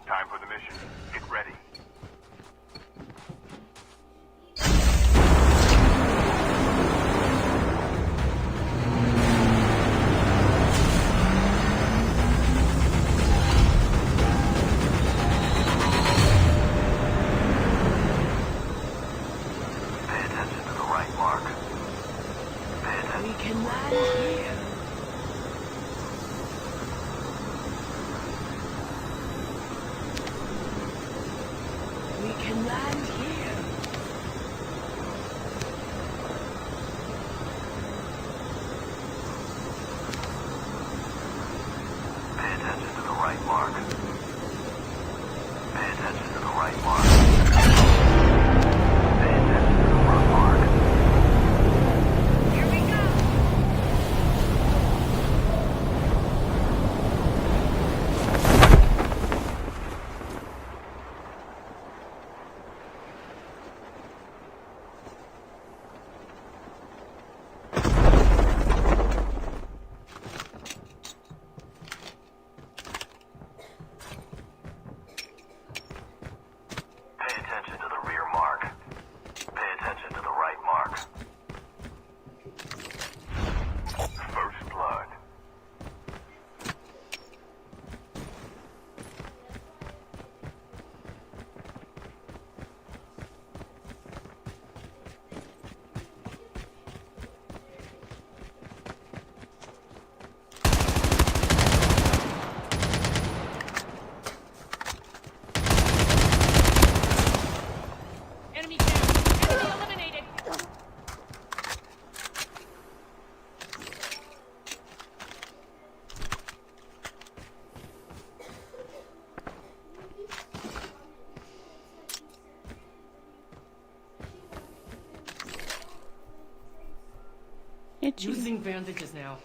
Time for the mission. Get ready. Pay attention to the right mark. Pay attention. We can land here. We can land here. Pay attention to the right mark. Pay attention to the right mark. Pay attention to the front mark. Here we go. Pay attention to the rear mark. Pay attention to the right mark. First blood. Enemy down. Enemy eliminated. Itchy. Using bandages now.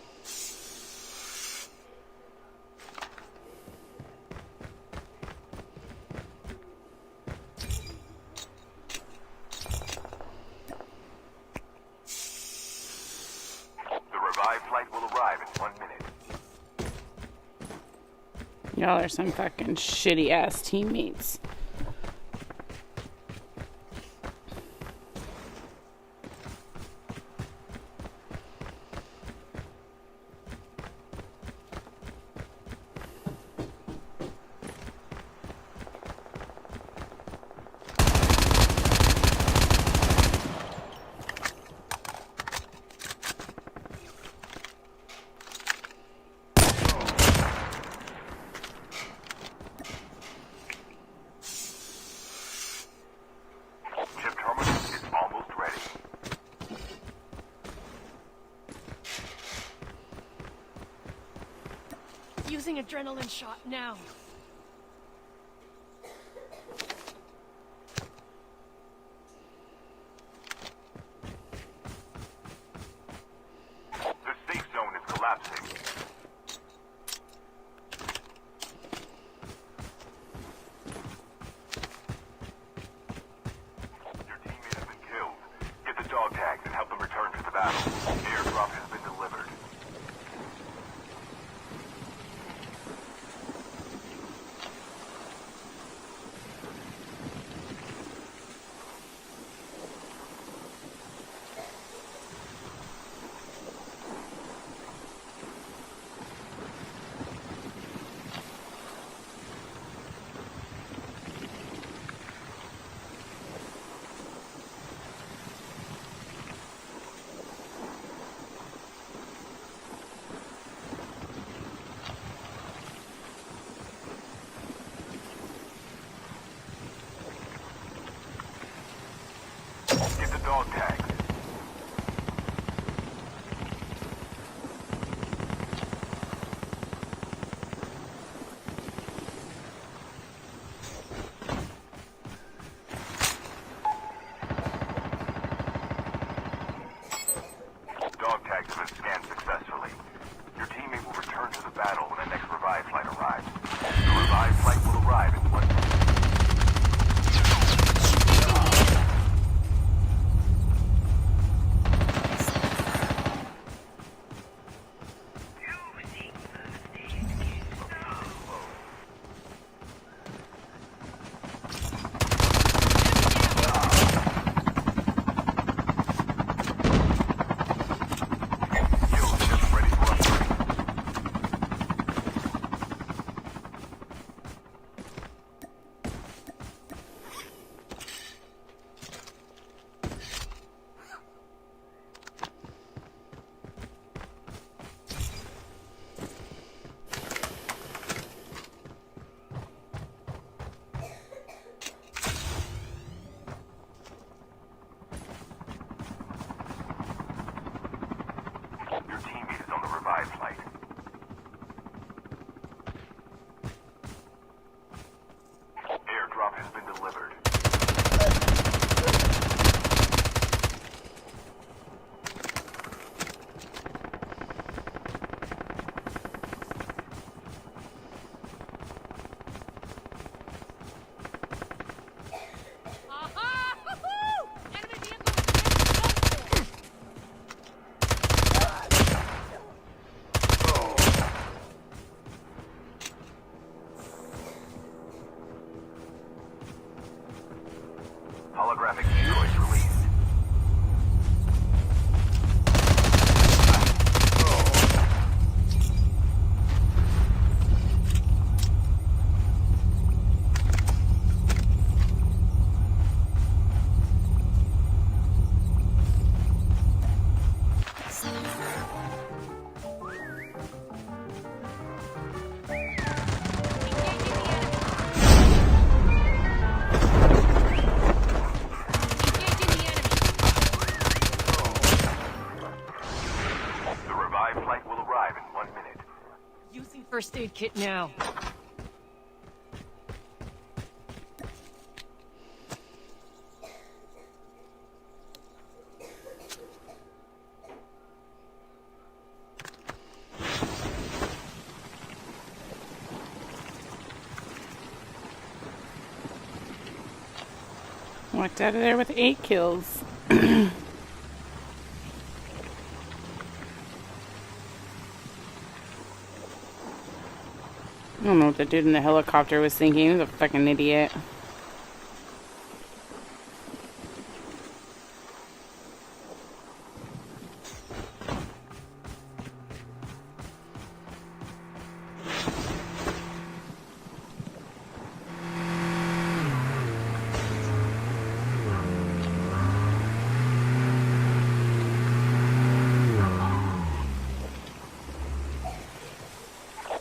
The revived flight will arrive in 1 minute. Y'all are some fucking shitty ass teammates. Chip terminal is almost ready. Using adrenaline shot now. The safe zone is collapsing. Your teammate has been killed. Get the dog tags and help them return to the battle. Airdrop has been delivered. Holographic decoys released. The revived flight will arrive in 1 minute. Using first aid kit now. Walked out of there with 8 kills. I don't know what the dude in the helicopter was thinking. He was a fucking idiot.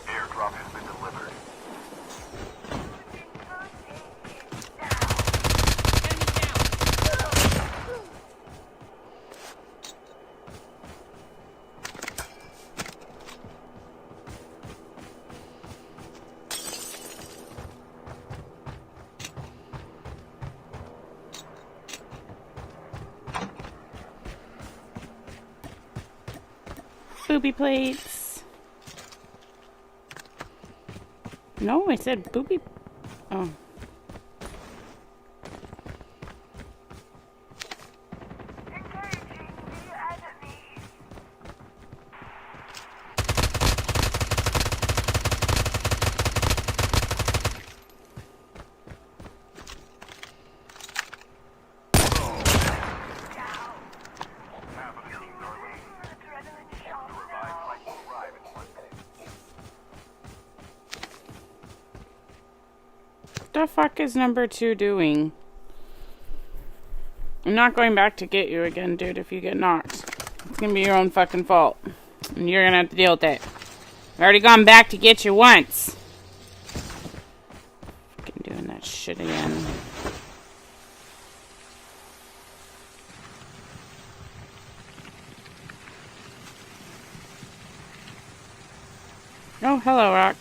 Airdrop has been delivered. Enemy down. Booby plates. No, I said booby. Oh. Half of the teams are eliminated. The revived flight will arrive in 1 minute. What the fuck is number 2 doing? I'm not going back to get you again, dude, if you get knocked. It's gonna be your own fucking fault. And you're gonna have to deal with it. I've already gone back to get you once. Fucking doing that shit again. Oh, hello, Rock.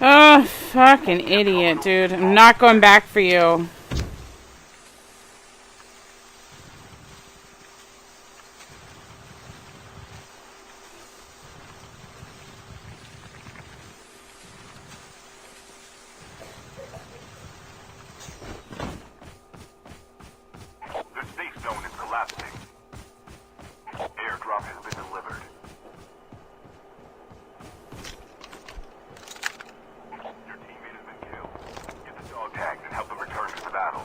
Oh, fucking idiot, dude. I'm not going back for you. The safe zone is collapsing. Airdrop has been delivered. Your teammate has been killed. Get the dog tags and help them return to the battle.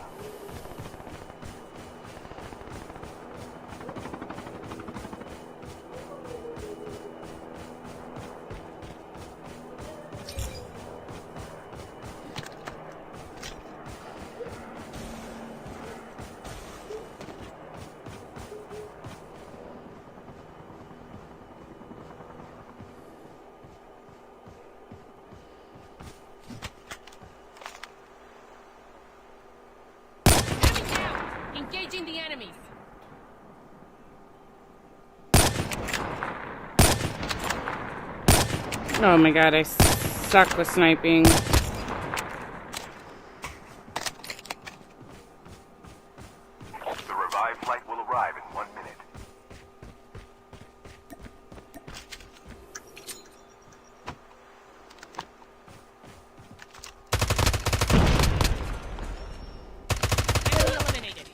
Enemy down. Engaging the enemies. Oh my god, I suck with sniping. The revived flight will arrive in 1 minute. Enemy eliminated.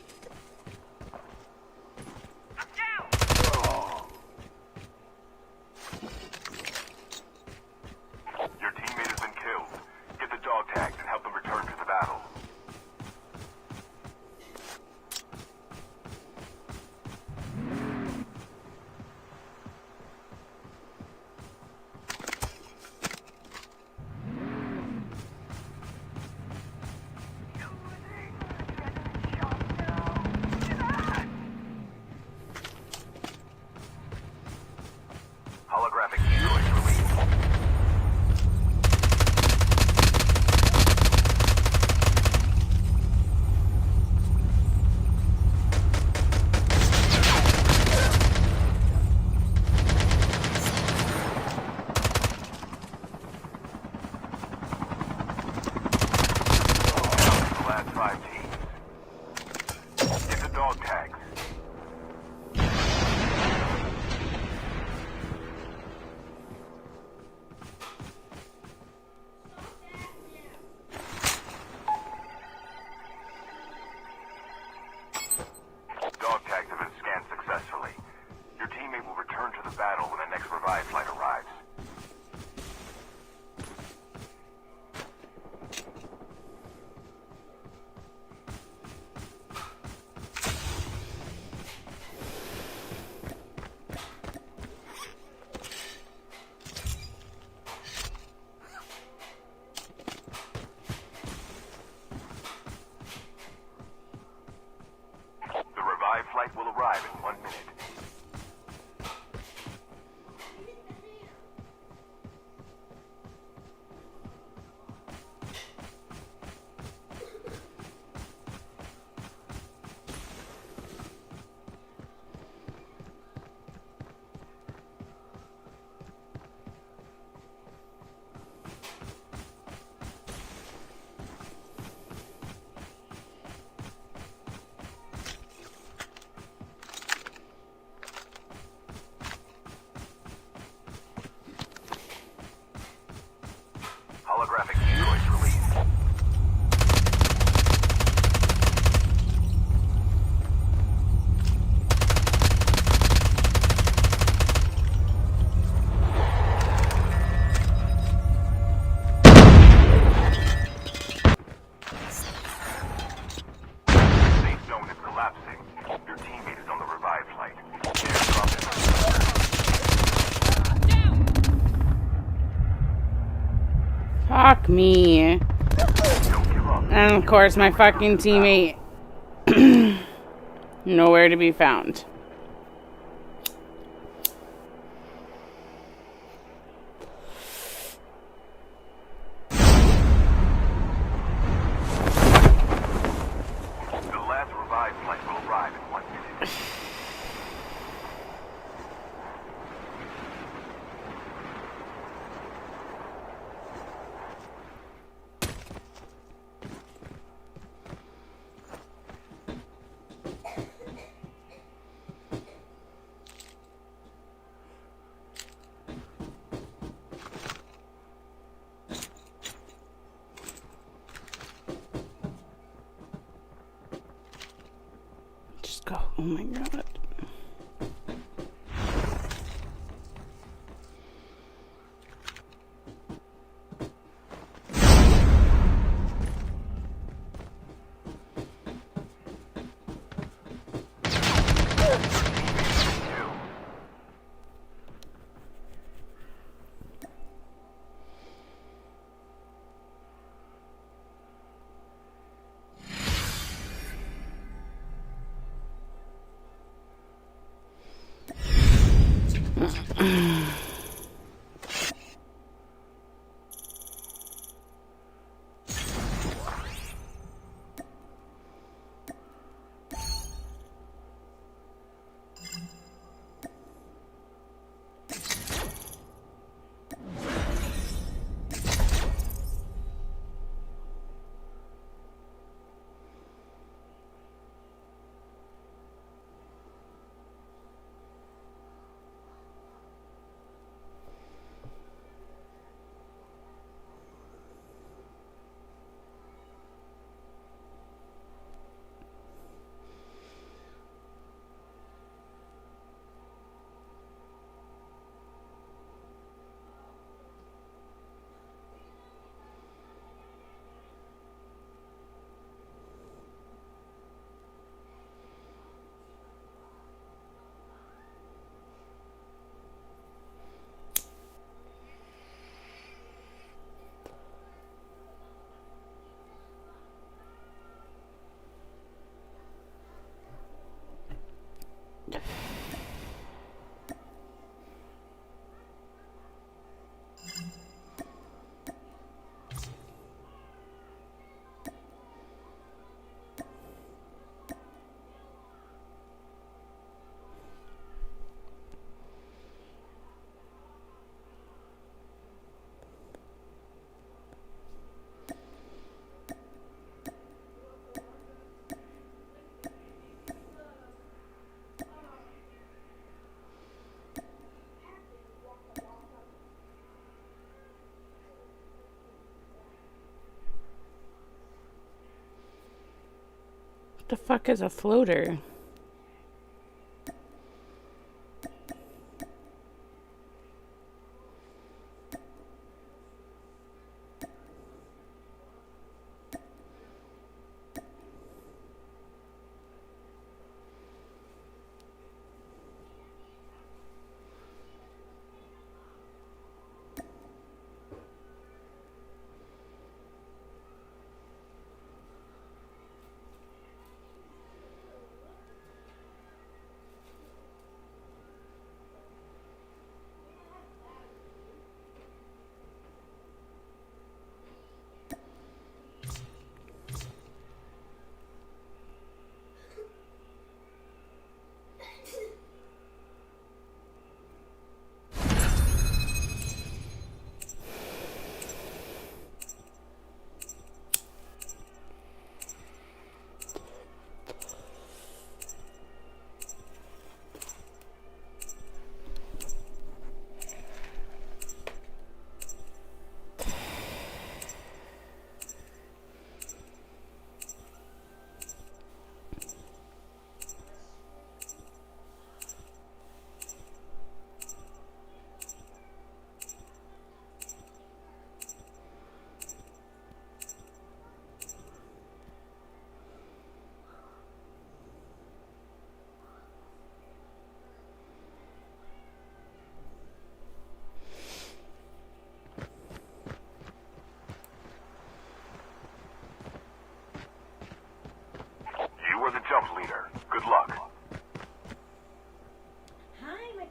Your teammate has been killed. Fuck me. Don't give up. And of course, my fucking teammate. Nowhere to be found. The last revived flight will arrive in 1 minute. Just go. Oh my god. What the fuck is a floater?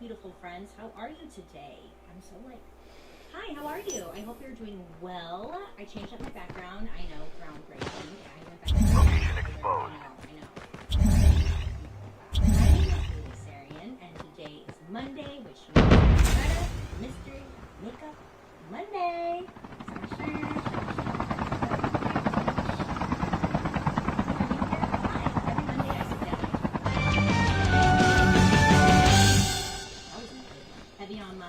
beautiful friends. How are you today? I'm so like, hi, how are you? I hope you're doing well. I changed up my background. I know, groundbreaking. Yeah, I went back to Location exposed. I know. My name is Haley Sarian, and today is Monday, which means Loretta, Mystery, Makeup, Monday. Heavy on my,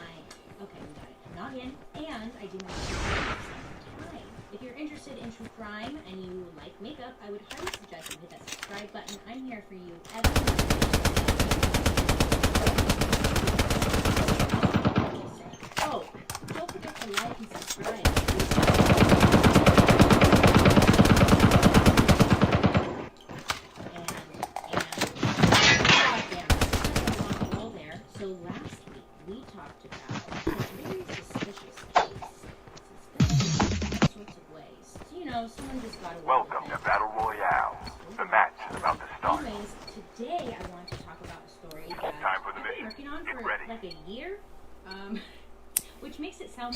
okay, we got it, noggin, and I do my time. If you're interested in true crime and you like makeup, I would highly suggest you hit that subscribe button. I'm here for you every Oh, don't forget to like and subscribe. So last week we talked about a very suspicious case. Suspicious in all sorts of ways. So, you know, someone just got away. Welcome to Battle Royale. The match is about to start. Anyways, today I want to talk about a story that Time for the I've been mission. working on Get for ready. like a year, which makes it sound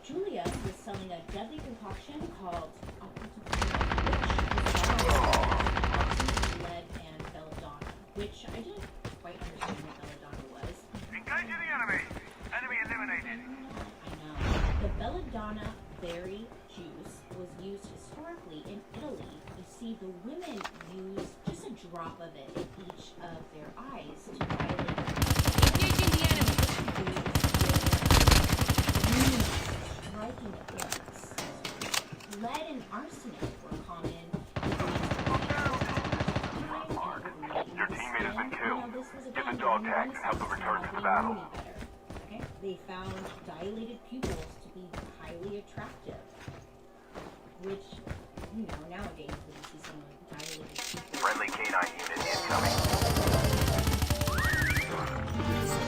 Julia was selling a deadly concoction called lead and belladonna, which I didn't quite understand what belladonna was. Engaging the enemy. Enemy eliminated. I know. The belladonna berry juice was used historically in Italy. You see, the women used just a drop of it in each of their eyes to dilate Engaging the enemy. striking appearance. Lead and arsenic were common. Your teammate has been killed. Get the dog tags and help them return to the battle. Okay. They found dilated pupils to be highly attractive, which, you know, nowadays when you see someone with dilated pupils. Friendly K9 unit incoming.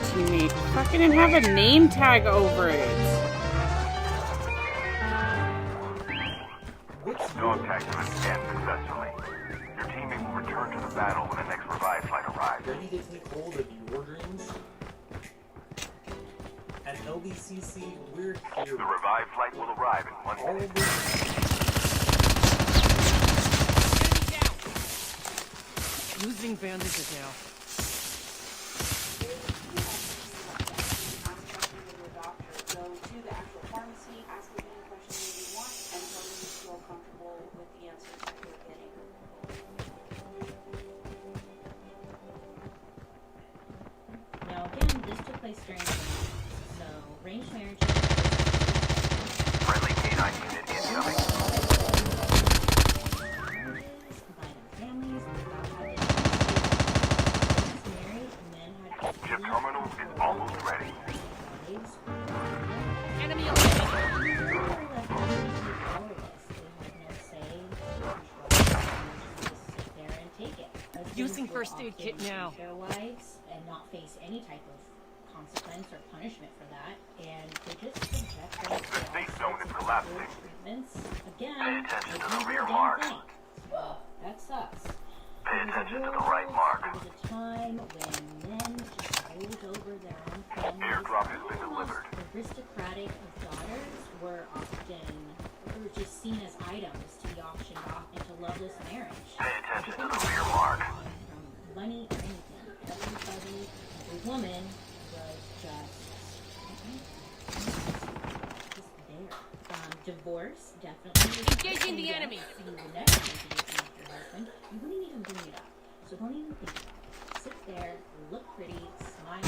Teammate fucking didn't have a name tag over it. Dog tags have been scanned successfully. Your teammate will return to the battle when the next revive flight arrives. Ready to take hold of your dreams? At LBCC, we're The here. revive flight will arrive in 1 All minute. of this Enemy down. Losing bandages now. Go to the actual pharmacy, ask them any questions you want, and tell them you feel comfortable with the answers that you're getting. Now, again, this took place during the night, so arranged marriage. Friendly K9 unit incoming. Families without having married men had Ship terminal is almost ready. wives. Enemy eliminated. Using first aid kit now. Their wives and not face any type of consequence or punishment for that, and they just subject them to The safe all zone is sorts of collapsing. cruel treatments. Again, Pay attention they to the can't do rear a damn mark. thing. Well, that sucks. Pay attention to the right mark. There was a time when men just ruled over their own families. Airdrop has been delivered. Aristocratic daughters were just seen as items to be auctioned off into loveless marriage. Pay attention to the rear mark. From course, definitely. Engaging the And yes, enemy. You will never think to do something with your husband. You wouldn't even bring it up. So don't even think about it. Sit there, look pretty, smile.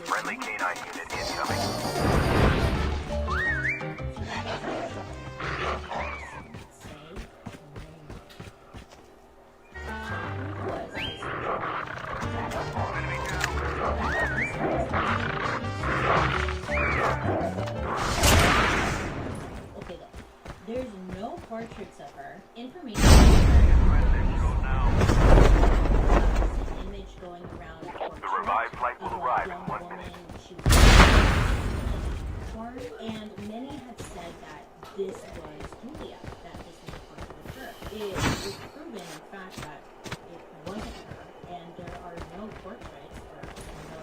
Friendly canine unit incoming. Okay, look. There's no portraits of her. Information. Image going around. The revived flight will arrive in 1 minute. And many had said that this was Julia, that this was a portrait of her. It was proven, in fact, that it wasn't her, and there are no portraits or no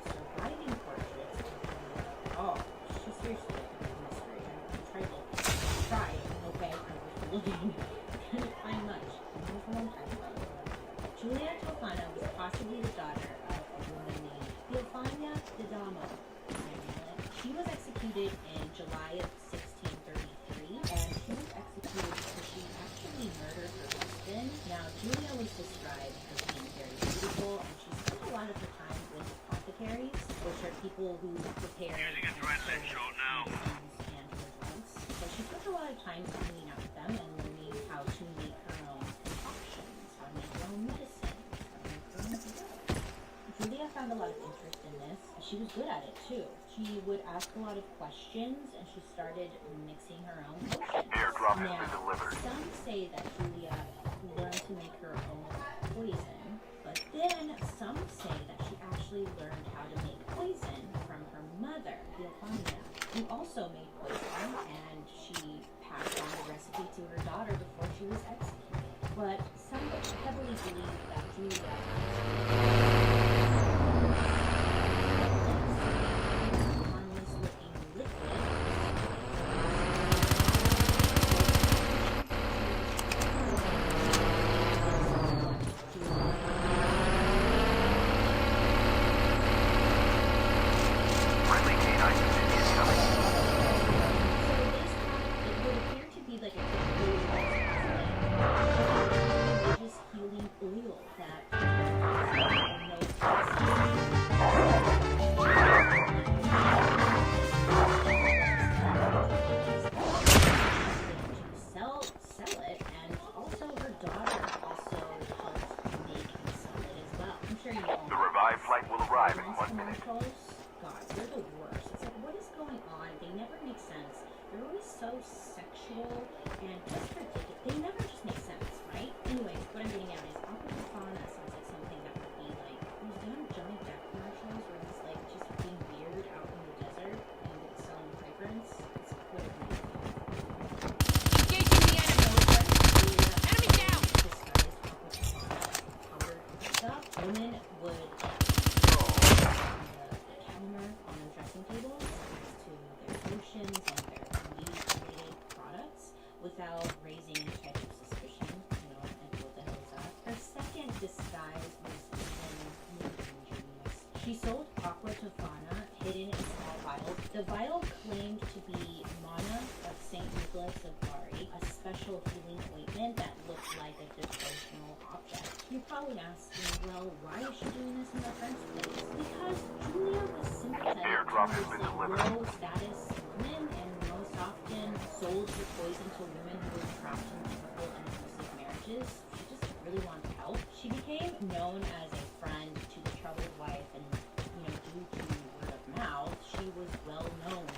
surviving portraits of Julia at all. She's seriously a mystery. I tried, okay? I was looking, couldn't find much. It was a long time ago. Julia Tofana was possibly the daughter of a woman named Teofania de Damo. She was executed in July of 1633, and she was executed because she actually murdered her husband. Now, Julia was described as being very beautiful, and she spent a lot of her time with apothecaries, which are people who prepare medicines and drugs. So she spent a lot of time hanging out with them and learning how to make her own concoctions, how to make her own medicine, how to make her own drugs. Julia found a lot of interest in this. She was good at it too. She would ask a lot of questions, and she started mixing her own potions. Airdrop has been delivered. Some say that Julia learned to make her own poison, but then some say that she actually learned how to make poison from her mother, Teofania, who also made poison, and she passed on the recipe to her daughter before she was executed. But some heavily believe that Julia harmless looking Friendly canine unit incoming. it would appear to be like a religious healing oil that sell it, and also her daughter also helped make and sell it as well. I'm sure you know. The revived flight will arrive in 1 minute. Commercials, God, they're the worst. It's like, what is going on? They never make sense. They're always so sexual and just ridiculous. They never just make sense, right? Anyways, what I'm getting at is Aqua Tofana sounds like something that would be like those damn Johnny Depp commercials where he's like just being weird out in the desert and it's selling fragrance. It's what it reminds me of. Engaging the enemy. Enemy down. Disguised Aqua Tofana powdered makeup. Women would the counter on their dressing tables next to their lotions and their beauty-related products without raising any type of suspicion, and what the hell is that? Her second disguise was even more ingenious. She sold Aqua Tofana hidden in small vials. The vial claimed to be Mana of St. Nicholas of Bari, a special healing ointment that looked like a devotional object. You're probably asking, well, why is she doing this in the first place? Because Julia was sympathetic Airdrop has to been this delivered. low-status women, and most often sold her poison to women who were trapped in difficult and abusive marriages. She just really wanted to help. She became known as a friend to the troubled wife, and due to word of mouth, she was well known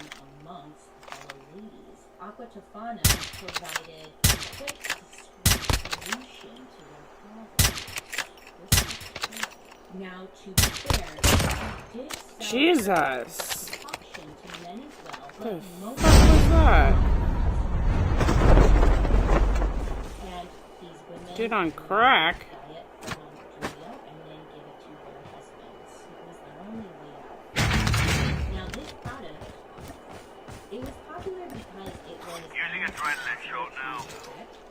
amongst fellow ladies. Aqua Tofana provided a quick, discreet solution to their problem. Now, to be fair, she did sell Jesus. concoction to men as well, What but the most fuck was that? and these women Dude on would crack. buy it from Julia and then give it to their husbands. It was their only way out. Now, this product, it was popular because it was Using adrenaline shot now.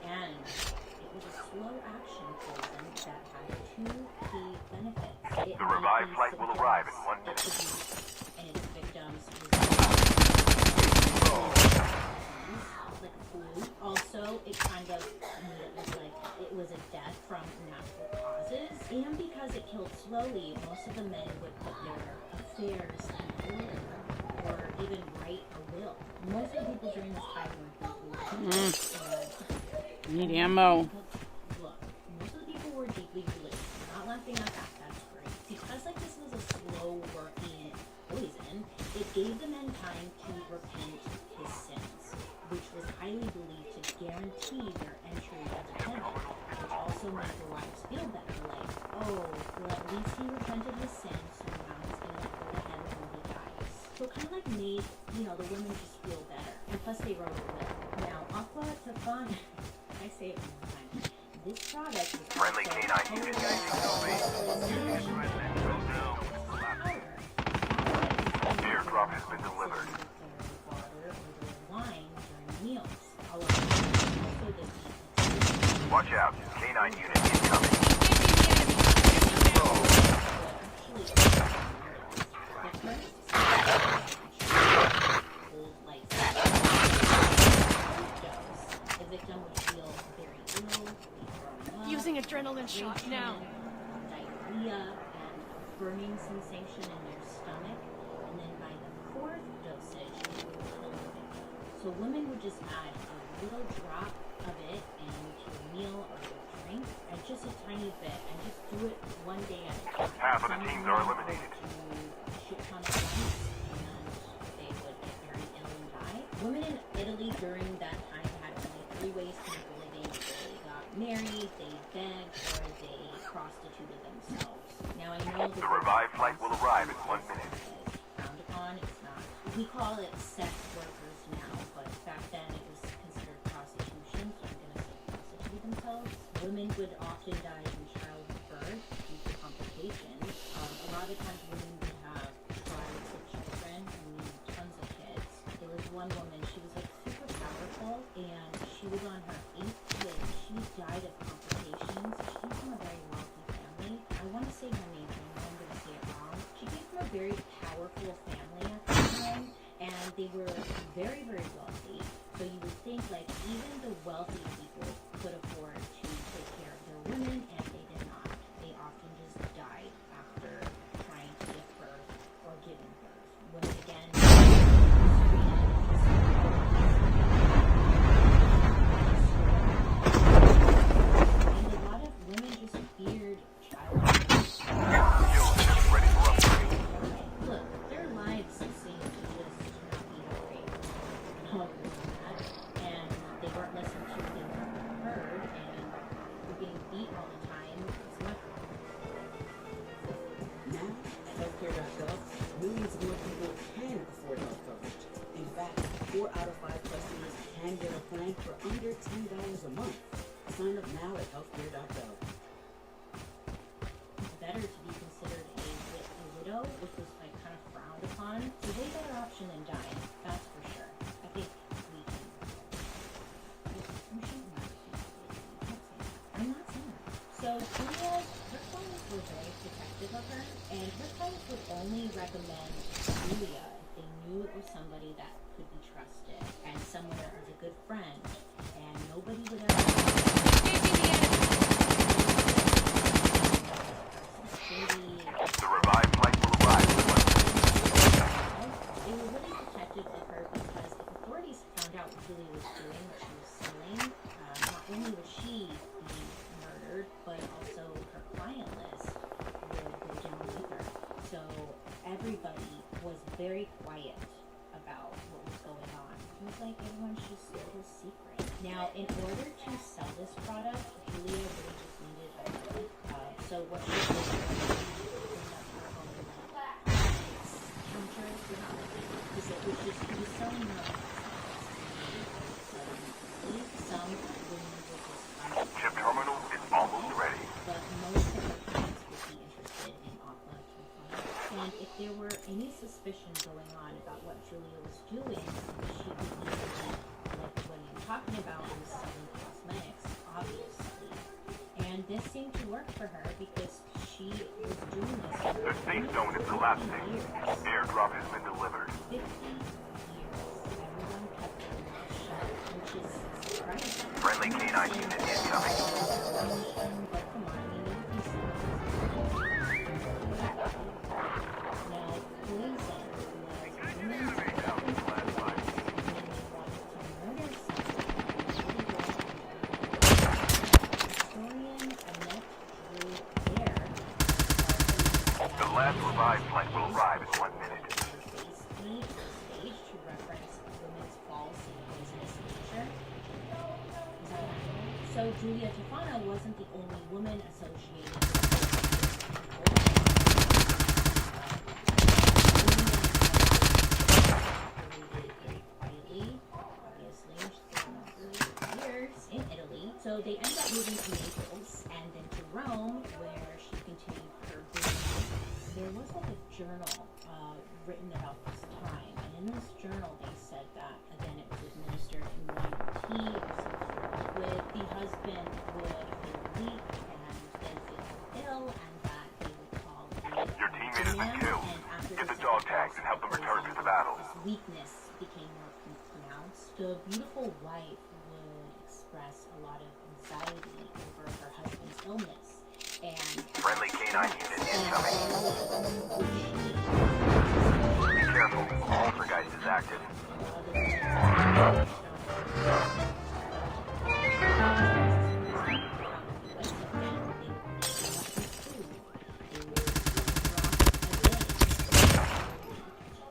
and it is a slow action poison that has two key benefits. It The revived might flight will arrive in 1 minute. and its victims like a flu. Also, it kind of made it look like it was a death from natural causes. And because it killed slowly, most of the men would put their affairs in order or even write a will. Most of the people during this time were deeply Need ammo. Look, most of the people were deeply religious. I'm not laughing at that. That's great. Because like this was a slow working poison, it gave the men time to repent his sins, which was highly believed to guarantee their entry into heaven, which also made the wives feel better, like, oh, well at least he repented his sins, so now he's gonna go to heaven when he dies. So it kind of like made, the women just feel better. And plus they wrote a will. Now, Aqua Tefan, I say it one more time, this product was Friendly K9 unit Airdrop has been delivered. Watch out. K9 unit incoming. Using adrenaline shot now. Diarrhea and burning sensation in their stomach, and then by the fourth dosage, it would kill the victim. So women would just add a little drop of it into a meal or a drink, and just a tiny bit, and just do it one day at a time. Half of the Some teams women are would eliminated. do a shit ton of once, and they would get very ill and die. Women in Italy during that time had only 3 ways to make a living. They got married, they begged, or they prostituted themselves. Now I know The revived flight will arrive in 1 minute. frowned upon. It's not. We call it sex workers now, but back then it was considered prostitution. So I'm gonna say prostitute themselves. Women would often die in childbirth due to complications. A lot of times women would have tribes of children and tons of kids. There was one woman. She was like super powerful, and she was on her 8th kid. She died of complications. She came from a very wealthy family. I want to say her name, but I know I'm going to say it wrong. She came from a very powerful family at the time, and they were very, very wealthy. So you would think like even the wealthy people could afford to take care of their women, and they did not. They often just died after trying to give birth or giving birth. Women again. And a lot of women just feared childbirth. Skill ship ready for upgrade. Look, their lives seemed to just not be great. No, that. And they weren't listened to, they weren't heard, and were being beat all the time. It's much Now, at healthcare.gov, millions more people can afford health coverage. In fact, 4 out of 5 customers can get a plan for under $10 a month. Sign up now at healthcare.gov. better to be considered a widow, which was like kind of frowned upon. It's a way better option than dying, that's for sure. I think we can. We shouldn't have to. I'm not saying that. So Julia, her clients were very protective of her, and her clients would only recommend Julia if they knew it was somebody that could be trusted and someone that was a good friend, and nobody would ever. The revived flight will arrive in 1 minute. They were really protective of her because if authorities found out what Julia was doing, what she was selling, not only would she be murdered, but also her client list would go down with her. So everybody was very quiet about what was going on. It was like everyone's just a little secret. Now, in order to sell this product, Julia really just needed a money. So what she did was he was selling her some women would just Chip terminal is almost ready. but most of her clients would be interested in Aqua Tefan. And if there were any suspicion going on about what Julia was doing, she could easily, like when you're talking about was selling cosmetics, obviously work for her because she was doing this The for safe 50 zone is collapsing. years. Airdrop has been delivered. 50 years. Everyone kept their mouth shut, which is surprising. Friendly canine unit incoming. But come on, you need to be serious. Now, poison was women's weapon of choice, and they wanted to murder someone. Historian Annette Drew Baird, The last revived flight will arrive in 1 minute. stage to reference women's false and poisonous nature. Is that accurate? So Julia Tofano wasn't the only woman associated quietly, obviously, she's been over years in Italy. So they ended up moving to Naples and then to Rome, where she continued her business. There was like a journal written about this time, and in this journal they said that, again, it was administered in wine or tea or some sort of liquid. The husband would feel weak and then feel ill, and that they would call Your teammate has been man, killed. and after Get the this dog episode, tags and help them return to the battle. his weakness became more pronounced. The beautiful wife would express a lot of anxiety over her husband's illness, and Friendly canine unit incoming. she Be careful. Poltergeist is active.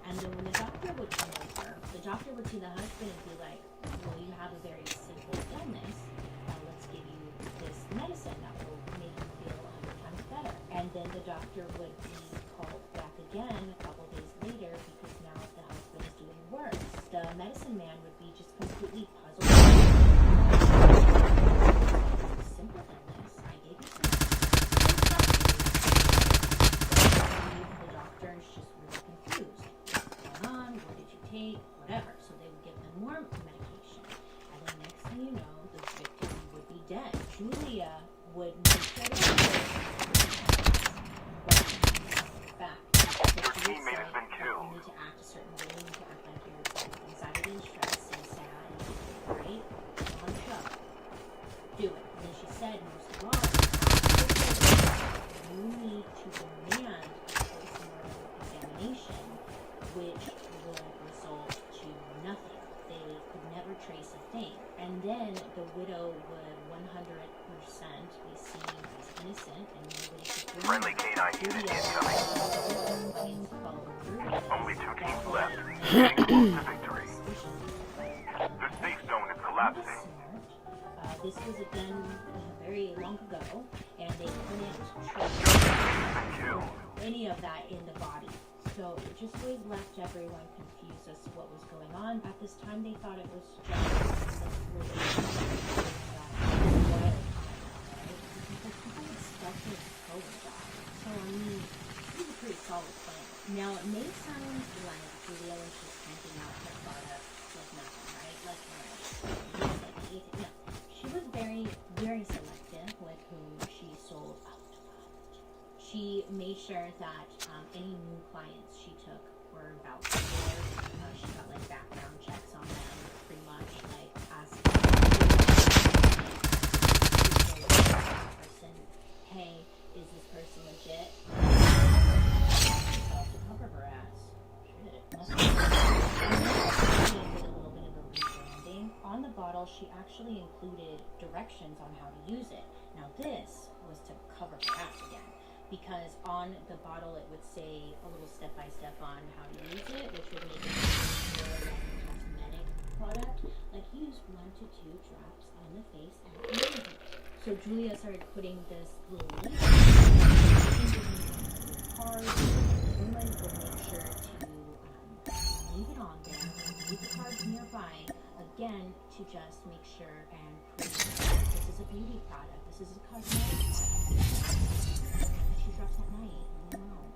And then when the doctor would come over, the doctor would see the husband and be like, well, you have a very simple illness. Now let's give you this medicine that will make you feel 100 times better. And then the doctor would be called back again a couple days later because now the husband is doing worse. The medicine man would be just completely puzzled. Simple illness. I gave you some. The doctor is just really confused. What's going on? What did you take? Whatever. So they would give them more medication. And then next thing you know, the victim would be dead. Julia would make sure to back. Your teammate has been killed. You need to act a certain way. You need to act like you're full of anxiety and stress and sad. Right? On the show. Do it. And then she said, most of all, you need to demand a post-mortem examination, which would result to nothing. They could never trace a thing. And then the widow would 100% be seen as innocent, and nobody could bring Friendly her. canine unit Julia incoming. followed through with it. Only 2 teams left. Getting close to victory. The safe zone is collapsing. This was again very long ago, and they couldn't trace Been killed. any of that in the body. So it just always left everyone confused as to what was going on. At this time, they thought it was just people would stuff with COVID die. So I mean, it was a pretty solid plan. Now it may sound like Julia was just handing out her product like nothing, right? Like no. She was very, very selective with whom she sold out. She made sure that any new clients she took were vouched for. She got like background checks on them, pretty much like asking person, hey, is this person legit? To cover her ass. Shit, must be. She did a little bit of a rebranding. On the bottle, she actually included directions on how to use it. Now this was to cover her ass again, because on the bottle it would say a little step-by-step on how to use it, which would make it more like a cosmetic product. Like use 1 to 2 drops on the face and use it. So Julia started putting this little link card. Everyone would make sure to leave it on there, leave the cards nearby, again, to just make sure and prove that this is a beauty product, this is a cosmetic product. She drops at night, I don't know.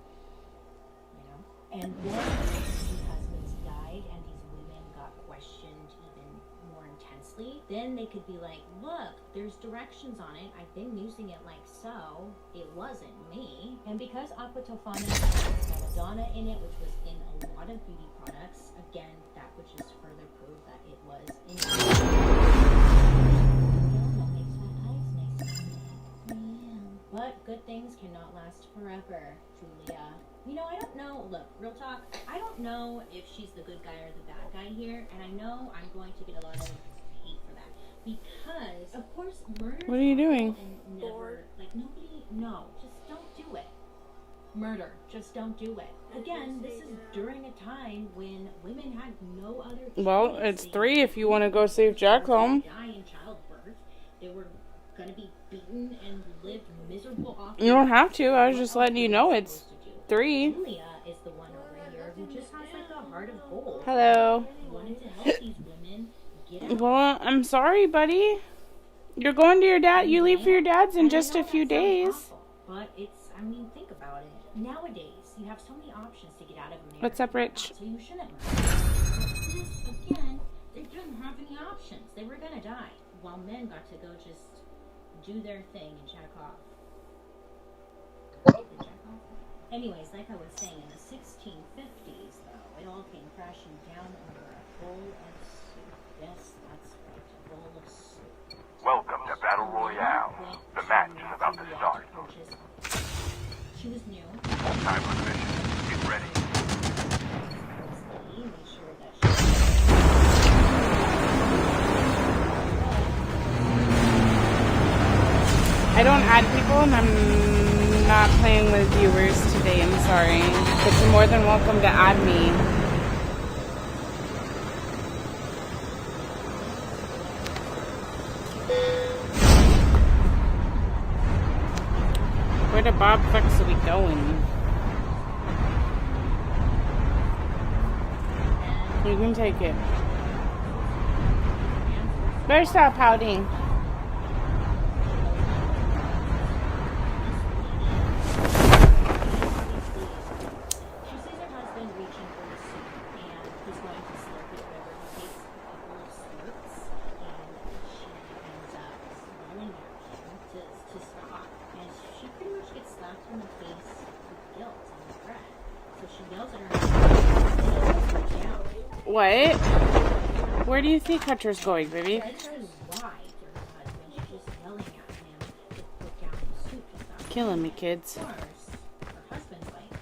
You know? And then the husbands died, and these women got questioned even more intensely. honestly, then they could be like, look, there's directions on it. I've been using it like so. It wasn't me. And because Aqua Tofana has belladonna in it, which was in a lot of beauty products, again, that would just further prove that it was in that makes my eyes nice. Yeah. But good things cannot last forever, Julia. You know, I don't know. Look, real talk. I don't know if she's the good guy or the bad guy here, and I know I'm going to get a lot of hate for that because, of course, murder. What are you doing? And never, like nobody. No, just don't do it. Murder. Just don't do it. Again, this is during a time when women had no other choice. Well, it's They 3 if you want to go save Jack home. Die in childbirth. They were gonna be beaten and live miserable off. You don't have to. I was just letting you know it's 3. Julia is the one over here who just has like a heart of gold. Hello. Wanted to help these women get out. Well, I'm sorry, buddy. You're going to your dad. You leave for your dad's in And I just know a few that sounds days. awful, but it's, I mean, think about it. Nowadays, you have so many options to get out of America. What's up, Rich? So you shouldn't murder. But this, again, they didn't have any options. They were gonna die, while men got to go just do their thing and jack off. Anyways, like I was saying, in the 1650s, though, it all came crashing down over a bowl of soup. Yes, that's right, a bowl of soup. Welcome to Battle Royale. The match is about to start. She was new. Time for the mission. Get ready. This lady made sure that she I don't add people, and I'm not playing with viewers today. I'm sorry. But you're more than welcome to add me. Where the Bob fucks are we going? You can take it. Better stop pouting. She sees her husband reaching for the soup, and he's going to slurp it wherever he takes a couple of slurps, and she ends up yelling at him to stop, and she pretty much gets slapped in the face with guilt and regret. So she yells at her husband, down. What? Where do you think Hunter's going, baby? She says why to her husband. She's just yelling at him to put down the soup to stop. Killing me, kids. Of course, her husband's like,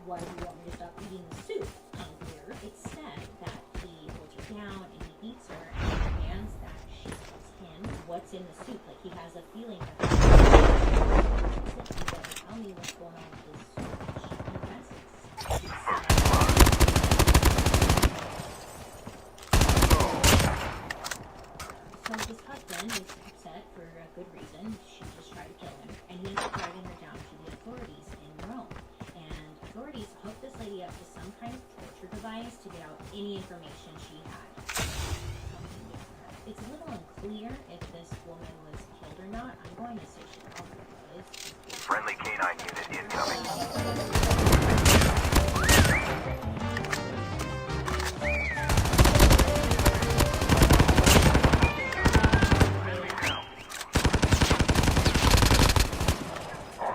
why do you want me to stop eating the soup? And here it's said that he holds her down and he beats her and demands that she tells him what's in the soup. Like he has a feeling that tell me what's going on with this soup. She confesses. She says, so his husband is upset for a good reason. She just tried to kill him. And he ends up driving her down to the authorities in Rome. And authorities hooked this lady up to some kind of torture device to get out any information she had. It's a little unclear if this woman was killed or not. I'm going to say she probably was. Friendly canine unit incoming.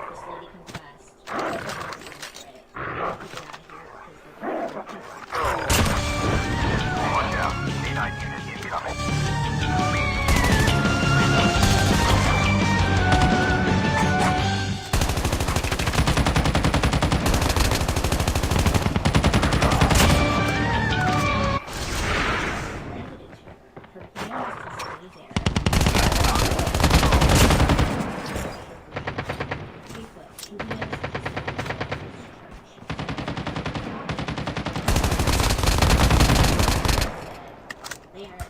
This lady confessed. Get out of here because Watch out. Canine unit incoming. They are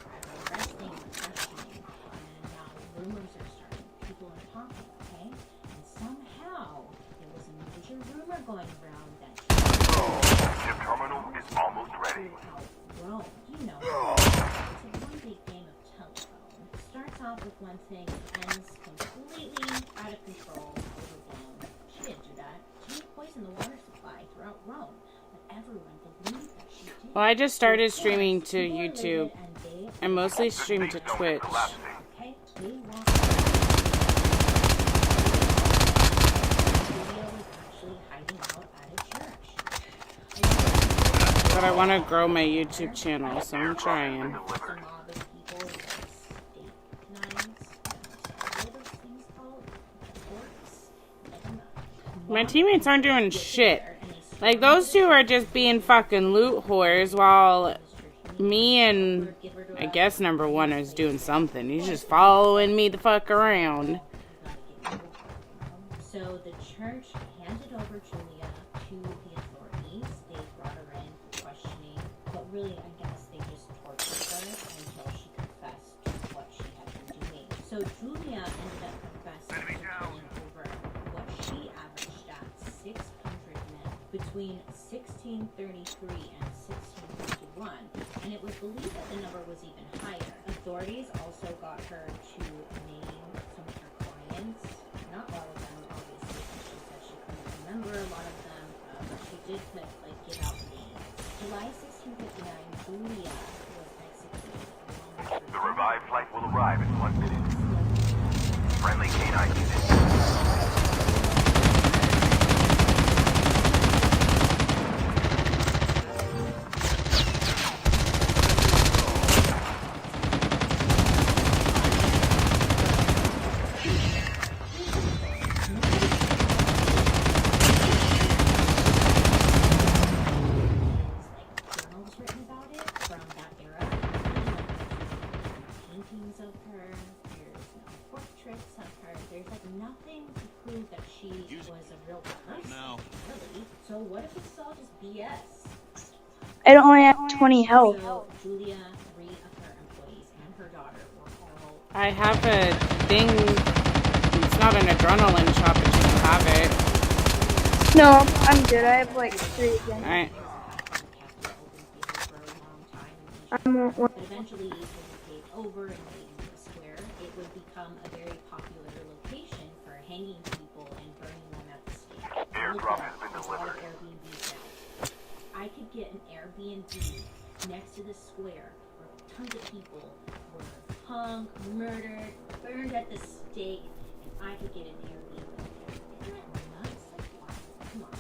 arresting and questioning, and now rumors are starting. People are talking, okay? And somehow there was a major rumor going around that Ship terminal is almost ready. throughout Rome, you know, it's a one big game of telephone. It starts off with one thing and ends completely out of control, overblown. She didn't do that. She didn't poison the water supply throughout Rome, but everyone believed that she Well, I just started streaming to YouTube. And they, I mostly stream to Twitch. Collapsing. okay, they walked Julia was actually hiding out at a church. But I want to grow my YouTube channel, so I'm trying. Some mob of people with steak knives. What are those things called? Forks? I don't know. My teammates aren't doing shit. Like, those two are just being fucking loot whores while me and I guess number one is doing something. He's just following me the fuck around. So the church handed over Julia to the authorities. They brought her in for questioning, but really, I guess they just tortured her until she confessed to what she had been doing. So Julia ended up confessing to killing over what she averaged at 600 men between 1633 and 1651, and it was believed that the number was even higher. Authorities also got her to name some of her clients. Not all of them, obviously, because she said she couldn't remember a lot of them, but she did put, like, give out names. July 1659, Julia was executed along with The her revived flight will arrive in 1 minute. Friendly canine unit. journals written about it from that era. Paintings of her, there's no portraits of her, there's like nothing to prove that she was a real person, really. So what if it's all just BS? I only have 20 health. So Julia, 3 of her employees, and her daughter were all I have a thing. It's not an adrenaline shot, but you can have it. No, I'm good. I have like 3 again. Alright. I'm but eventually it would take over and made into a square. It would become a very popular location for hanging people and burning them at the stake. Airdrop has been There's a lot of delivered. Airbnbs now. I could get an Airbnb next to the square where tons of people were hung, murdered, burned at the stake, and I could get an Airbnb. Isn't that nuts? Like, wow, come on.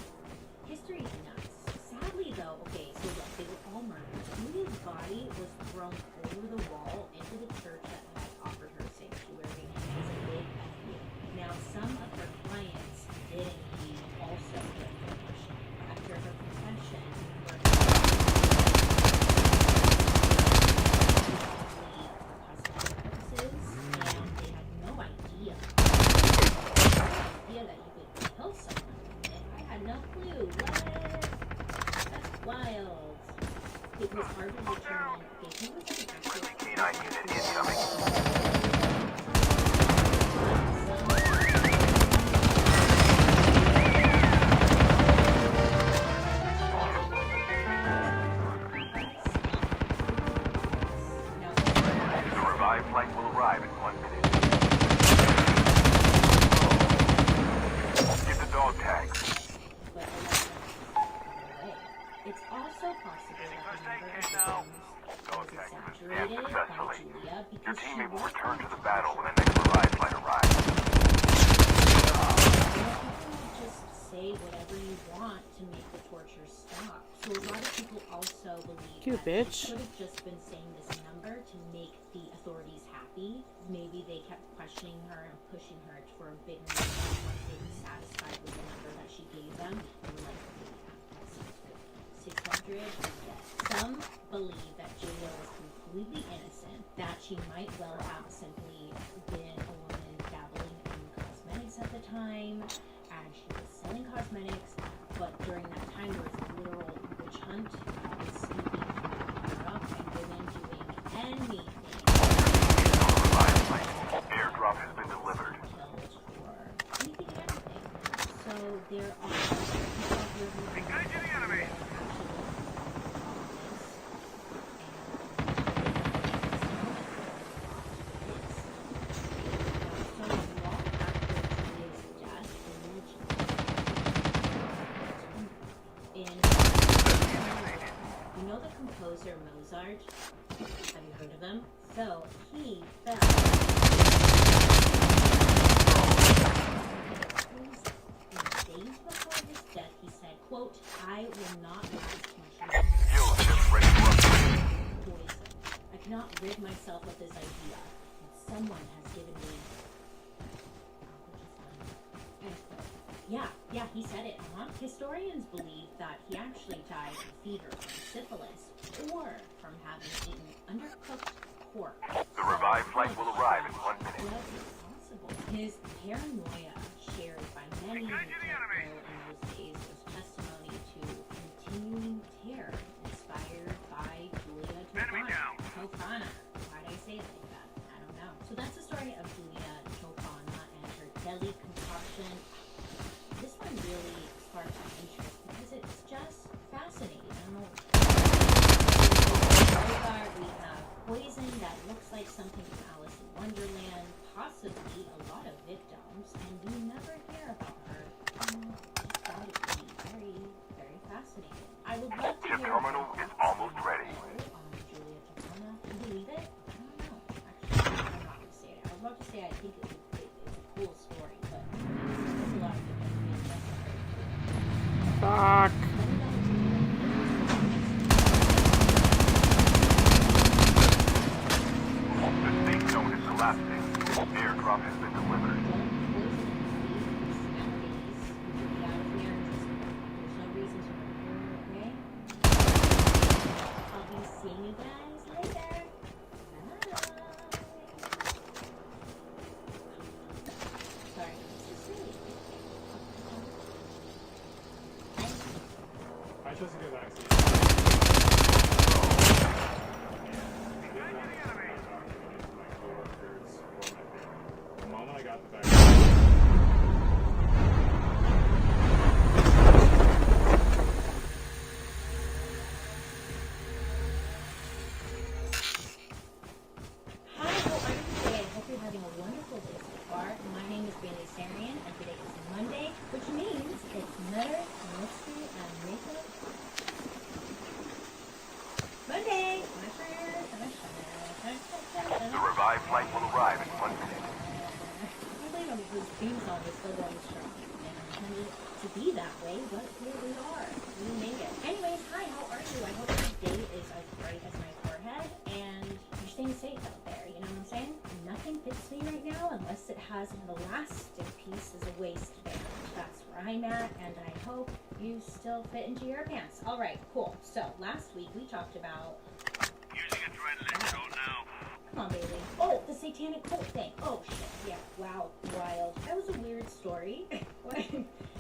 History is nuts. Sadly, though, okay, so look, they were all murdered. Julia's body was thrown over the wall into the church that had offered her sanctuary as a big FU. Now, some of her clients did indeed also get punished. After her confession, her purposes, and they had no idea that you could kill someone with it. I had no clue. What? That's wild. It was hard to determine if he was an actual Canine unit incoming. The revived flight will arrive in 1 minute. Get the dog tags. but it's also possible that the number of victims was exaggerated by Julia Your because she teammate will was return to the battle when the next revived flight arrives. You can just say whatever you want to make the torture stop. So a lot of people also believe You that bitch. she could have just been saying this number to make the authorities happy. Maybe they kept questioning her and pushing her for a bigger number. Once they were satisfied with the number that she gave them, they were like, okay, 600. Some believe that Julia was completely innocent, that she might well have simply been a woman dabbling in cosmetics at the time, and she was selling cosmetics, but during that time there was a literal witch hunt with sneaking from Europe and women doing anything Airdrop has been delivered. killed for anything and everything. So there are people out here who Engaging the enemy. So he fell. Days before his death, he said, quote, "I will not last much longer. Shield ship ready to upgrade. Poison. I cannot rid myself of this idea that someone has given me." Yeah, he said it. Historians believe that he actually died of fever from syphilis or from having eaten undercooked pork. The revived flight will arrive in 1 minute. What is possible? His paranoia, shared by many people in those days, was testimony to continuing terror inspired by Julia Tofana. Why'd I say it like that? I don't know. So that's the story of Julia Tofana and her deadly concoction. This one really sparked my interest because it's just fascinating. I don't know. We have poison that looks like something from Alice in Wonderland, possibly a lot of victims, and we never hear about her. I just thought it would be very, very fascinating. I would love to Ship hear terminal about is almost ready. Julia Tofana. Can you believe it? I don't know. Actually, I'm not going to say it. I was about to say I think it's a cool story, but there's a lot of good things. Fuck. The safe zone is collapsing. Airdrop has been delivered. I'll be seeing you guys later. Sorry, it's silly. I chose a good vaccine. The moment I got the vaccine. Hi, how are you today? I hope you're having a wonderful day so far. My name is Bailey Sarian, and today is Monday, which means it's Murder, Mystery, and Makeup Monday! The revived flight will arrive in 1 minute. I believe this theme song is still going strong. And I intended to be that way, but here we are. We made it. Anyways, hi, how are you? I hope your day is as bright as my forehead, and you're staying safe out there, you know what I'm saying? Nothing fits me right now unless it has an elastic piece as a waistband. That's where I'm at, and I hope you still fit into your pants. Alright, cool. So, last week we talked about... Using adrenaline shot now. Come on, baby. Oh, the satanic cult thing. Oh, shit. Yeah, wow, wild. That was a weird story.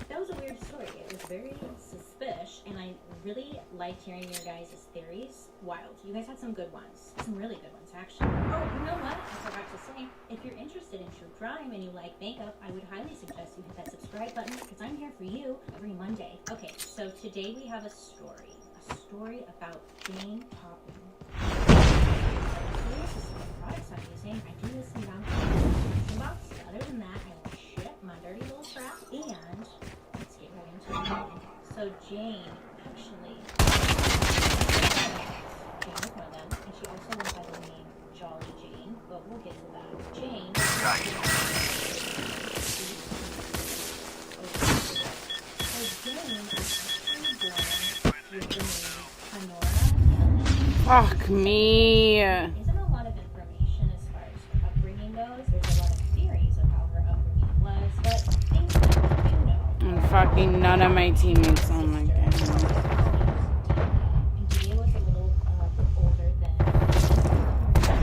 That was a weird story. It was very suspicious, and I really liked hearing your guys' theories. Wild. You guys had some good ones. Some really good ones, actually. Oh, you know what? I forgot to say, if you're interested in true crime and you like makeup, I would highly suggest you hit that subscribe button, because I'm here for you every Monday. Okay, so today we have a story. A story about Jane Topping. This is the products I'm using. I do listen down to the description box. Other than that, I will ship my dirty little trap. And let's get right into it. So Jane, actually, Jane was one of them, and she also went by the name Jolly Jane. But we'll get to that. Jane. So Jane is actually born with the name Honora Kelly. Fuck me. Isn't a lot of information as far as her upbringing goes. There's a lot of theories of how her upbringing was, but things that you do know. And fucking none of my teammates. Oh my god. Dia was a little bit older than.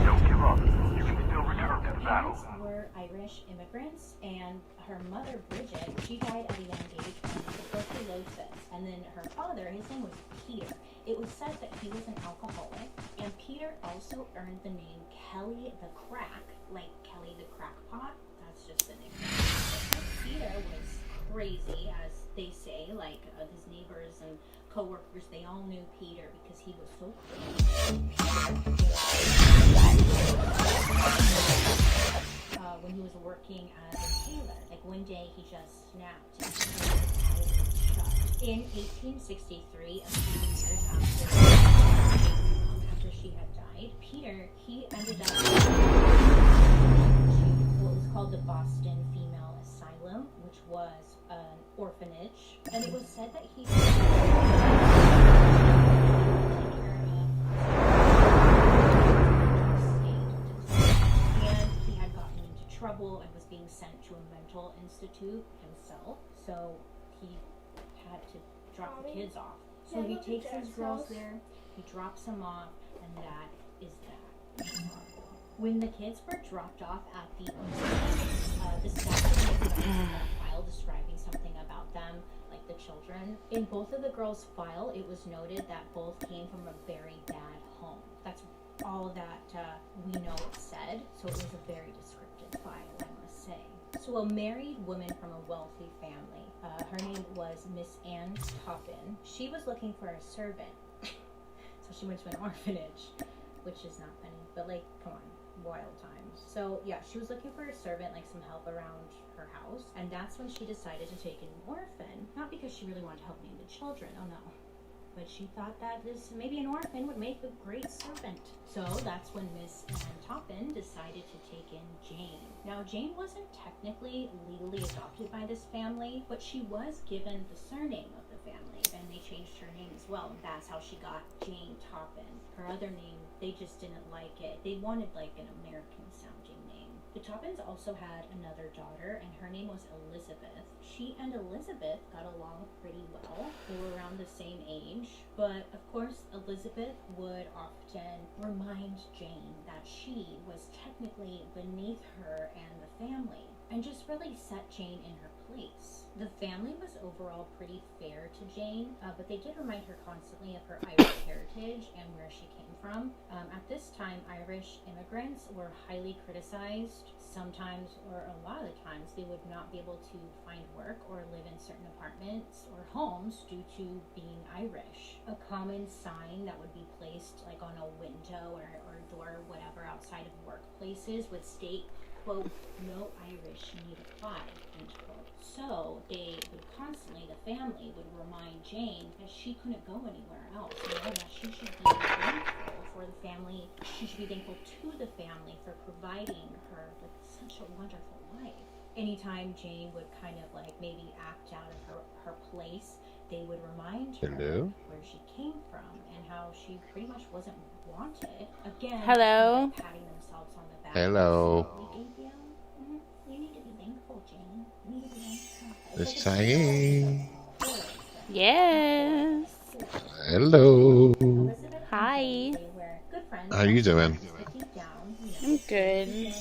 Don't give up. You can still return to the battle. Parents were Irish immigrants, and her mother Bridget, she died at a young age from tuberculosis. And then her father, his name was Peter. It was said that he was an alcoholic, and Peter also earned the name Kelly the Crack, like Kelly the Crackpot. That's just the name. Peter was crazy, as they say, like his neighbors and co-workers, they all knew Peter because he was so crazy. When he was working as a tailor, like one day he just snapped and in 1863, a few years after she had died, Peter he ended up to what was called the Boston Female Asylum, which was an orphanage, and it was said that he took care of and he had gotten into trouble and was being sent to a mental institute himself, so he had to drop the kids off. So he takes his girls there, he drops them off, and that is that. When the kids were dropped off at the staff made a file describing something about them, like the children. In both of the girls' file, it was noted that both came from a very bad home. That's all that we know it said, so it was a very descriptive file, I must say. So a married woman from a wealthy family, her name was Miss Ann Toppin. She was looking for a servant, so she went to an orphanage, which is not funny, but like, come on, wild times. So yeah, she was looking for a servant, like some help around her house, and that's when she decided to take an orphan, not because she really wanted to help name the children, oh no, but she thought that maybe an orphan would make a great servant. So that's when Miss Ann Toppin decided to take in Jane. Now, Jane wasn't technically legally adopted by this family, but she was given the surname of the family, and they changed her name as well, and that's how she got Jane Toppin. Her other name, they just didn't like it. They wanted like an American-sounding name. The Toppins also had another daughter, and her name was Elizabeth. She and Elizabeth got along pretty well. They were around the same age, but of course Elizabeth would often remind Jane that she was technically beneath her and the family, and just really set Jane in her place. The family was overall pretty fair to Jane, but they did remind her constantly of her Irish heritage and where she came from. At this time, Irish immigrants were highly criticized. Sometimes, or a lot of the times, they would not be able to find work or live in certain apartments or homes due to being Irish. A common sign that would be placed like on a window or door or whatever outside of workplaces would state, quote, "No Irish need apply," end quote. So they would constantly, the family would remind Jane that she couldn't go anywhere else, that she should be thankful for the family, she should be thankful to the family for providing her with such a wonderful life. Anytime Jane would kind of like maybe act out of her place, they would remind her where she came from and how she pretty much wasn't wanted. Again, hello, patting themselves on the back. Hello. You need to be thankful, Jane. You need to be thankful. It's Cheyenne. yes. Hello. Hi. How you doing? I'm good.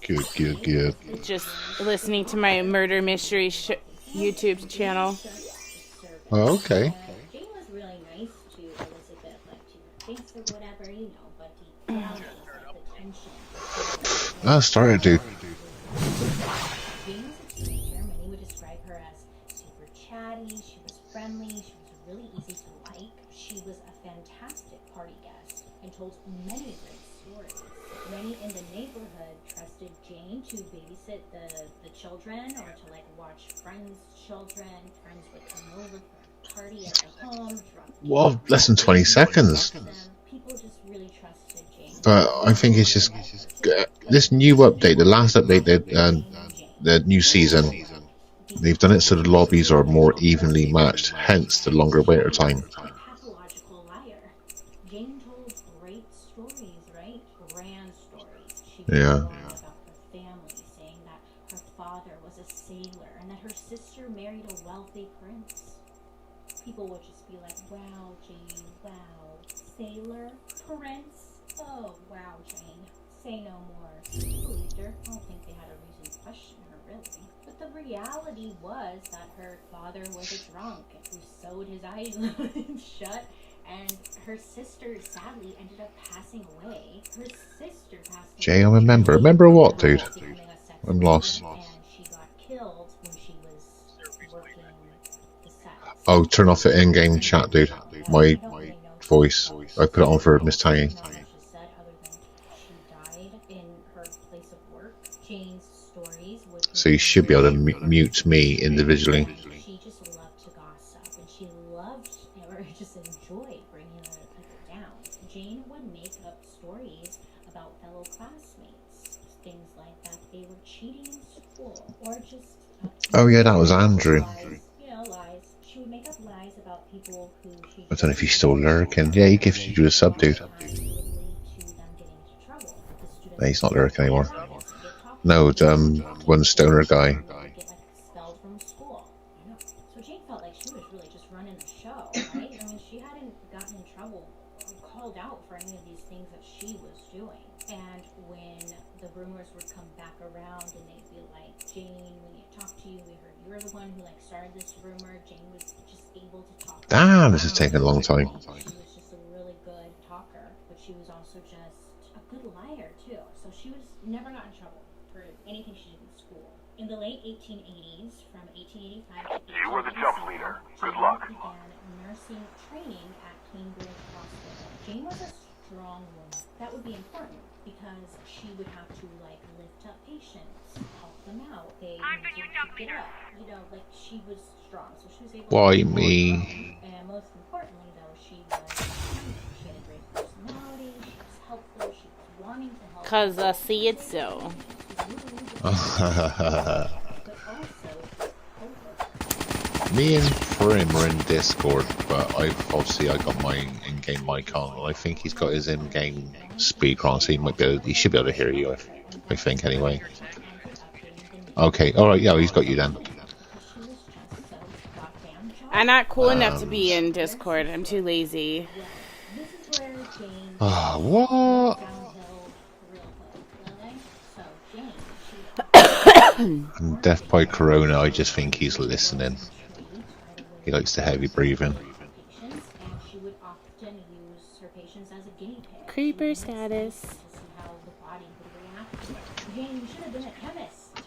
Good. Just listening to my murder mystery YouTube channel. Oh, okay. Jane was really nice to Elizabeth, like to her face or whatever, you know, but deep down there was the tension. I started to. Jane was a teenager. Many would describe her as super chatty. She was friendly. She was really easy to like. She was a fantastic party guest and told many great stories. Many in the neighborhood trusted Jane to babysit the children or to like watch friends' children. Friends would come over for a party at their home. Well, less than 20 seconds. People just really trusted Jane. But I think it's just this new update, the last update, the new season. They've done it so the lobbies are more evenly matched, hence the longer waiter time. Pathological liar. Jane told great stories, right? Grand stories. She told about her family, saying that her father was a sailor and that her sister married a wealthy prince. People would just be like, "Wow, Jane, wow, sailor, prince, oh wow, Jane, say no more." People believed her. I don't think they had a reason to question her, really. But the reality was that her father was a drunk who sewed his eyes shut, and her sister sadly ended up passing away. Her sister passed away. Jay, I remember. Remember what, dude? I'm lost. And she got killed when she was working the set. Oh, turn off the in-game chat, dude. My voice. I put it on for Miss Tiny. Not much is said other than she died in her place of work. Jane's stories would So you should be able to mute me individually. She just loved to gossip, and she loved, or just enjoyed bringing other people down. Jane would make up stories stories about fellow classmates. Things like that they were cheating in school or just Oh yeah, that was Andrew. lies, lies. She would make up lies about people who she I don't know if he's still lurking. Yeah, he gives you a sub, dude. would lead to them getting into trouble. The students No, he's not lurking anymore. get talked No, one stoner guy. get like expelled from school. So Jane felt like she was really just running the show, right? I mean, she hadn't gotten in trouble or called out for any of these things that she was doing. And when the rumors would come back around and they'd be like, Jane, we need to talk to you. We heard you were the one who like started this rumor. Jane was just able to talk. Damn, this is taking a long time. She was just a really good talker, but she was also just a good liar too. So she was never got in trouble for anything she did in school. In the late 1880s, from 1885 to You were the jump leader. Good luck. began nursing training at Cambridge Hospital. Jane was a strong woman. That would be important because she would have to like lift up patients, help them out. They needed to get up. Like she was strong, so she was able. Why to me? And most importantly, though, she was kind. She had a great personality. She was helpful. She was wanting to help. 'Cause I see it so. But also, Me and Prim are in Discord, but I got my in-game mic on, and I think he's got his in-game speaker on, so he should be able to hear you. I think anyway. Okay, all right, yeah, he's got you then. I'm not cool enough to be in Discord. I'm too lazy. this is where Jane Ah, what? downhill real quick, okay? So Jane, she And Death by Corona, I just think he's listening. He likes the heavy breathing. patients, and she would often use her patients as a guinea pig. Creeper status. To see how the body would react. Jane, you should have been a chemist.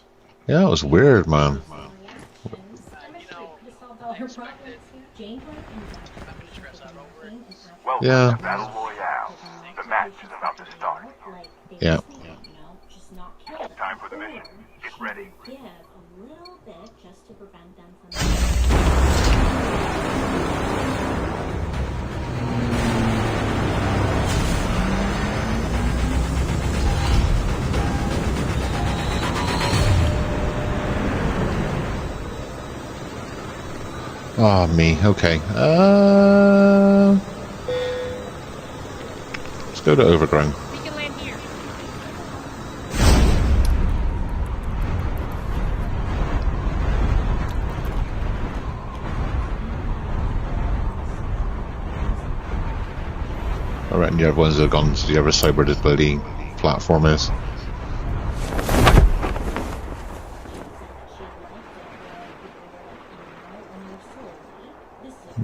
Yeah, that was weird, man. Reactions. Chemistry could have solved all her problems. Jane went in Welcome Yeah. to Battle Royale. The match is about to start. Yeah. Just not kill them. Time for the mission. Get ready. Give a little bit just to prevent them from. Oh, me. Okay. Let's go to Overgrown. We can land here. I reckon the other ones have gone to the other side where the bloody platform is.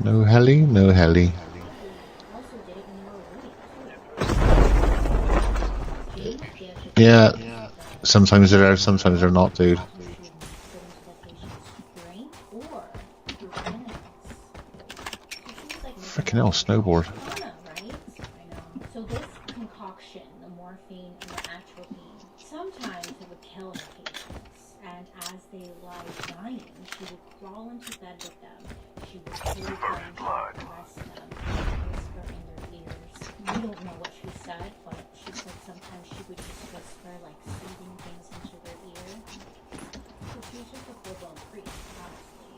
No heli, no heli. Yeah, sometimes they're there, sometimes they're not, dude. Freaking hell, snowboard. So this concoction, the morphine and the atropine, sometimes it would kill her patients. And as they lie dying, she would crawl into bed with them. She would hold them, caress them, whisper in their ears. We don't know what she said, but she said sometimes she would just whisper like soothing things into their ear. So she was just a full-blown freak, honestly.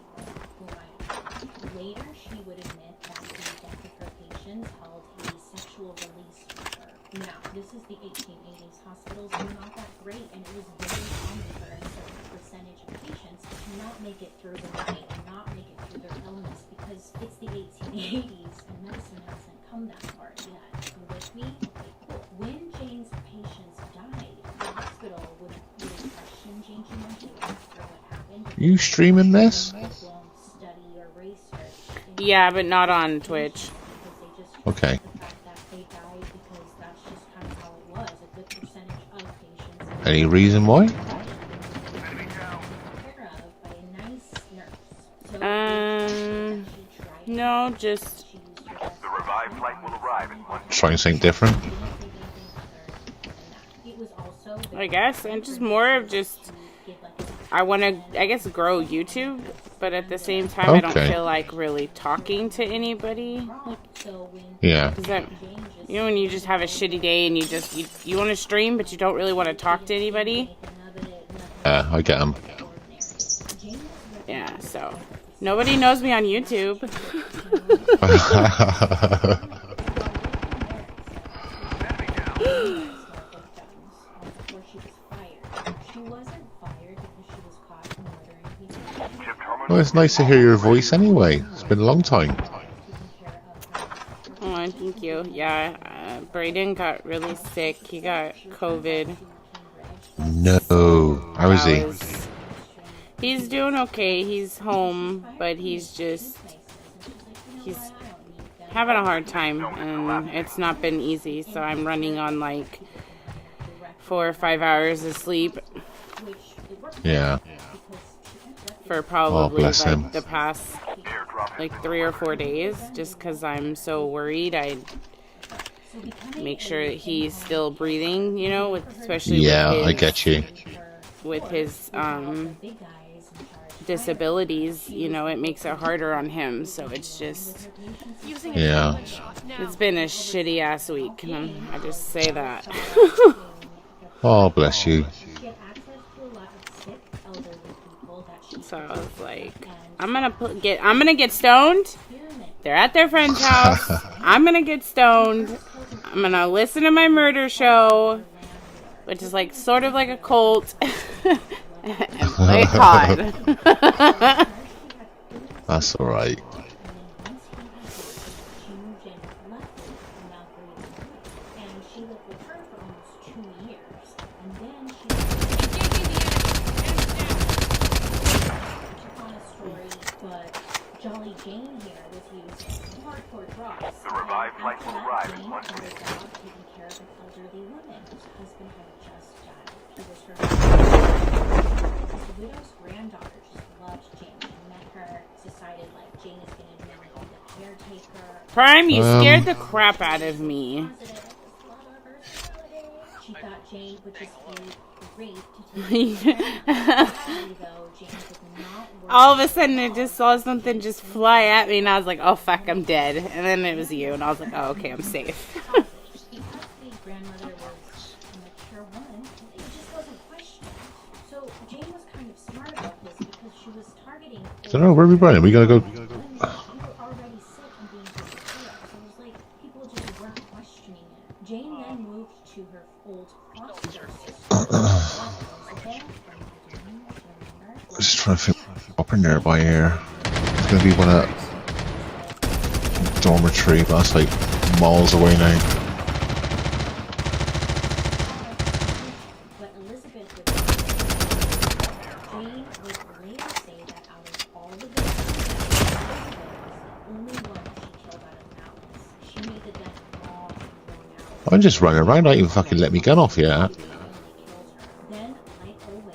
Who I am. Later, she would admit that the death of her patients held a sexual release for her. Now, this is the 1880s. Hospitals were not that great, and it was very common for a certain percentage of patients to not make it through the night and not make it through their illness because it's the 1880s and medicine hasn't come that far yet. You with me? Okay, cool. When Jane's patients died, the hospital would really question Jane Genenti after what happened. You streaming this? Full-blown study or research into Yeah, but not on Twitch. because they just Okay. the fact that they died because that's just kind of how it was. A good percentage of patients Any reason why? taken care of by a nice nurse. So she tried No, just she used her best The revived flight will arrive in 1 Trying something different. didn't think anything other than that. It was also I guess, and just more of just give like I want to, I guess, grow YouTube, but at the same time, I don't Okay. feel like really talking to anybody. Like, so when Yeah. does that? Jane just You know when you just have a shitty day and you want to stream but you don't really want to talk to anybody? Yeah, I get him. Yeah, so nobody knows me on YouTube. Well, it's nice to hear your voice anyway. It's been a long time. Oh, thank you. Yeah, Brayden got really sick. He got COVID. No. How is he? He's doing okay. He's home, but he's having a hard time, and it's not been easy. So I'm running on like 4 or 5 hours of sleep. Yeah. For probably bless him. like the past like 3 or 4 days, just because I'm so worried. I make sure that he's still breathing, you know, especially Yeah, with his, I get you. with his disabilities. You know, it makes it harder on him. So it's just Yeah. it's been a shitty ass week, and I just say that. Oh, bless you. So I was like, I'm gonna get stoned. They're at their friend's house. I'm gonna get stoned. I'm gonna listen to my murder show, which is like sort of like a cult, and play COD. That's alright. Jolly Jane here with you. Hardcore drops. The revived flight will arrive in 1 minute. Taking care of an elderly woman whose husband had just died. He was her his widow's granddaughter just loved Jane. She met her, decided like Jane is going to be the caretaker. Prime, you scared the crap out of me. She thought Jane would just be great to take care of. Though Jane did not work. All of a sudden, I just saw something just fly at me, and I was like, "Oh fuck, I'm dead." And then it was you, and I was like, "Oh, okay, I'm safe." Because the grandmother was a mature woman, it just wasn't questioned. So Jane was kind of smart about this because she was targeting. I don't know, where are we running? We gotta go. Women who were already sick and being taken care of. So it was like people just weren't questioning it. Jane then moved to her old foster sister. Just trying to think up in there by here. It's gonna be one at dormitory, but that's like miles away now. But Elizabeth would Jane would later say that out of all the victims, Elizabeth was the only one that she killed out of malice. She made the death long and drawn out. I'm just running around, not even fucking let me gun off yet. Then, like always,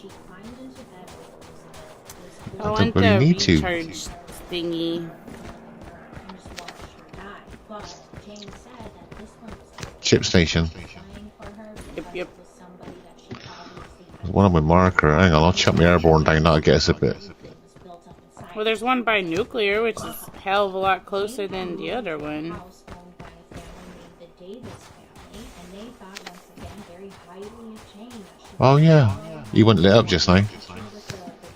she climbed into bed with Elizabeth. I don't want really the need to. recharge thingy. And just watched her die. But Jane said that this one was Chip station. dying for her Yep, because yep. it was somebody that she obviously There's one on my marker. Hang on, I'll chuck my airborne down, that'll get us a bit. was built up inside. Well, there's one by nuclear, which is a hell of a lot closer than the other one. House owned by a family named the Davis family, and they thought once again very highly of Jane that she Oh yeah, he went lit up just now. with the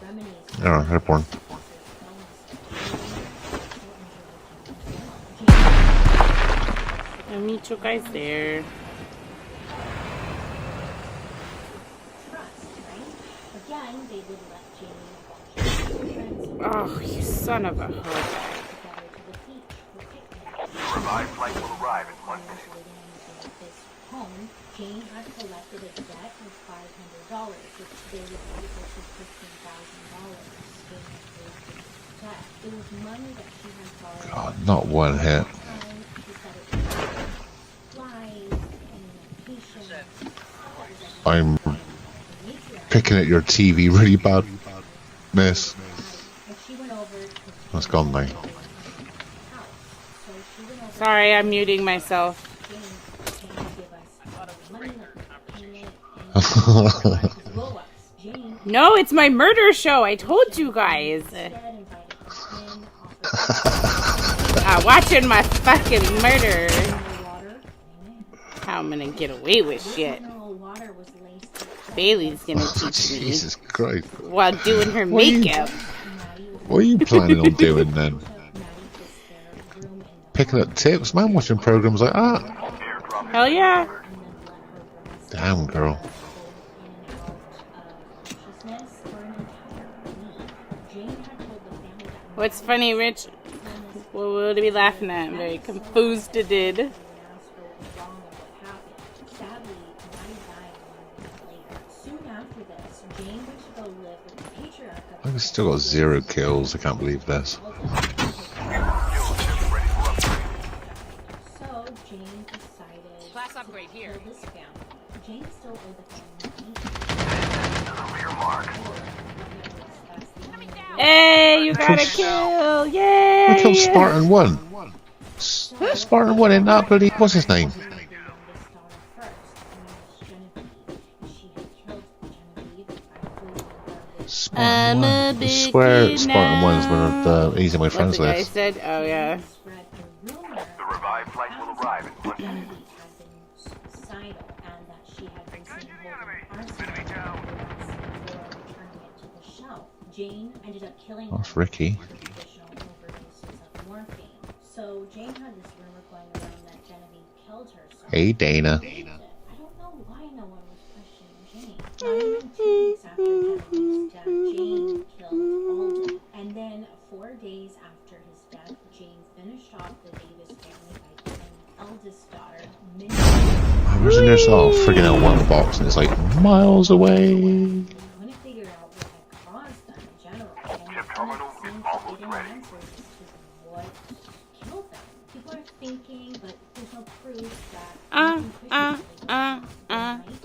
remedies. Alright, airborne. I'll meet you guys there. Trust, right? Again, they would let Jane watch her friends Oh, you son of a hoe. together to the beach for picnics. The revived flight will arrive in 1 minute. Living in this home, Jane had collected a debt of $500, which they would be equal to $15,000. Jane had paid this debt. It was money that she had borrowed. Oh, not one hit. Time, she said it was flies and medication. I'm picking at your TV really bad, miss. And she went over to That's gone now. house. So she went over Sorry, I'm muting myself. to Jane to give us money, like payment, and blow us. Jane No, it's my murder show. I told you guys. instead invited her in, offered Watching my fucking murder. her water, I'm gonna get away with shit. Mineral water was laced with Bailey's gonna teach me Jesus Christ. while doing her What are you- makeup. What are you planning on doing then? Picking up tips, man, watching programs like that. Hell yeah. Damn, girl. What's funny, Rich? What would he be laughing at? I'm very confused it did. I've still got 0 kills. I can't believe this. So Jane decided Class upgrade here. to kill this family. Jane still owed the family money. Hey, you got a kill! I Yay! killed Spartan 1. Spartan 1 in that bloody... What's his name? Spartan 1. I swear Spartan 1 is one of the Easy My What Friends the guy list. said? Oh, yeah. The revived flight will arrive in 1 minute. Jane ended up killing That's her Ricky. for additional overdoses of morphine. So Jane had this rumor going around that Genevieve killed herself. Hey, Dana. I don't know why no one was questioning Jane. Not even 2 weeks after Genevieve's death, Jane killed Alden. And then 4 days after his death, Jane finished off the Davis family by killing eldest daughter, Minnie. I was in there, so friggin' out one box, and it's like miles away. Couldn't figure out what had caused them in general, and Chip terminal is seemed almost to get ready. answers as to what killed them. People are thinking, but there's no proof that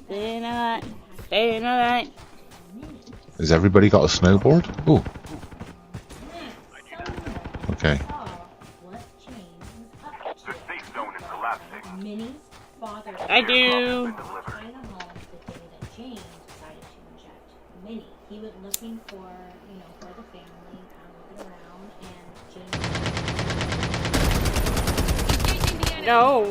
Staying alive. Staying alive. Has everybody got a snowboard? Ooh, okay. what Jane was up The safe zone is collapsing. to. Minnie's father I do. in the home the day that Jane decided to inject Minnie. He went looking for, for the family, kind of looking around, and Jane No.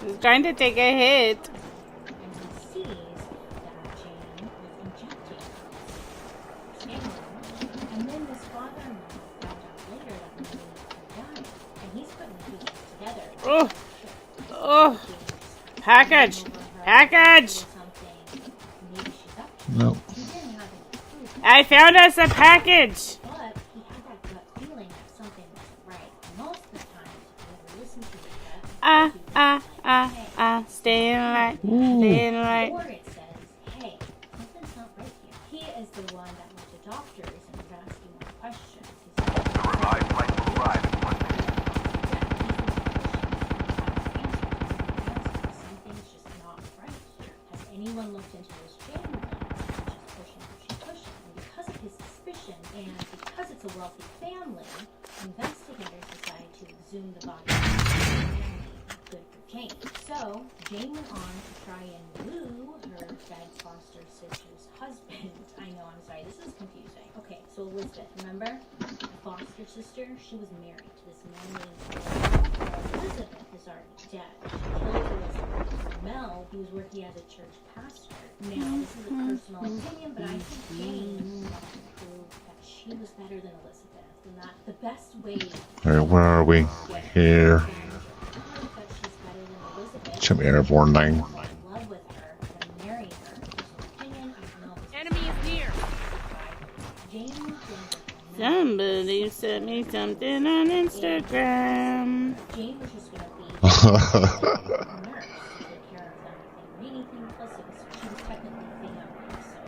He's trying to take a hit. and he sees that Jane was injecting family. And then this father-in-law found out later that Minnie had died, and he's putting the pieces together. Oh. Oh. Package. Package. Maybe she's up to. No. He didn't have any proof, I found us a package. but he had that gut feeling that something wasn't right. Most of the time, if you ever listen to his gut, Staying alive. Staying alive. or it says, hey, something's not right here. He is the one that went to doctors and was asking more questions. He's like, The revived flight will arrive in 1 minute. something's just not right here. Has anyone looked into this family? She's pushing. And because of his suspicion, and because it's a wealthy family, investigators decided to exhume the body of the family. Good for Jane. So, Jane went on to try and woo her dead foster sister's husband. I know, I'm sorry, this is confusing. Okay, so Elizabeth, remember? The foster sister, she was married to this man named Elizabeth is already dead. She killed Elizabeth. Mel, he was working as a church pastor. Now, this is a personal opinion, but I think Jane wanted to prove that she was better than Elizabeth. And that the best way Where are we? Here. that she's better than Elizabeth Check my airborne name. in love with her and marry her. Personal opinion, I don't know. Enemy is near. Jane moved in. Somebody sent me something on Instagram. Jane was just gonna be a nurse to take care of them if they need anything. Plus, she was technically family, so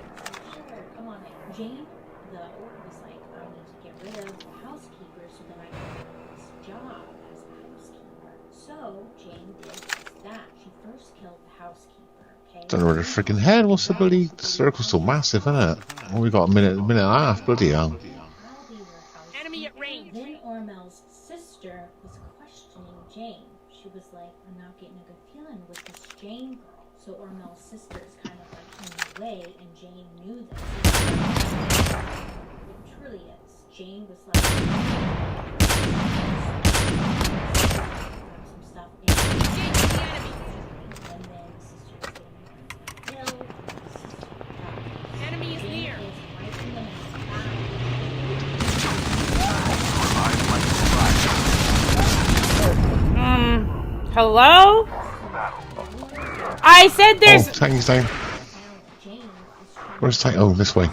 sure, come on in. Jane, was like, I need to get rid of the housekeeper so that I can do this job as a housekeeper. So Jane did just that. She first killed the housekeeper. Okay. Don't know where the freaking head. What's the bloody circle's so massive, isn't it? Oh, we got a minute and a half. Bloody hell. Enemy at range. Then Ormel's sister was questioning Jane. She was like, I'm not getting a good feeling with this Jane girl. So Ormel's sister is kind of like in the way, and Jane knew this. It truly is. Jane was like, some stuff in and then the sister is getting killed. Enemy is near. Is right in the Hello? I said there's. Oh, Tangy's down. Where's Tang? Oh, this way.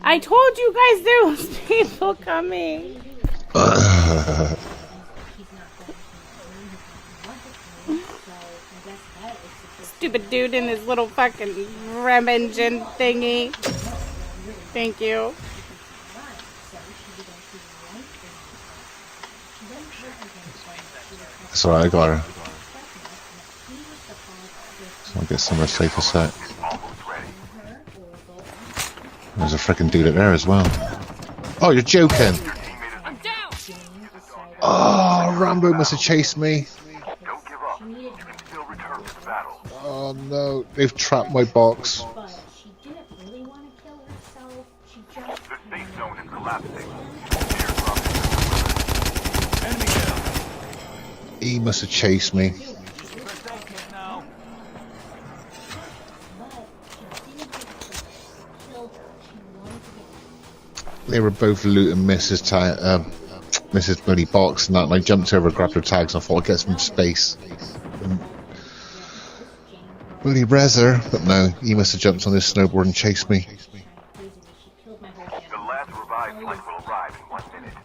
I told you guys there was people coming. Stupid dude in his little fucking rem engine thingy. Thank you. That's alright, I got her. So I'll get somewhere safe as that. There's a freaking dude up there as well. Oh, you're joking! I'm down. Oh, Rambo must have chased me. Don't give up. You can still return to the battle. Oh no, they've trapped my box. But she didn't really want to kill herself. She just The safe zone is collapsing. Airdrop is Enemy down. He must have chased me. but she didn't kill her. She wanted to get They were both looting Mrs. Bloody Box and that, and I jumped over, grabbed her tags, and I thought I'd get some space. Bloody Rezer, but no, he must have jumped on his snowboard and chased me. crazy. She killed my whole family. The last revived flight will arrive in 1 minute.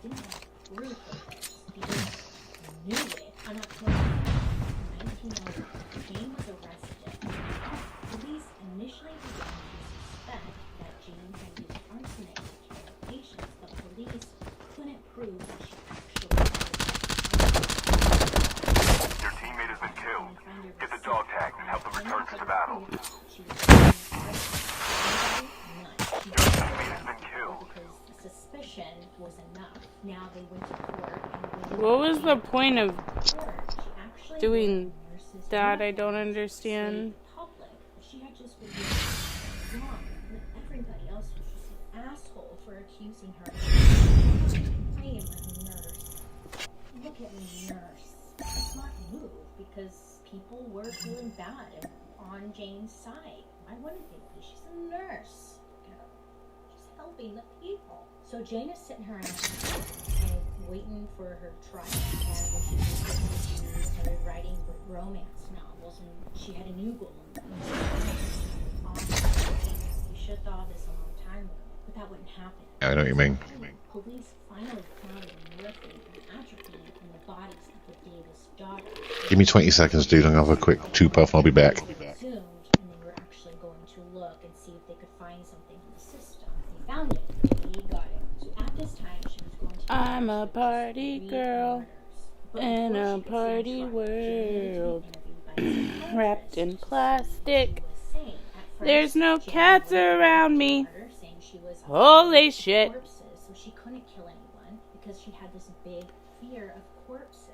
Knew it. I'm not kidding. In 1990, Jane was arrested. Police initially began to suspect that Jane had used arsenic to kill patients, but police couldn't prove that she actually Your teammate has been killed. Get the dog tags and help them return to the battle. She was Your teammate has been killed. because suspicion was enough. Now they went to court and What was the point of court, she actually doing warned nurses that? not I don't to understand. say in public. She had just been doing wrong, and everybody else was just an asshole for accusing her. I am a nurse. Look at me, nurse. Let's not move because people were feeling bad and on Jane's side. Why wouldn't they be? She's a nurse. You know, she's helping the people. So Jane is sitting her ass and waiting for her trial. And when she was started writing romance novels, and she had a new goal. She should have thought of this a long time ago, but that wouldn't happen. I know what you mean. Police finally found a morphine and atropine in the bodies of the Davis daughters. Give me 20 seconds, dude. I'm gonna have a quick 2-puff and I'll be back. Assumed, and they were actually going to look and see if they could find something in the system. They found it. They got it. So at this time, she was going to. I'm a party girl in a party world, wrapped in plastic. There's no cats around me. Holy shit. So she couldn't kill anyone because she had this big fear of corpses.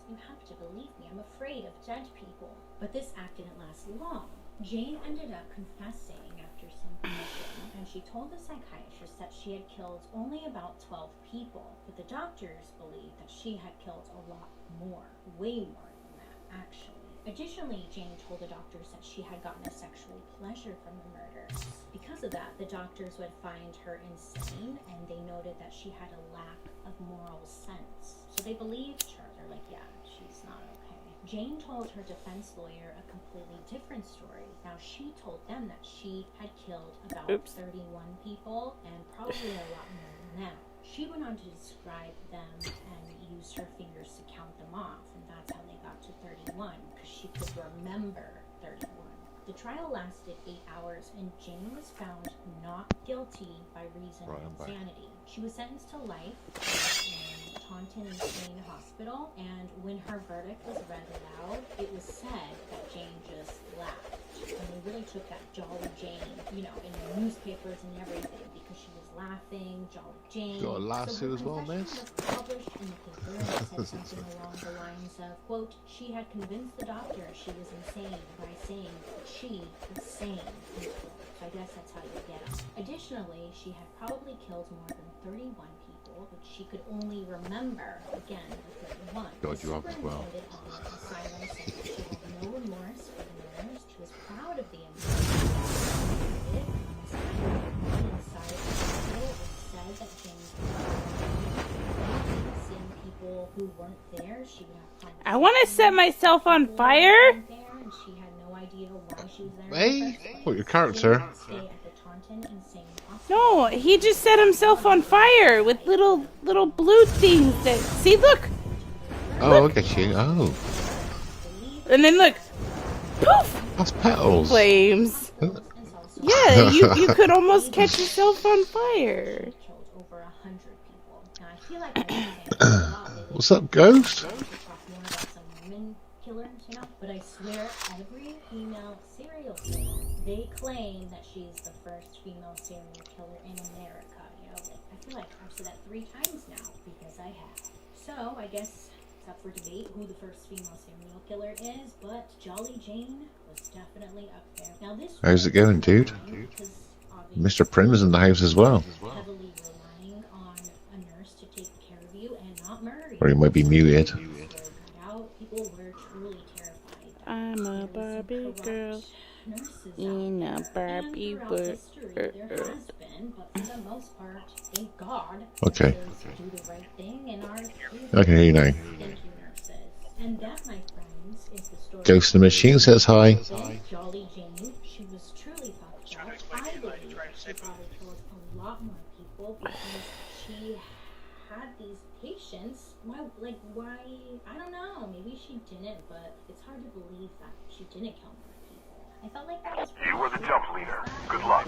You have to believe me, I'm afraid of dead people. But this act didn't last long. Jane ended up confessing after some commission, and she told the psychiatrist that she had killed only about 12 people, but the doctors believed that she had killed a lot more, way more than that, actually. Additionally, Jane told the doctors that she had gotten a sexual pleasure from the murders. Because of that, the doctors would find her insane, and they noted that she had a lack of moral sense. So they believed her. They're like, yeah, she's not okay. Jane told her defense lawyer a completely different story. Now, she told them that she had killed about 31 people, and probably a lot more than that. She went on to describe them and used her fingers to count them off, and that's how they got to 31, because she could remember 31. The trial lasted 8 hours, and Jane was found not guilty by reason of insanity. She was sentenced to life in Taunton Insane Hospital, and when her verdict was read aloud, it was said that Jane just laughed. And they really took that Jolly Jane, you know, in the newspapers and everything, because she was laughing, Jolly Jane. Got a lasso as well, miss? Was published in the paper and said something along the lines of, quote, she had convinced the doctor she was insane by saying that she was sane. So I guess that's how you get them. Additionally, she had probably killed more than 31 people schedule, which she could only remember, again, with grade 1. God, The you have as well. superintendent of the asylum said that she had no remorse for the murders. She was proud of the incident. Inside the hospital, it was said that James was seeing people who weren't there. She would have I want to set myself on fire. there, and she had no idea why she was there. Hey, what your character? Stay at the Taunton Insane Hospital. No, he just set himself on fire with little blue things that. See, look, Oh, look at you. Oh, and then look, poof, that's petals. flames. Yeah, you could almost catch yourself on fire. Killed over 100 people. Now I feel like I understand a lot lately. What's up, Ghost? Talk more about some women killers, you know? But I swear, every female serial killer, they claim that she's the first female serial killer in America, you know? Like, I feel like I've said that 3 times now, because I have. So, I guess it's up for debate who the first female serial killer is, but Jolly Jane was definitely up there. Now this How's it going, dude? Mr. Prim is in the house as well. heavily relying on a nurse to take care of you and not murder you. Or he might be muted. People were truly terrified. I'm a Barbie girl Nurses in a Barbie throughout world. history, there has been, but for the most part, thank God, Okay. nurses do the right thing and are I can hear you now. Thank you, nurses. And that, my friends, is the story. Ghost in the Machine says hi. Jolly Jane, she was truly fucked up. I believe she probably killed a lot more people because she had these patients. Why, I don't know. Maybe she didn't, but it's hard to believe that she didn't kill more people. I felt like that was You were the jump leader. Good luck.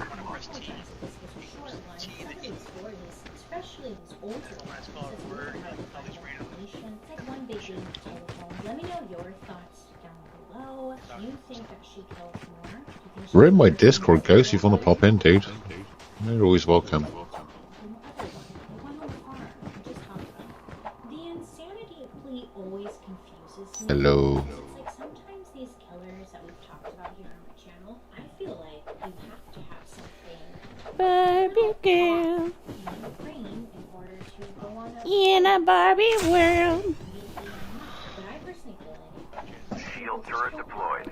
Especially these older ones. It's like one big game of telephone. Let me know your thoughts down below. Do you think that she killed more? Do you think she We're in my Discord, Ghost. If you want to pop in, dude. You're always welcome. The one on the farm we just talked about. The insanity plea always confuses me. Hello. It's like sometimes these killers that we've talked about here on my channel, I feel like you have to have something Barbie girl in your brain in order to go on a in a Barbie world. but I personally feel like Shield turret deployed.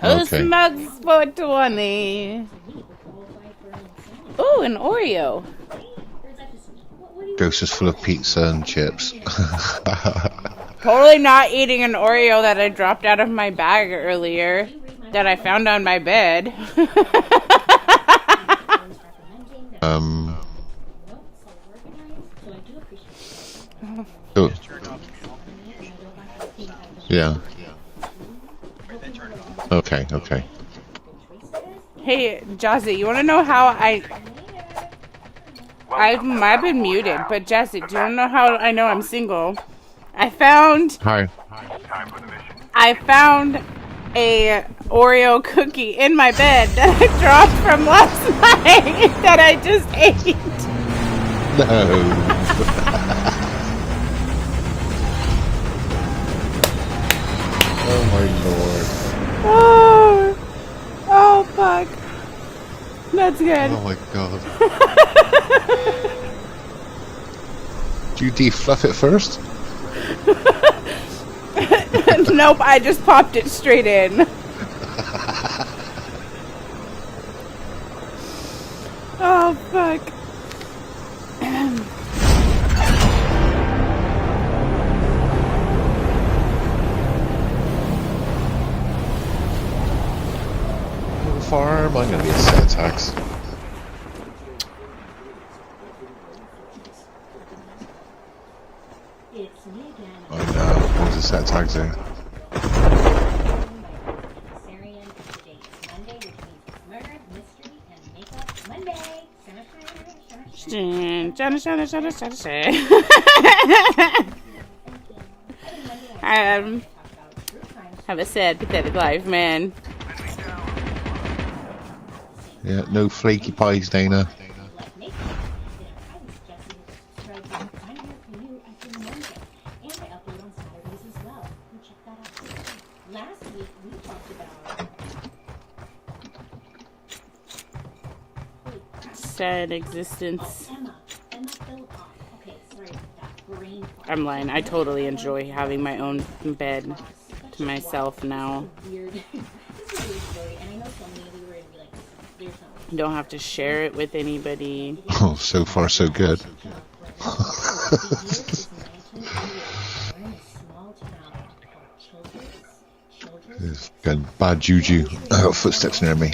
Who's Okay. Mugs 420? me would qualify for an insanity. Ooh, an Oreo. There's like this, what do you Ghost is full of pizza and chips. Totally not eating an Oreo that I dropped out of my bag earlier that I found on my bed. recommending that um. notes are organized? So I do appreciate Oh, that. And I don't like to think that the yeah. Okay. Okay. Hey, Jazzy, you want to know how I might have been muted, but Jazzy, do you want to know how I know I'm single? I found Hi. Time for the mission. I found a Oreo cookie in my bed that I dropped from last night that I just ate. No. Oh my lord. Oh fuck. That's good. Oh my god. Do you defluff it first? Nope, I just popped it straight in. Oh fuck. Farm, I'm gonna be a set tax. It's me again. I know. What was the set tags there? Sarian updates. Monday, which means it's murder, mystery, and makeup. Monday. Have a sad, pathetic life, man. Yeah, no flaky pies, Dana. Like makeup. I was Jesse to subscribe to I'm here for you every Monday. And I upload on Saturdays as well. You check that out too. Last week we talked about Sad existence. Emma Philipov. Okay, so I'm lying. I totally enjoy having my own bed to myself now. Weird. This is a weird story, and I know so many of you were gonna be like, there's no way. Don't have to share it with anybody. Oh, so far so good. The year is 1988. We're in a small town called Childress. There's getting bad juju. Footsteps near me.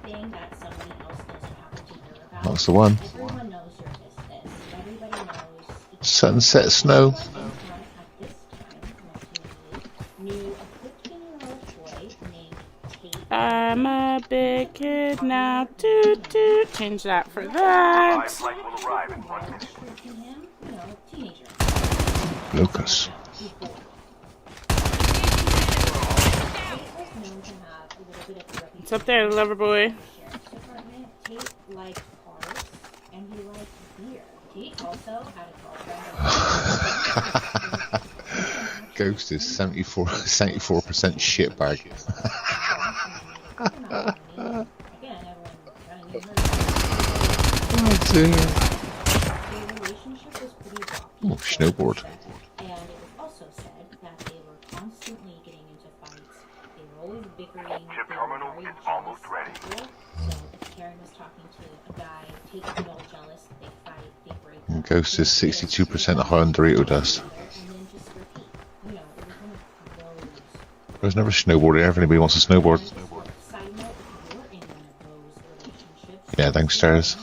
Anything that somebody else doesn't happen to hear about. That's the one. Everyone knows you're this. Everybody knows. Sunset snow. At this time, 1988, knew a 15-year-old boy named Tate. I'm a big kid now. Toot toot. Change that for that. Live flight will arrive in 1 minute. To him, teenager. Lucas. Tate was known to have a little bit of a reputation. It's up there, lover boy. Sheriff's Department. Tate liked cars and he liked beer. Tate also had a girlfriend. Ghost is 74% shitbag. Again, everyone kind of knew her. Oh dear. Their relationship was pretty rocky. Oh, snowboard. And it was also said that they were constantly getting into fights. They were always bickering. Chip They were terminal very is jealous almost ready. people. So if Karen was talking to a guy, Tate would get all jealous. They fight. They break up. Ghost is 62% higher than Dorito dust. And then just repeat. It was one of those. There's never snowboarding here if anybody wants to snowboard. Side note, if you're in one of those relationships, Yeah, downstairs. The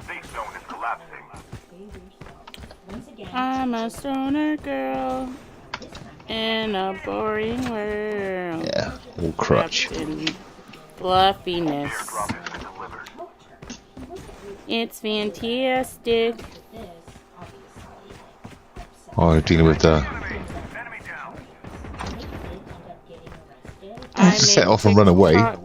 safe zone is collapsing. save yourself. Once again, I'm a stoner girl in a boring world. Yeah, all crutch. Wrapped in fluffiness. Airdrop has been delivered. It's fantastic. this obviously upset. Oh, they're dealing with the... Enemy down. Tate did end up getting arrested. I set make off and run away. TikTok.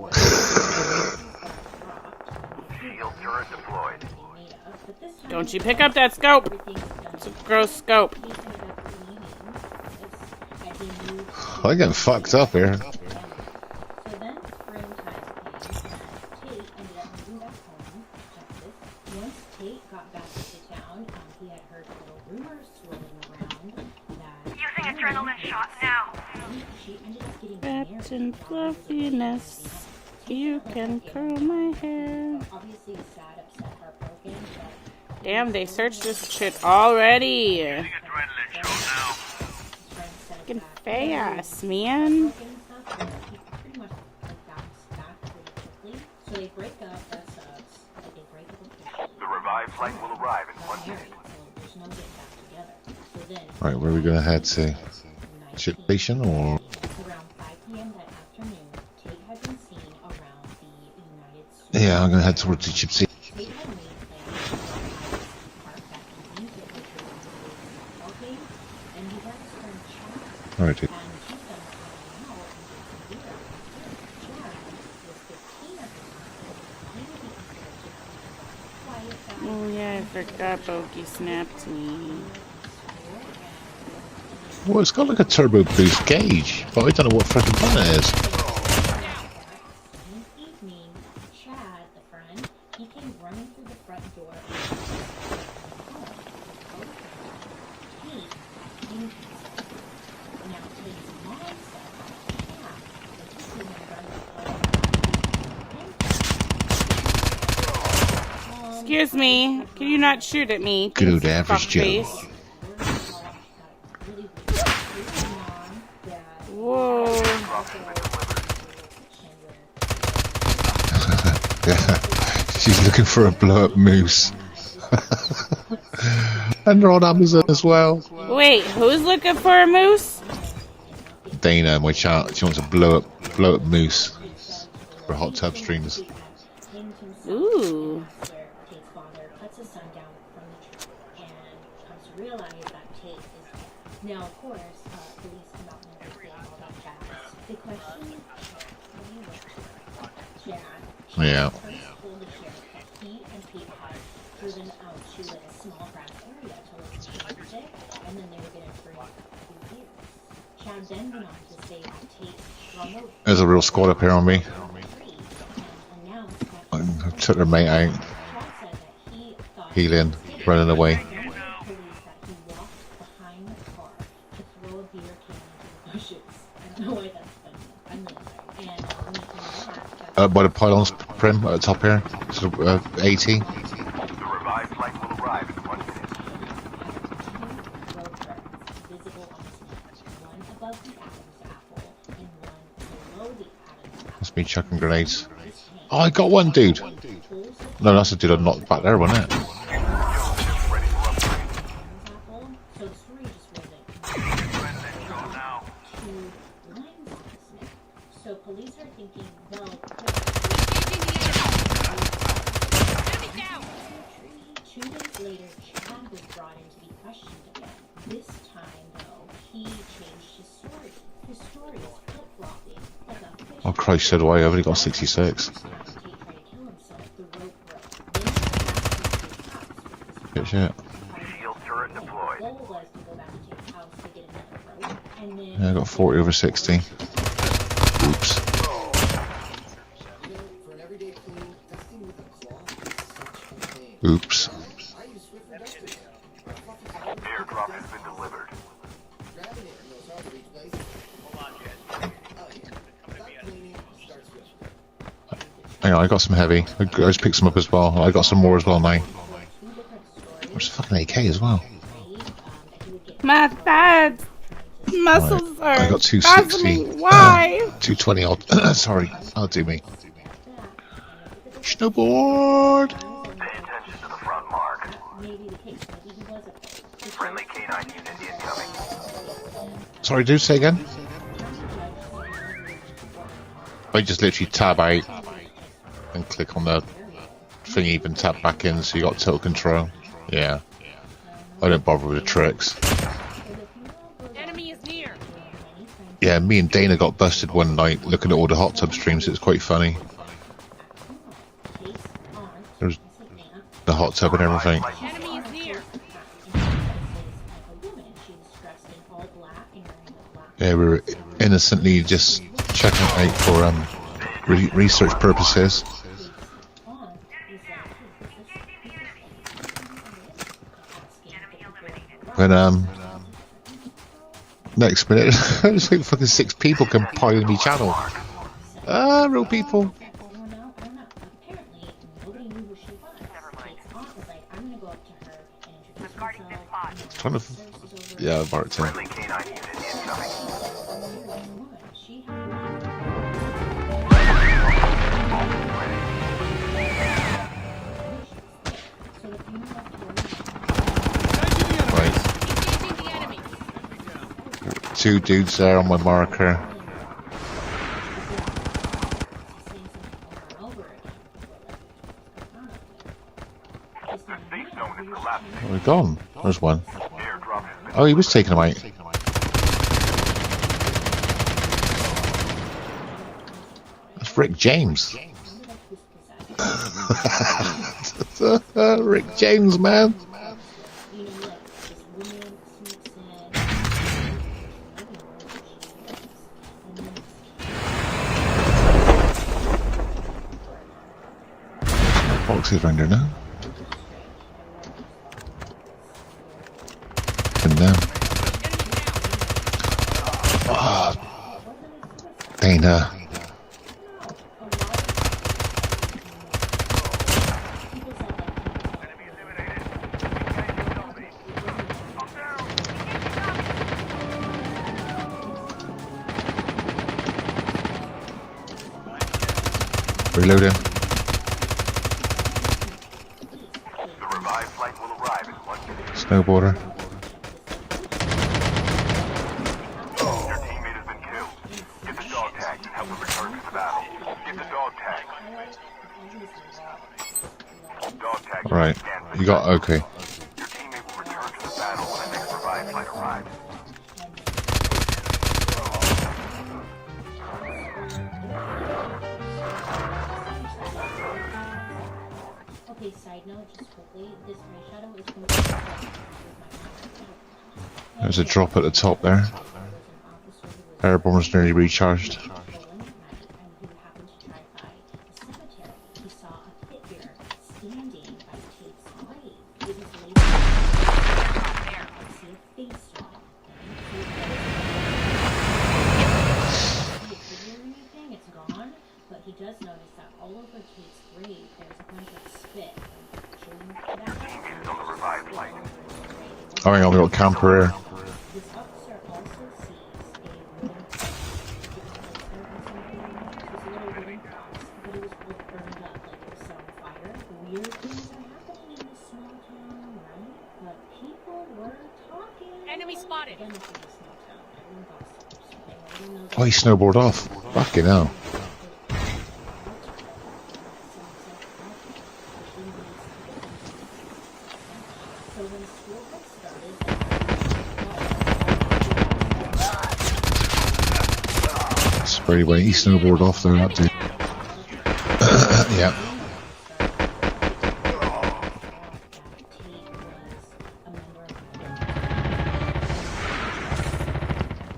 Shield turret deployed. Made up, but this time Don't you pick up that scope. everything's done. It's a gross scope. Tate ended up leaving as he moved. I'm getting fucked up here. So then spring times came, and Tate ended up moving back home, Texas. Once Tate got back into town, he had heard little rumors swirling around that Using adrenaline shot now. she ended up getting Wrapped in married. fluffiness. You can curl my hair. Obviously sad, upset, heartbroken, but Damn, they searched this shit already. Adrenaline shot now. his friends said Fucking that fast, man. broken and stuff, but he pretty much bounced back really quickly. So they break up, that sucks. Like they break up officially. The revived flight will arrive in 1 Married, minute. so there's no getting back together. So then Right, where are we gonna head to? Ship station or... around 5 p.m. that afternoon, Tate had been seen around the United States. Yeah, I'm gonna head towards the Gypsy. Tate had made plans to park back in Egypt, which was the ball game, and he had his friend Chad, Alright, dude. and she started hanging out and did some beer. Chad was 15 at the time, he would be considered to be a quiet guy. Oh yeah, I forgot Bogey snapped me. Well, it's got like a turbo boost gauge, but I don't know what fucking fun it is. Same evening, Chad, the friend, he came running through the front door. Tate came to now Tate's mom said that Chad had seen him run Excuse me. Can you not shoot at me? Good you average Joe. fuckface? Whoa. She's looking for a blow up moose. And they're on Amazon as well. Wait, who's looking for a moose? Dana, my child, she wants a blow up moose for hot tub streams. Ooh. where Tate's father cuts his son down from the tree and comes to realize that Tate is dead. Now, of course, police come out and investigate all that jazz. They question Chad. Yeah. First told the sheriff that he and Pete had driven out to like a small grass area to listen to music, and then they were going to drink a few beers. Chad then went on to say that Tate run over There's a real squad up here on me. the tree and announced that I took their mate out. Chad said that he thought Healing, running away. police that he walked throw a beer can into the bushes. I don't know why that's funny. I'm really sorry. And when you come back, that's By the pylons prim at the top here. So, 80. The revived flight will arrive in 1 minute. two road burns visible on the smoke. One above the Adam's apple and one below the Adam's apple. That's me chucking grenades. Oh, I got one dude. No, that's a dude I knocked back there, wasn't it? Ready for upgrade. Apple. So the story just wasn't Now. two lines on the snake. So police are thinking, well, two days later, Chad was brought in to be questioned again. This time, though, he changed his story. His story is flip-flopping, like a fish. Oh Christ, so do I. I've only got 66. Tate tried to kill himself, the rope broke. Then he went back to Good shit. Shield turret the deployed. goal was to go back to Tate's house to get another rope, and then Yeah, I got 40 over 60. Oops. For an everyday clean, dusting with a cloth is such a pain. Oops. I use Swiffer dusters. Airdrop has been delivered. Grabbing it knows how to reach places. Oh yeah. Stop cleaning, start Swiffer. Hang on, I got some heavy. I just picked some up as well. I got some more as well now. There's a fucking AK as well. My thighs, muscles Right, I are got 260. spasming. Why? 220 odd. Sorry, I'll do me. Snowboard! Pay attention to the front mark. maybe the case, maybe he was a Friendly canine unit incoming. Sorry, do say again? I just literally tab out and click on the thingy, even tap back in, so you got tilt control. Yeah. I don't bother with the tricks. Enemy is near. Yeah, me and Dana got busted one night looking at all the hot tub streams. It was quite funny. There was the hot tub and everything. Enemy is near. Yeah, we were innocently just checking it out for research purposes. When next minute, it's like fucking 6 people compiling me channel. Real people. Trying to, yeah, marked him. Friendly canine unit incoming. Right. Engaging the enemy. 2 dudes there on my marker. The safe zone is collapsing. Oh, we're gone. There's one. Airdrop has been Oh, he was taking him out. That's Rick James. Rick James, man. Boxes around there now. And them. Oh, Dana. Reloading. The revived flight will arrive in 1 minute. Snowboarder. Your teammate has been killed. Get the dog tags and help him return to the battle. Get the dog tag. Dog tag. Right. You got, okay. Your teammate will return to the battle when the next revived flight arrives. Okay, side note, just quickly, this ray shadow is from There's a drop at the top there. Airborne's nearly recharged. and who happened to drive by the cemetery. He saw a pit bear standing by Tate's grave. It was later see a face on it. Oh, hang on, we got a camper here. This officer also sees a wooden cross sitting in the center of something. It was a little wooden cross, but it was all burned up like it was set on fire. Weird things are happening in this small town, right? But people were talking. Enemy spotted. Again, this is a small town. Everyone gossips. Okay, everyone knows Oh, he snowboard off. Fucking hell. So when school had started, That's very way he snowboard off there, that dude. Yeah.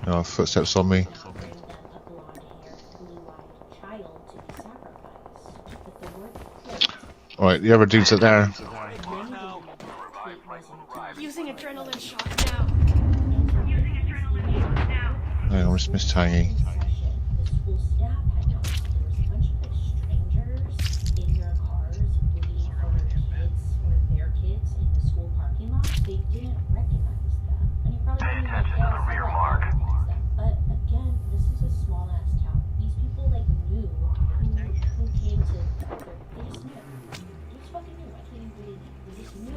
Oh, footsteps on me. Alright, the other dudes are there. Using adrenaline shock now. Hang on, it's Miss Tangy. The school staff had noticed there was a bunch of like strangers in their cars waiting for kids or their kids in the school parking lot. They didn't recognize them. And you probably wouldn't like, attention to the rear mark. recognize them. But again, this is a small ass town. These people like knew who came to they just knew. They just fucking knew. I can't even believe it. They just knew.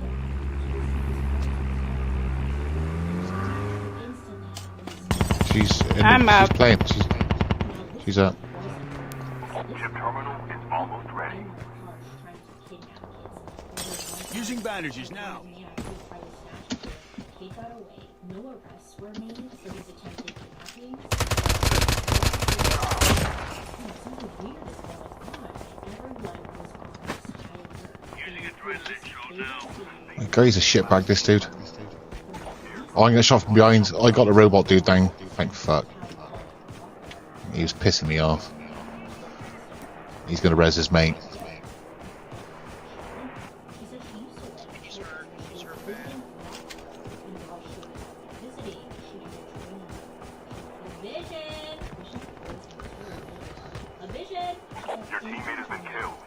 I'm up. She's playing. She's up. Chip terminal is almost ready. Using bandages now. Kid got away. No arrests were made for these attempted kidnappings. Something weird is going on, and everyone was on this high alert. Using adrenaline show now. Okay, he's a shitbag, this dude. Oh, I'm gonna shot from behind. I got the robot dude down. Thank fuck. He was pissing me off. He's gonna res his mate. Your teammate has been killed.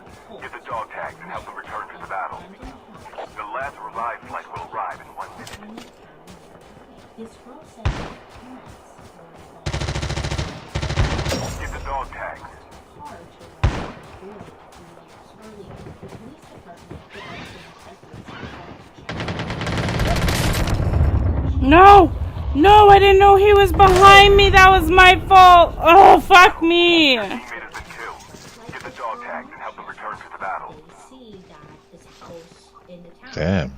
Get the dog tags and help them return to the battle. The last revived flight will arrive in 1 minute. This girl said her parents were involved. Get the dog tags. Hard to run a boy a few years earlier. The police department put out some No! No, I didn't know he was behind me. That was my fault. Oh, fuck me. Your teammate has been killed. Get the dog tags and help them return to the battle. see that this house in the town. Damn.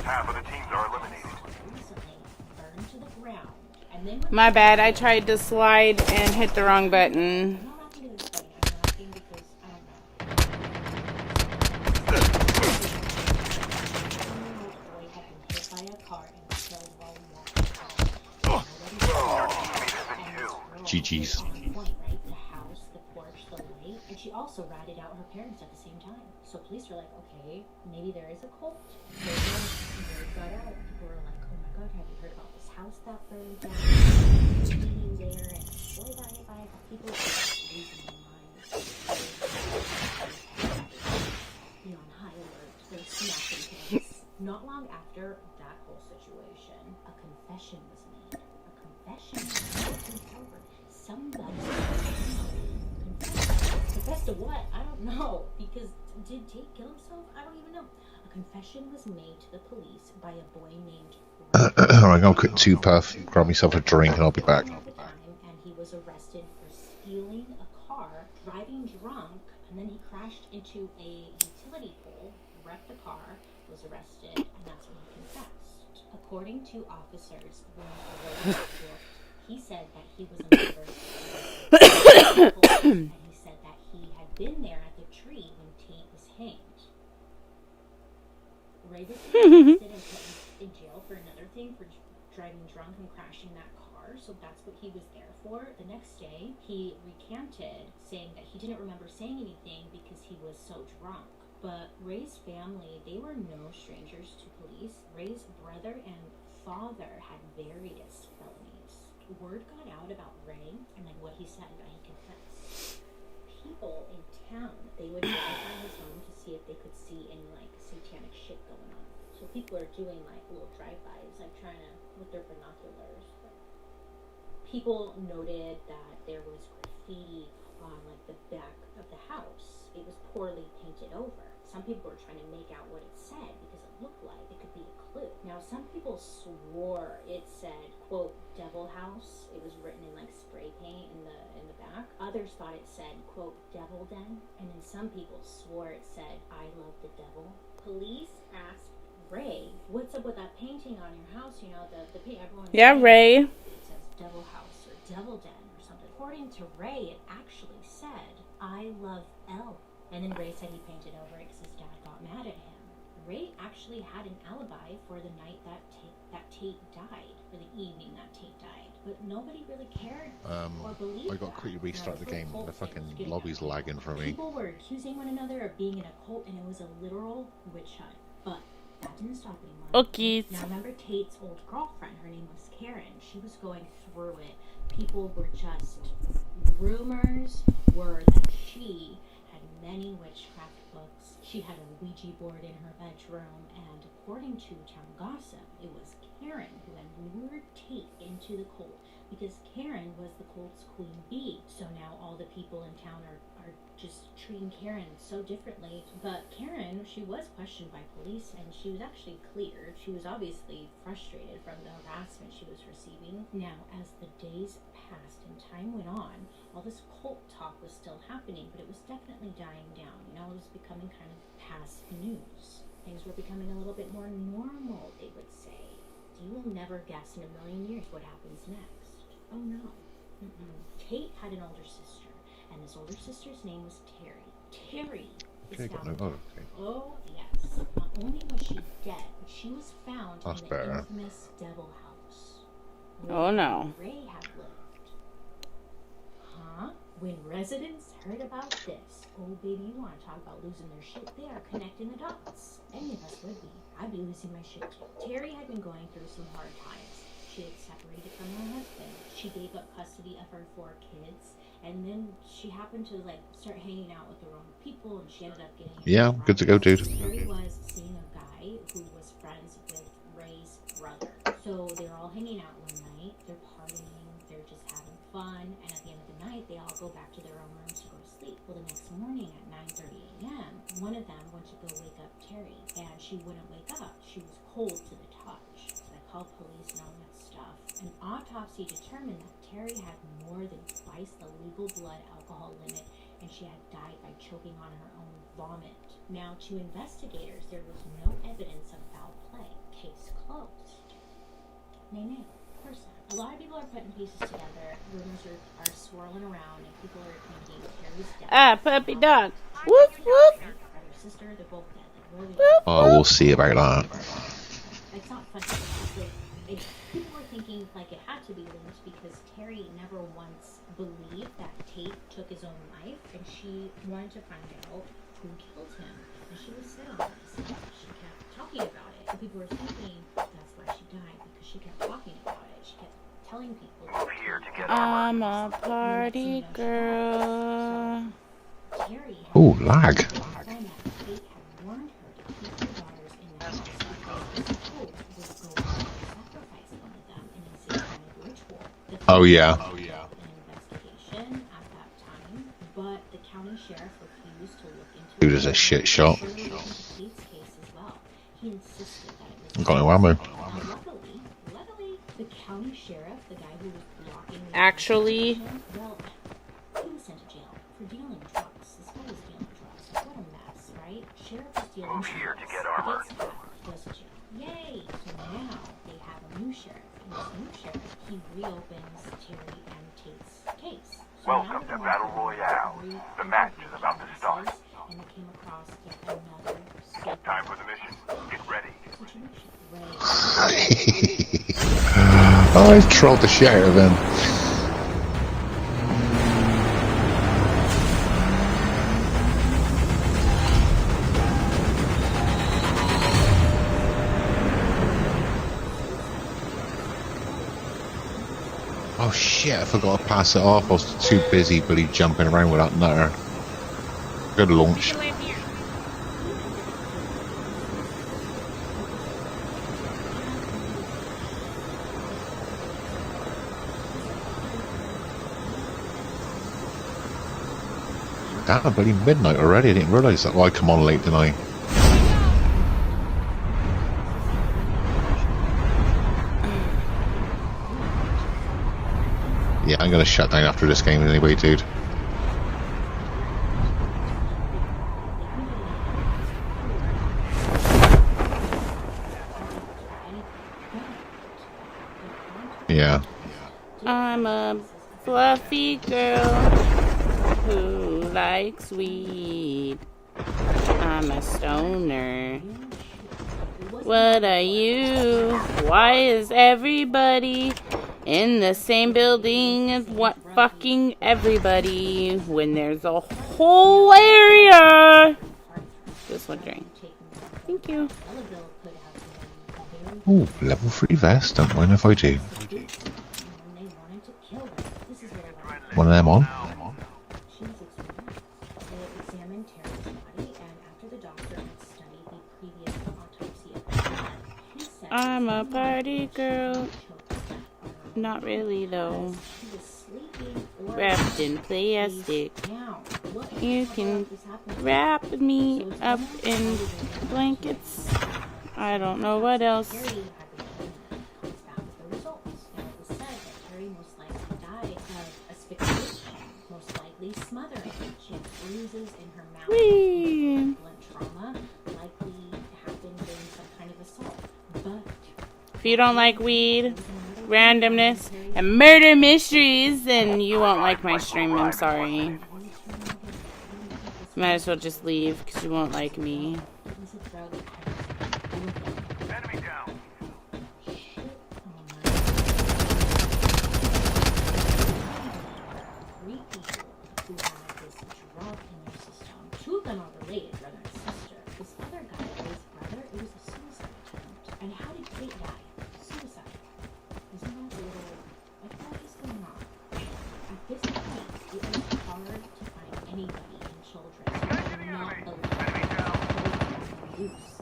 Half of the teams are eliminated. Recently burned to the ground. And then My bad. I tried to slide and hit the wrong button. I'm not asking you this funny. I'm asking because I don't know. Boy had been hit by a car and killed while walking home. Your teammate has been killed. GG's. On point, right? The house, the porch, the light, and she also ratted out her parents at the same time. So police were like, okay, maybe there is a cult. So then word got out. People were like, oh my god, have you heard about this house that burned down? Meeting there, and boy got hit by a car. People were just losing their minds. Be on high alert. They're snapping things. Not long after that whole situation, a confession was made. A confession was over. Somebody confessed to what? I don't know. Because did Tate kill himself? I don't even know. A confession was made to the police by a boy named Alright, I'll quit 2 puff, grab myself a drink, and I'll be back. at the time, and he was arrested for stealing a car, driving drunk, and then he crashed into a utility pole, wrecked the car, was arrested, and that's when he confessed. According to officers, when the road was booked, he said that he was a member of the police, and he said that he had been there at the tree when Tate was hanged. Ray was arrested and put in jail for another thing for driving drunk and crashing that car, so that's what he was there for. The next day, he recanted, saying that he didn't remember saying anything because he was so drunk. But Ray's family, they were no strangers to police. Ray's brother and father had various felonies. Word got out about Ray and like what he said that he confessed. People in town, they would drive by his home to see if they could see any like satanic shit going on. So So people are doing like little drive-bys, like trying to with their binoculars. People noted that there was graffiti on like the back of the house. It was poorly painted over. Some people were trying to make out what it said because it looked like it could be a clue. Now, some people swore it said, quote, Devil House. It was written in like spray paint in the back. Others thought it said, quote, Devil Den. And then some people swore it said, I love the devil. Police asked Ray, what's up with that painting on your house? You know, the paint everyone. Yeah, Ray. It says Devil House or Devil Den or something. According to Ray, it actually said, I love Elle. And then Ray said he painted over it because his dad got mad at him. Ray actually had an alibi for the night that Tate died, for the evening that Tate died. But nobody really cared or believed I got to quickly restart the game. The fucking lobby's lagging for me. People were accusing one another of being in a cult, and it was a literal witch hunt. But that didn't stop anyone. Okay. Now remember Tate's old girlfriend, her name was Karen. She was going through it. People were just, rumors were that she had many witchcraft books. She had a Ouija board in her bedroom, and according to town gossip, it was Karen who had lured Tate into the cult because Karen was the cult's queen bee. So now all the people in town are just treating Karen so differently. But Karen, she was questioned by police, and she was actually cleared. She was obviously frustrated from the harassment she was receiving. Now, as the days passed and time went on, all this cult talk was still happening, but it was definitely dying down. You know, it was becoming kind of past news. Things were becoming a little bit more normal, they would say. You will never guess in a million years what happens next. Oh no. Tate had an older sister, and this older sister's name was Terry. Terry is found. Oh yes. Not only was she dead, but she was found in the infamous Devil House. Oh no. Ray had lived. Huh? When residents heard about this, oh baby, you want to talk about losing their shit? They are connecting the dots. Any of us would be. I'd be losing my shit too. Terry had been going through some hard times. She had separated from her husband. She gave up custody of her 4 kids, and then she happened to like start hanging out with the wrong people, and she ended up getting. Yeah, good to go, dude. Terry was seeing a guy who was friends with Ray's brother. So they're all hanging out one night. They're partying. They're just having fun, and at the end of the night, they all go back to their own rooms to go to sleep. Well, the next morning at 9:30 a.m., one of them went to go wake up Terry, and she wouldn't wake up. She was cold to the touch. So they called police and all that stuff. An autopsy determined that Terry had more than twice the legal blood alcohol limit, and she had died by choking on her own vomit. Now, to investigators, there was no evidence of foul play. Case closed. Nay, of course not. A lot of people are putting pieces together. Rumors are swirling around, and people are thinking Terry's dead. Ah, puppy dog. Woof woof. Brother, sister, they're both dead. Like, really? Oh, we'll see about that. It's not funny. People were thinking like it had to be linked because Terry never once believed that Tate took his own life, and she wanted to find out who killed him. And she was set on this. She kept talking about it, and people were thinking that's why she died, because she kept talking about it. She kept telling people. Here to get I'm a party girl. Terry had Ooh, lag. found that Tate had warned her to keep her daughters in the house because this cult would go on and sacrifice one of them in a satanic ritual. The Oh yeah. an investigation at that time, but the county sheriff refused to look into Dude is a shit shot. Surely look into Tate's case as well. He insisted that it was I've got no ammo. luckily, the county sheriff, the guy who was blocking the Actually, well, he was sent to jail for dealing drugs. This guy was dealing drugs. Like, what a mess, right? Sheriff was dealing drugs. here to get He armor. gets caught, goes to jail. Yay! So now they have a new sheriff. And this new sheriff, he reopens Terry and Tate's case. So Welcome now to they're Battle going through Royale. every The match is about to start. and they came across yet another Time for the mission. Get ready. situation. Oh, I trolled the shit out of him. Oh shit, I forgot to pass it off. I was too busy bloody jumping around with that nutter. Good launch. Damn, bloody midnight already. I didn't realise that. Well, I come on late, didn't I? Yeah, I'm gonna shut down after this game anyway, dude. Yeah. I'm a fluffy girl who likes weed. I'm a stoner. What are you? Why is everybody in the same building as what fucking everybody when there's a whole area? Just wondering. Thank you. Ooh, level 3 vest. Don't mind if I do. One of them on. I'm a party girl. Not really though. Wrapped in plastic. You can wrap me up in blankets. I don't know what else. Whee! If you don't like weed, randomness, and murder mysteries, then you won't like my stream. I'm sorry. Might as well just leave because you won't like me. Enemy down. Two of them are related, brother and sister. This other guy, his brother, it was a suicide attempt. And how did Kate die? Suicide. Isn't that a little... what is going on? At this point, it is hard to find anybody in children who do not believe loose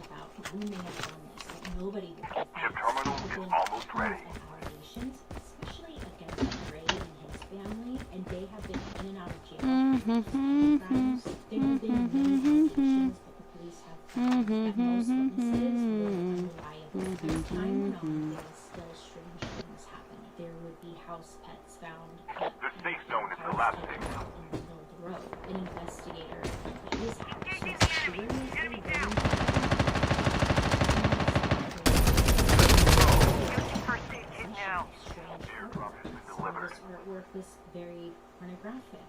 about when they have done this. But nobody will Chip terminal is almost ready. allegations, especially against Ray and his family, and they have been in and out of jail. Crimes. There have been many allegations, but the police have found that most witnesses were unreliable. As time went on, there was still strange things happening. There would be house pets found cut The safe in zone is house collapsing. out in the middle of the road. An investigator at his house was seriously burned. Airdrop has been Some of delivered. his artwork was very pornographic.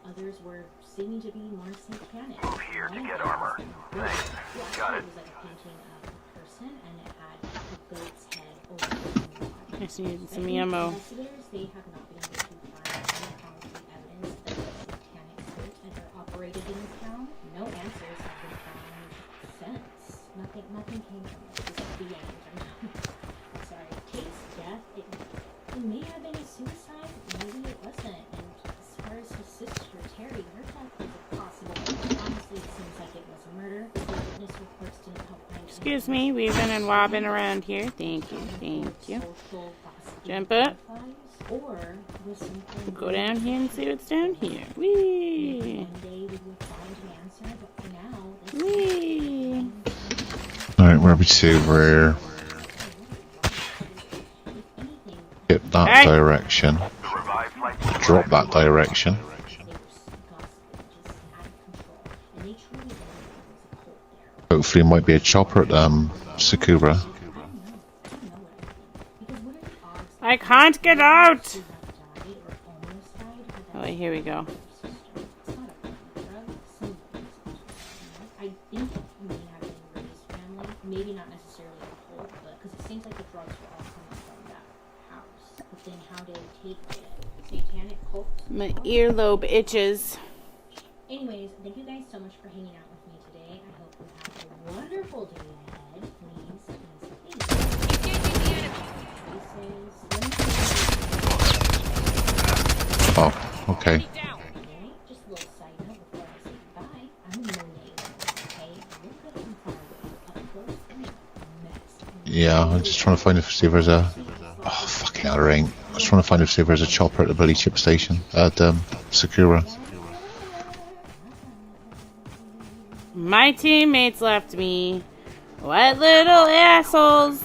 Others were seeming to be more satanic. Move here to One get of them armor. was Thanks. well, Got actually, it. it was like a painting of a person, and it had a goat's head over the body. I just need But some the ammo. investigators, they have not been able to find any concrete evidence that the satanic cult ever operated in this town. No answers have been found since. Nothing came from it. This is the end. I'm sorry. Kate's death, it may have been a suicide, maybe it wasn't. And as far as his sister, Terry, her death was possible. Honestly, it seems like it was a murder. The witness reports didn't help find Excuse me, weaving and wobbing around here. Thank you, thank you. Jump up. Or was something Go down here and see what's down here. Whee! one day we would find an answer, but for now, Whee! Alright, where are we to? We're... Get that Hey. direction. The revived flight will Drop that direction. Hopefully, might be a chopper at Sakura. I can't get out! Oh, wait, here we go. I think it may have been Ray's family, maybe not necessarily the whole, but because it seems like the drugs were all coming from that house. But then how did Kate get it? Satanic cult? My earlobe itches. Anyways, thank you guys so much for hanging out with me today. I hope you have a wonderful day ahead. Please. Oh, okay. Just a little side note before I say goodbye. I'm a Monet, okay? Look good and far away. Up close and mess. Yeah, I'm just trying to find see if there's a... Oh, fucking hell, there ain't. I was trying to find see if there's a chopper at the bloody chip station at Sakura. My teammates left me. What little assholes.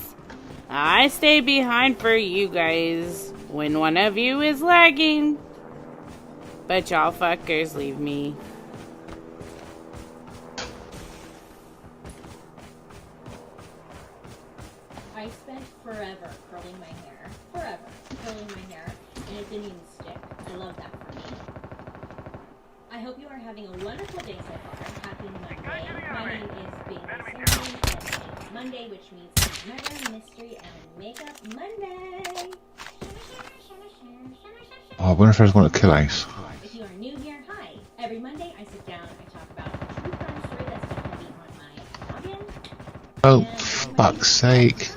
I stay behind for you guys when one of you is lagging. But y'all fuckers leave me. I spent forever curling my hair. Forever curling my hair. And it didn't even stick. I love that for me. I hope you are having a wonderful day so far. Happy Monday. My name is Bailey Singleton, and it's Monday, which means it's Murder, Mystery, and Makeup Monday. Oh, I wonder if I was going to kill Ace. If you are new here, hi. Every Monday I sit down and I talk about a true crime story that's been heavy on my noggin. Oh, fuck's sake. If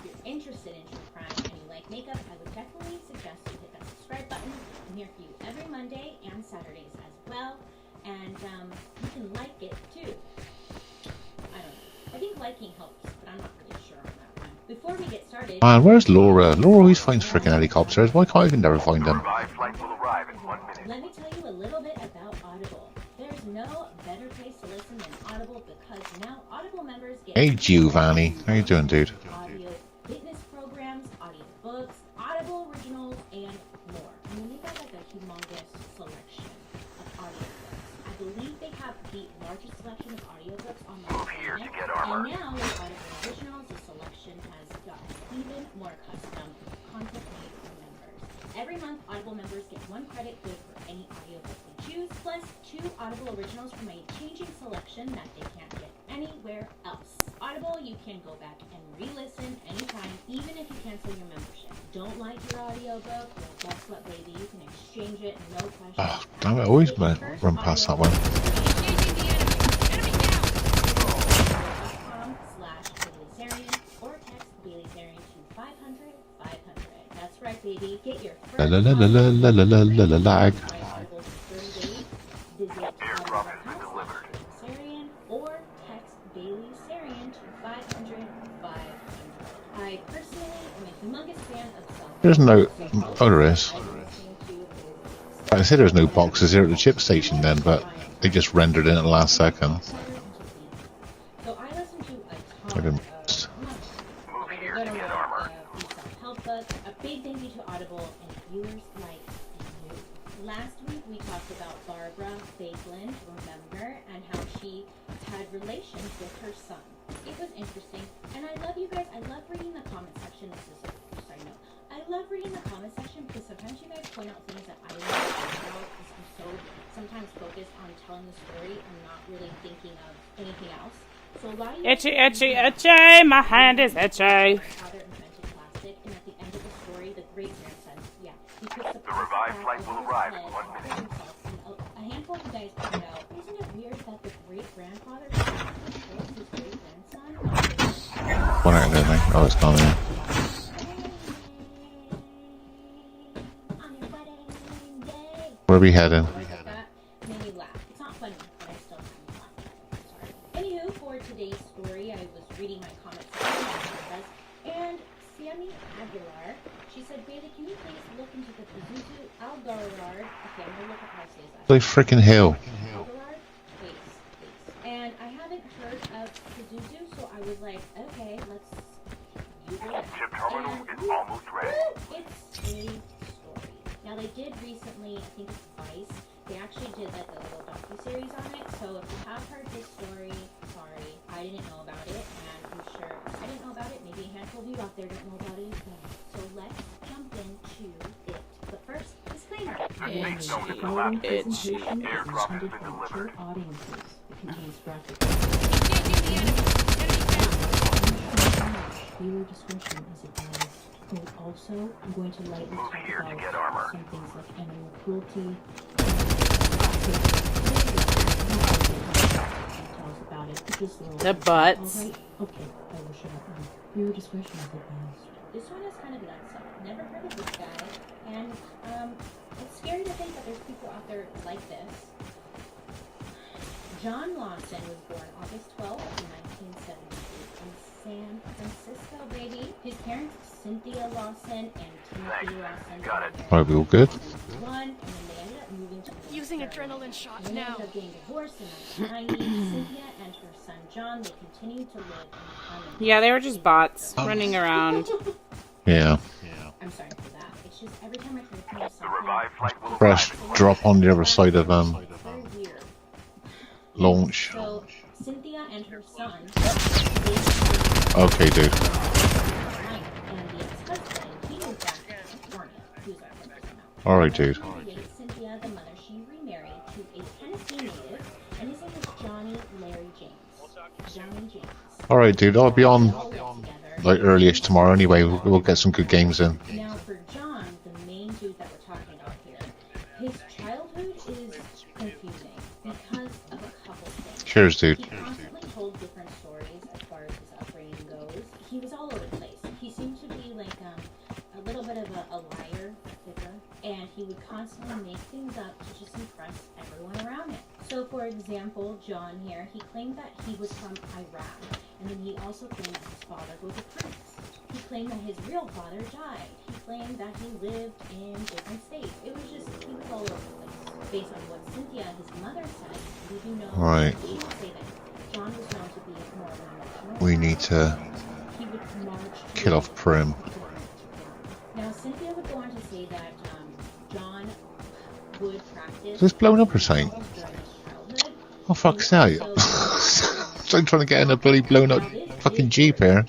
you're interested in true crime and you like makeup, I would definitely suggest you hit that subscribe button. I'm here for you every Monday and Saturdays as well. And you can like it too. I don't know. I think liking helps, but I'm not really sure on that one. Before we get started... Man, where's Laura? Laura always finds freaking helicopters. Why can't I never find them? Revived flight will arrive in 1 minute. Let me tell you a little bit about Audible. There's no better place to listen than Audible because now Audible members get... Hey, Giovanni. How you doing, dude? Audio fitness programs, audio books, Audible originals, and more. I mean, they've got like a humongous selection of audiobooks. I believe they have the largest selection of audiobooks on the planet. And now with Audible originals, the selection has gotten even more custom content made for members. Every month, Audible members get 1 credit good for any audiobook they choose, plus 2 Audible originals from a changing selection that they can't get anywhere else. Audible, you can go back and re-listen anytime, even if you cancel your membership. Don't like your audiobook? Well, guess what, baby? You can exchange it, no questions. Oh, damn it. I always run past that one. .com/BaileySarian or text BaileySarian to 500 500. That's right, baby. Get your first La la la la la la la la la lag. Visit BaileySarian or text BaileySarian to 500 500. I personally am a humongous fan of self. There's no... Oh, there is. I said there's no boxes here at the chip station then, but they just rendered in at the last second. So I listen to a ton I didn't... self-help books. A big thank you to Audible and viewers like you. Last week we talked about Barbara Fakeland, remember, and how she had relations with her son. It was interesting, and I love you guys. I love reading the comment section. This is a side note. I love reading the comment section because sometimes you guys point out things that I don't know about because I'm so sometimes focused on telling the story and not really thinking of anything else. So a lot of you Itchy, itchy, itchy. My hand is itchy. father invented plastic, and at the end of the story, the great grandson, he puts the revived flight will arrive in 1 minute. A handful of you guys pointed out, isn't it weird that the great grandfather killed his great grandson? One out there, mate. Oh, it's gone there. Where are we heading? That made me laugh. It's not funny, but I still kind of laugh. Sorry. Anywho, for today's story, I was reading my comments and Sammy Aguilar, she said, Bailey, can you please look into the Pazuzu Algarard? Okay, I'm gonna look at how to say that. Play freaking hill. Algarard? Please. And I haven't heard of Pazuzu, so I was like, okay, let's Google it. Chip terminal is almost ready. It's a story. Now they did recently, I think it's Vice, they actually did like a little docu-series on it, so if you have heard this story, sorry, I didn't know about it, and I'm sure if I didn't know about it, maybe a handful of you out there don't know about it as well. So let's jump into it. But first, disclaimer. The following presentation is intended for mature audiences. It contains graphic viewer discretion is advised. Also, I'm going to lightly talk about some things like animal cruelty. About it. The butts. Right. Okay, I will shut up now. Viewer discretion is advised. This one is kind of nuts. I've never heard of this guy, and it's scary to think that there's people out there like this. John Lawson was born August 12th, 1972 in San Francisco, baby. His parents Cynthia Lawson and Timothy Lawson. Got it. Are we all good? One, and then they ended up moving to Using North Carolina. adrenaline shots When they now. ended up getting divorced in 1990, Cynthia and her son John, they continued to live in the Yeah, they were just bots running around. Yeah. I'm sorry for that. It's just every time I try to finish The something, revived flight will Press arrive. drop on the other side of it's very weird. launch. So Cynthia and her son, Okay, dude. and the ex-husband, he moved back to California. He was our husband now. Alright, dude. Cynthia, the mother, she remarried to a Tennessee native, and his name was Johnny Larry James. Johnny James. Alright, dude. I'll be on They all lived together. like early-ish tomorrow anyway. We'll get some good games in. Now, for John, the main dude that we're talking about here, his childhood is confusing because of a couple things. Cheers, dude. He constantly told different stories as far as his upbringing goes. He was all over the place. He seemed to be like a little bit of a liar, a figure, and he would constantly make things up to just impress everyone around him. So, for example, John here, he claimed that he was from Iraq, and then he also claimed that his father was a prince. He claimed that his real father died. He claimed that he lived in different states. It was just, he was all over the place. Based on what Cynthia, his mother, said, we do know Right. she would say that John was known to be more of an emotional. We need to He would march kill off Prim. Now, Cynthia would go on to say that John would practice. Is this blown up or something? during his childhood. Oh, fuck's sake. I'm trying to get in a bloody blown up fucking Jeep here.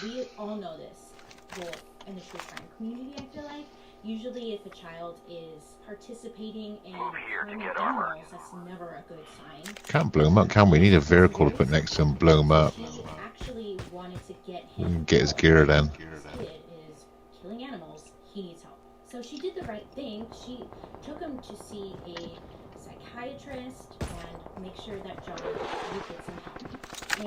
We all know this. Well, in the true crime community, I feel like usually if a child is participating in harming animals, that's never a good sign. Can't blow him up, can we? Need a vehicle to put next to him, blow him up. She actually wanted to get We him. can get his gear then. This kid is killing animals. He needs help. So she did the right thing. She took him to see a psychiatrist and make sure that John would get some help.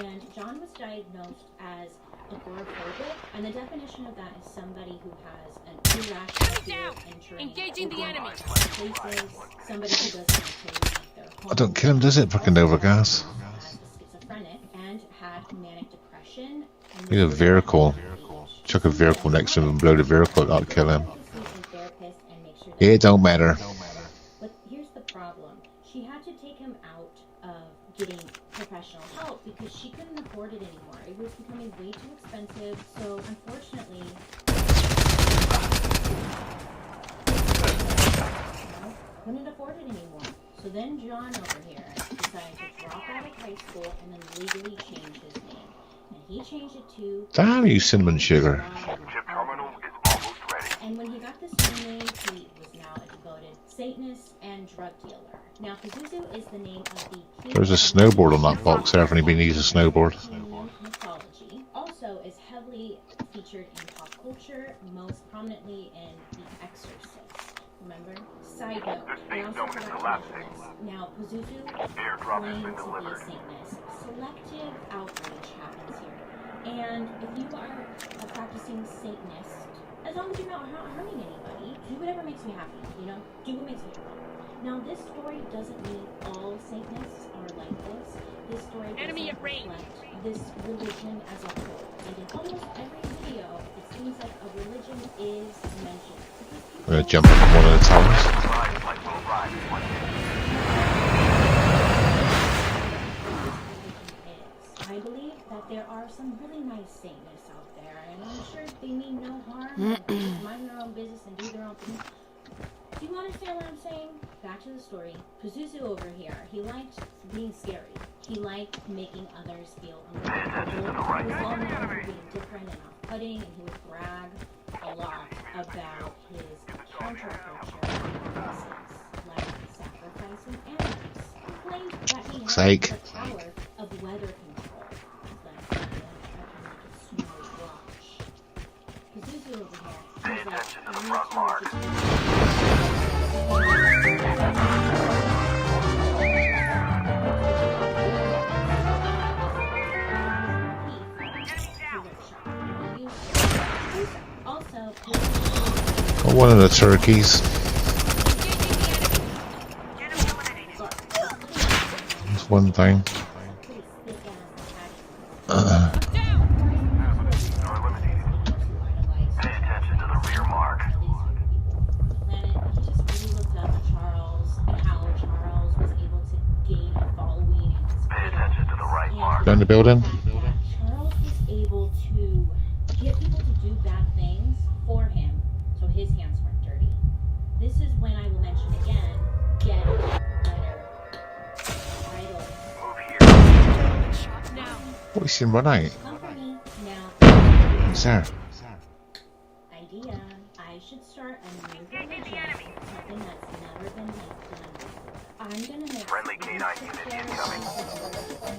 And John was diagnosed as agoraphobic, and the definition of that is somebody who has an irrational fear of entering Engaging the enemy. places, somebody who doesn't actually leave their home. I don't kill him, does it? Fucking Overgas. As a schizophrenic and had manic depression. And Need a vehicle. Chuck a vehicle next to him and blow the vehicle, that'll kill him. It don't matter. But here's the problem. She had to take him out of getting professional help because she couldn't afford it anymore. It was becoming way too expensive. So unfortunately, couldn't afford it anymore. So then John over here decided to drop out of high school and then legally change his name. And he changed it to Damn you, cinnamon sugar. Chip terminal is almost ready. And when he got this new name, he was now a devoted Satanist and drug dealer. Now, Pazuzu is the name of the king There's a snowboard on that box there if anybody needs a snowboard. Kenyan mythology. Also is heavily featured in pop culture, most prominently in The Exorcist. Remember? Side note, I also forgot to mention this. Now, Pazuzu Airdrop has claims been to be a delivered. Satanist. Selective outrage happens here. And if you are a practicing Satanist, as long as you're not hurting anybody, do whatever makes you happy, you know? Do what makes you happy. Now, this story doesn't mean all Satanists are like this. This story Enemy doesn't at range. reflect this religion as a whole. And in almost every video, it seems like a religion is mentioned. I'm gonna jump up on one of the towers. Revived flight will arrive in 1 minute. I believe that there are some really nice Satanists out there, and I'm sure they mean no harm, and they just mind their own business and do their own thing. Do you understand what I'm saying? Back to the story. Pazuzu over here, he liked being scary. He liked making others feel uncomfortable. He was well known for being different and off-putting, and he would brag a lot about his counterculture practices, like sacrificing animals. He claimed that he Sake. had the power of weather control. Like, I can make it snow watch. Pazuzu over here, Pay he's like, attention to I the need front to mark. Also, Oh, one of the turkeys. That's one thing. Are eliminated. Pay the building? Charles was able to get people to do bad things for him, so his hands weren't dirty. This is when I will mention again, get better title. Move here. Adrenaline shock now. What, he's seen run out? Company now. He's there. Idea. I should start a new religion. Something that's never been done before. I'm gonna make Friendly canine unit incoming. I'm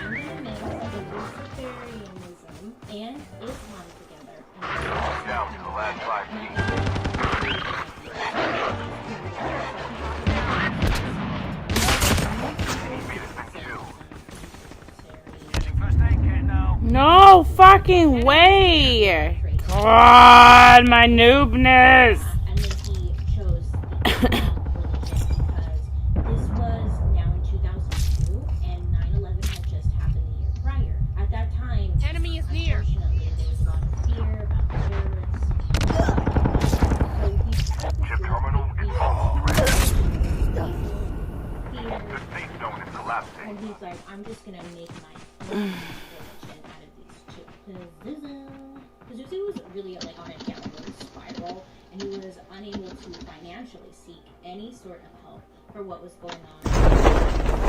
gonna mix the Luciferianism and Islam together. And Down to the last 5 feet. Enemy has been killed. Using first aid kit now. No fucking way! God, my noobness! And then he chose the Islam religion because this was now in 2002 and 9/11 had just happened the year prior. At that time, Enemy is near. unfortunately, there was a lot of fear about the terrorists. So he Chip terminal is almost ready. The safe zone is collapsing. and he's like, I'm just gonna make my own religion out of these two. Pazuzu was really like on a downward spiral, and he was unable to financially seek any sort of help for what was going on.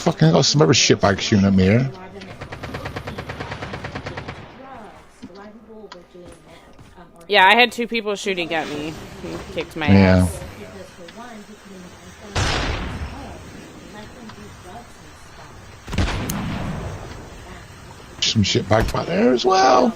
Fucking got some other shitbag shooting at me here. Yeah, I had 2 people shooting at me. He kicked my Yeah. ass. Some shitbag back there as well.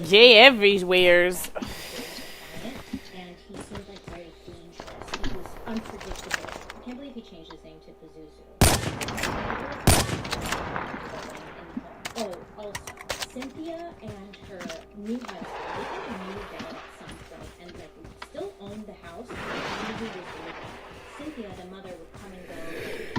Jay everywheres. And he seemed like very dangerous. He was unpredictable. I can't believe he changed his name to Pazuzu. Oh, also, Cynthia and her new husband, they kind of moved out at some point and like still owned the house. Pazuzu was living. Cynthia, the mother, would come and go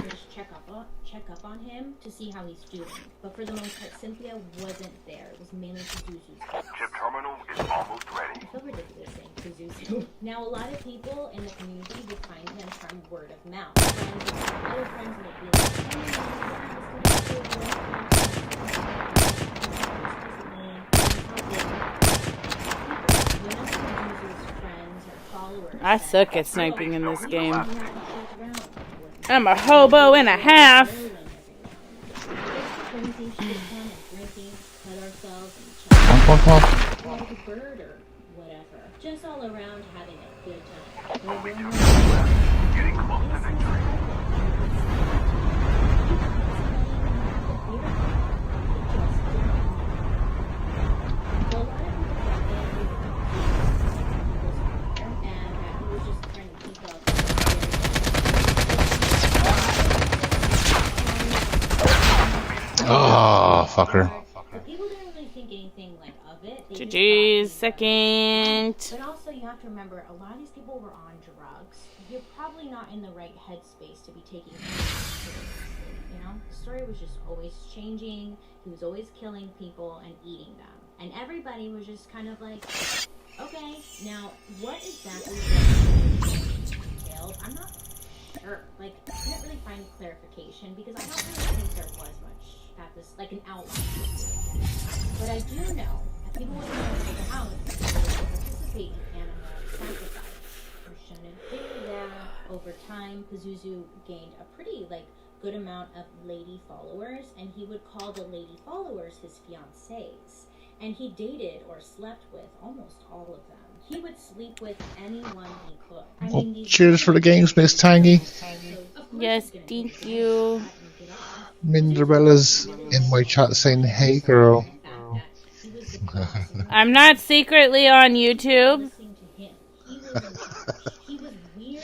and just check up on him to see how he's doing. But for the most part, Cynthia wasn't there. It was mainly Pazuzu's house. Chip terminal is almost ready. I feel ridiculous saying Pazuzu. Now, a lot of people in the community would find him from word of mouth. Other friends would be like, I suck at sniping in this game. I'm a hobo and a half. Come on. Like a bird or whatever. Just all around having a good time. Only 2 minutes left. Getting close to victory. Oh, fucker. But people didn't really think anything like of it. They just GG's thought- second. But also, you have to remember, a lot of these people were on drugs. You're probably not in the right headspace to be taking it seriously. You know, the story was just always changing. He was always killing people and eating them, and everybody was just kind of like, okay, now what exactly entailed? I'm not sure. Like, I couldn't really find clarification because I don't really think there was much at this, like an outline. But I do know that people would come to the house and participate in animal sacrifice. Or shouldn't do that. Over time, Pazuzu gained a pretty good amount of lady followers, and he would call the lady followers his fiancées. And he dated or slept with almost all of them. He would sleep with anyone he could. I Well, mean, these cheers for the games, Miss Tangy. Yes, thank you. Minderella's in my chat saying, hey girl. I'm not secretly on YouTube. He was weird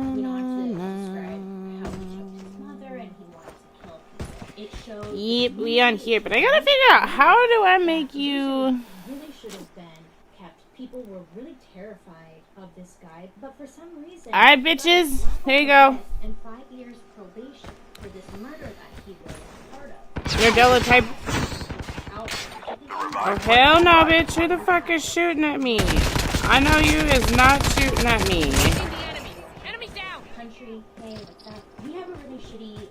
Yep, we on here, but I gotta figure out how do I make you. Really should have been kept. People were really terrified of this guy, but for some reason. Alright, bitches. There you go. And 5 years probation for this murder that he was a part of. Nerdella type. Out. Oh, hell no, bitch. Who the fuck is shooting at me? I know you is not shooting at me. Enemy down. Country, hey, what's up? We have a really shitty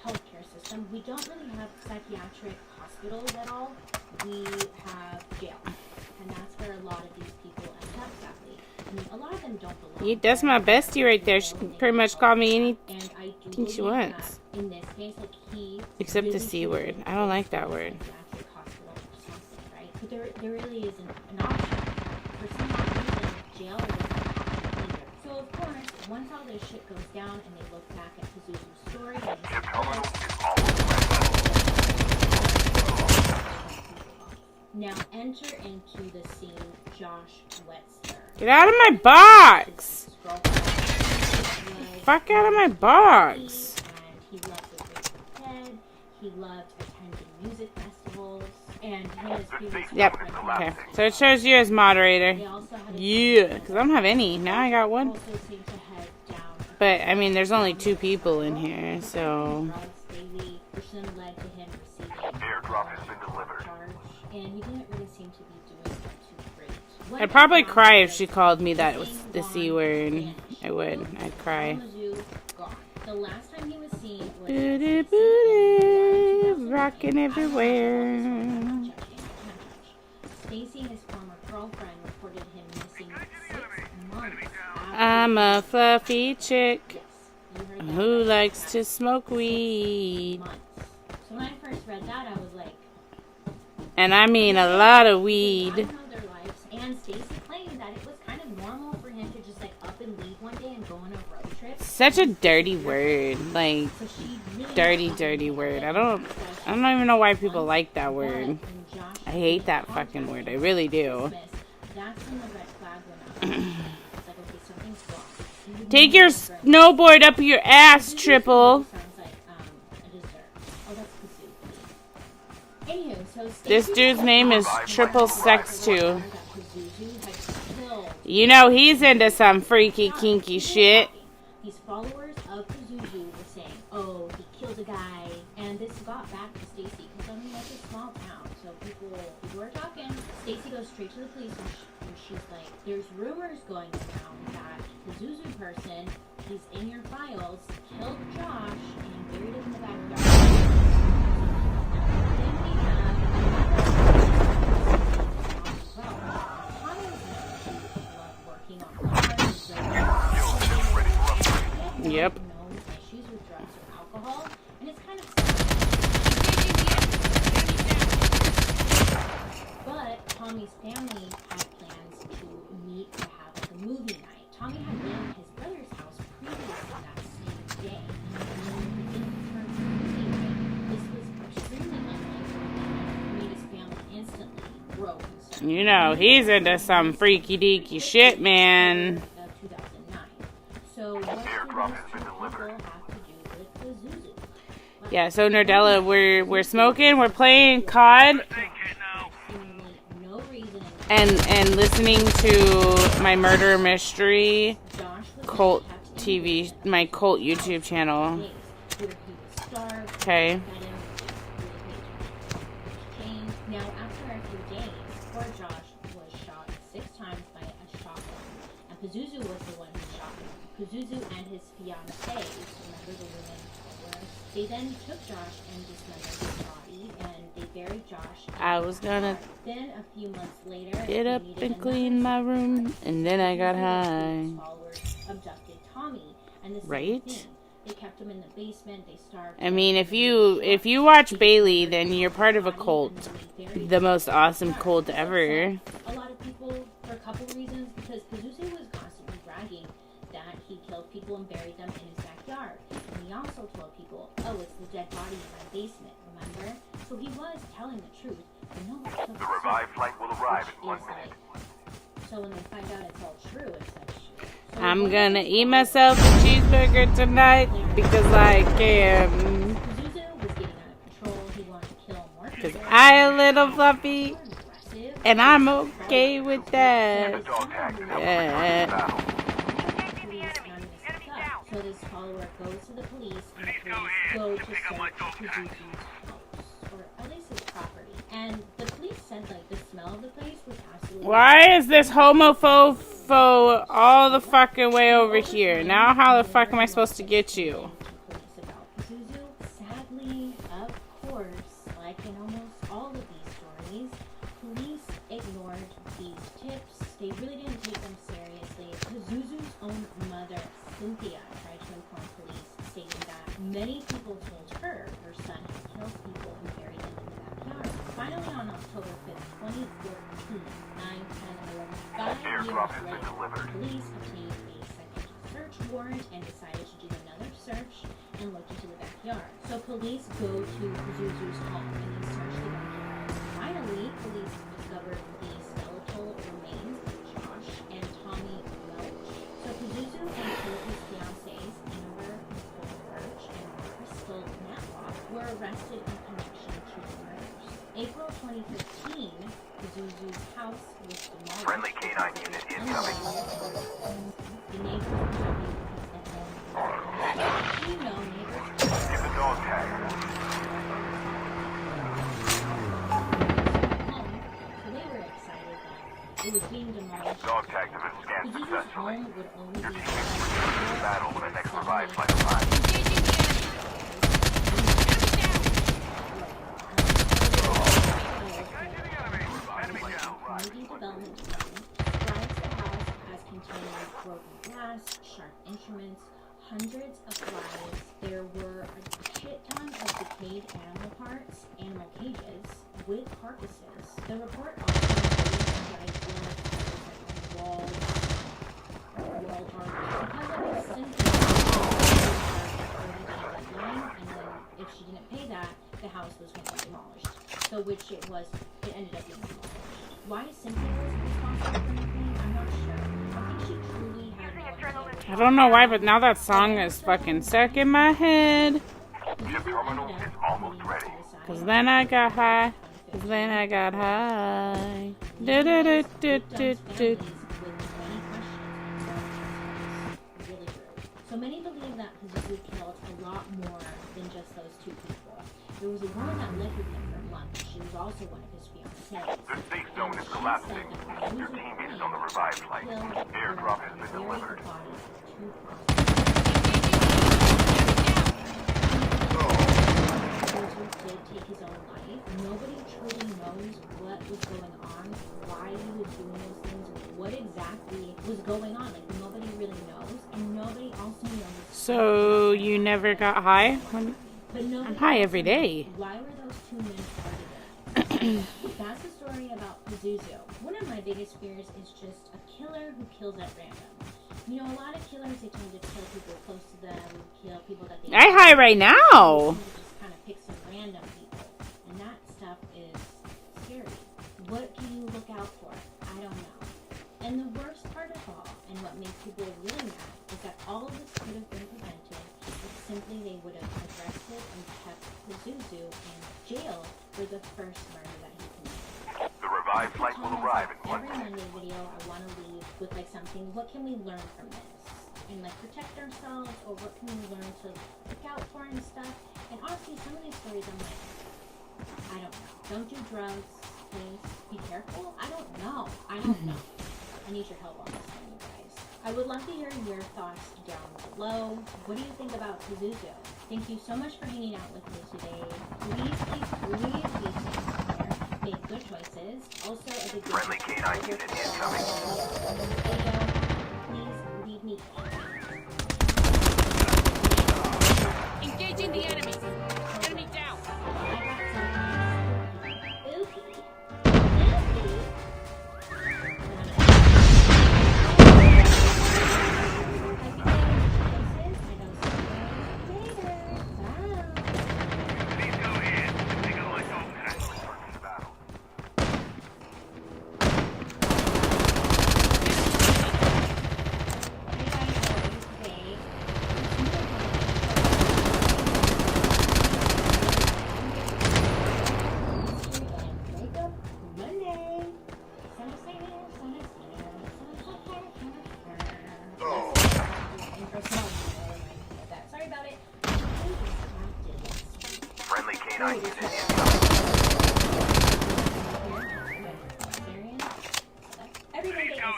healthcare system. We don't really have psychiatric hospitals at all. We have jail. And that's where a lot of these people end up, sadly. I mean, a lot of them don't belong. That's my bestie right there. She can pretty much call me anything she wants. In this case, like Except the C word. I don't like that word. But there really isn't an option. For some odd reason, jail wasn't either. So of course, once all this shit goes down and they look back at Pazuzu's story and now enter into the scene Josh Wetzler. Get out of my box! Fuck out of my box! And he loved the Grateful Dead. He loved attending music festivals. And his previous Yep. Okay. So it shows you as moderator. Yeah. Because I don't have any. Now I got one. But, I mean, there's only 2 people in here, so. Airdrop has been delivered. And he didn't really seem to be doing too great. I'd probably cry if she called me that was the C word. I would. I'd cry. The last time he was seen was Booty booty, rocking everywhere. Stacy, his former girlfriend, reported him missing 6 months. I'm a fluffy chick who likes to smoke weed. So when I first read that, I was like, And I mean a lot of weed. I don't know their lives. And Stacy claimed that it was kind of normal for him to just like up and leave one day and go on a road trip. Such a dirty word. Like, dirty word. I don't even know why people like that word. I hate that fucking word. I really do. That's when the red flag went up. It's like, okay, something's wrong. Take your snowboard up your ass, Triple. Sounds like a dessert. Oh, that's Pazuzu. Anywho, so This dude's name is Triple Sex 2. You know he's into some freaky, kinky shit. These followers of Pazuzu were saying, oh, he killed a guy. And this got back to Stacy. Because, I mean, that's a small town. So people were talking. Stacy goes straight to the police and she's like, there's rumors going around that the Pazuzu person, he's in your files, killed Josh and buried him in the backyard. Then we have working on cars. Yep. Issues with drugs or alcohol, and it's kind of but Tommy's family had plans to meet to have like a movie night. Tommy had been at his brother's house previously that same day. And in terms of movie night, this was extremely unlikely and made his family instantly grow concerned. You know he's into some freaky deaky shit, man. 2009. So what do these 2 people have to do with Pazuzu? Yeah, so Nerdella, we're smoking, we're playing COD, No reason. and listening to my murder mystery cult TV, my cult YouTube channel. Okay. Now, after a few days, poor Josh was shot 6 times by a shotgun, and Pazuzu was the one who shot him. Pazuzu and his fiancée, remember the woman, they then took Josh and dismembered his body, and they buried Josh. I was gonna Then a few months later, get up and clean my room, and then I got high. followers abducted Tommy, and the same Right? thing. They kept him in the basement. They starved. I mean, if you watch Bailey, then you're part of a cult, the most awesome cult ever. A lot of people, for a couple reasons, because Pazuzu was constantly bragging that he killed people and buried them in his backyard. And he also told people, oh, it's the dead body in my basement, remember? So he was telling the truth, but no one took The revived flight will arrive in 1 minute. So when they find out it's all true, it's like, so I'm gonna eat myself a cheeseburger tonight because I can. Pazuzu was getting out of control. He wanted I a little fluffy, aggressive. and I'm okay with Get the that. dog tags and help them Yeah. return to the battle. Police none of this is up. So this follower goes to the police, and the police go to search Suzuki's house, or at least his property. And the police said like the smell of the place was absolutely. Why is this homophobe all the fucking way over here? Now how the fuck am I supposed to get you? Police about Pazuzu. Sadly, of course, like in almost all of these stories, police ignored these tips. They really didn't take them seriously. Pazuzu's own mother, Cynthia, tried to inform police, stating that many people told her her son had killed people and buried them in the backyard. Finally, on October 5th, 2014, 9, 10, 11, 5 years Airdrop has been later, delivered. police obtained a second search warrant and decided to do another search and looked into the backyard. So police go to Pazuzu's home and they search the backyard. Finally, police discovered the skeletal remains of Josh and Tommy Welch. So Pazuzu and two of his fiancées, Amber Nicole Birch and Crystal Matlock, were arrested in connection to the murders. April 2015, Pazuzu's house was demolished. Friendly K9 unit incoming. The neighbors were happy because the home was demolished. You know, neighbors Get the dog tags. home, so they were excited that it was being demolished. Dog tags have been scanned Pazuzu's successfully. home would only Your be team is returning to the battle when the next revived flight Engaging arrives. the enemy. Enemy down. Community Development Department describes the house as containing broken glass, sharp instruments, hundreds of flies. There were a shit ton of decayed animal parts, animal cages with carcasses. The report also noted gigantic walls, wall art, because of a simple deadline, and then if she didn't pay that, the house was going to be demolished. So which it was, it ended up being demolished. Why Cynthia was responsible for anything, I'm not sure. I think she truly had no idea. I don't know why, but now that song is fucking stuck in my head. Ship terminal is almost ready. Cause then I got high. Cause then I got high. Do do do do do do. So many believe that Pazuzu killed a lot more than just those two people. There was a woman that lived with him for months. She was also one of his fiancées. The safe zone is collapsing. Your teammate is on the revived flight. Airdrop has been delivered. Did take his own life. Nobody truly knows what was going on, why he was doing those things, what exactly was going on. Like nobody really knows, and nobody also knows. So you never got high? But nobody I'm high every also knows day. Why were those two men targeted? That's the story about Pazuzu. One of my biggest fears is just a killer who kills at random. You know, a lot of killers, they tend to kill people close to them, kill people that they... I high right now. Just kind of pick some random people. And that stuff is scary. What can you look out for? I don't know. And the worst part of all, and what makes people really mad, is that all of this could have been prevented if simply they would have arrested and kept Pazuzu in jail for the first murder that he committed. The revived flight will arrive in 1 Every minute. Monday video, I want to leave with like something. What can we learn from this? And like protect ourselves, or what can we learn to look out for and stuff? And honestly, some of these stories, I'm like, I don't know. Don't do drugs, please. Be careful. I don't know. I don't know. I need your help on this one, you guys. I would love to hear your thoughts down below. What do you think about Pazuzu? Thank you so much for hanging out with me today. Please breathe, be safe, make good choices. Also, a big Friendly K9 unit incoming. Please leave me. Engaging the enemy. Enemy down. Please go ahead. Take a look. Dog tags return to the battle.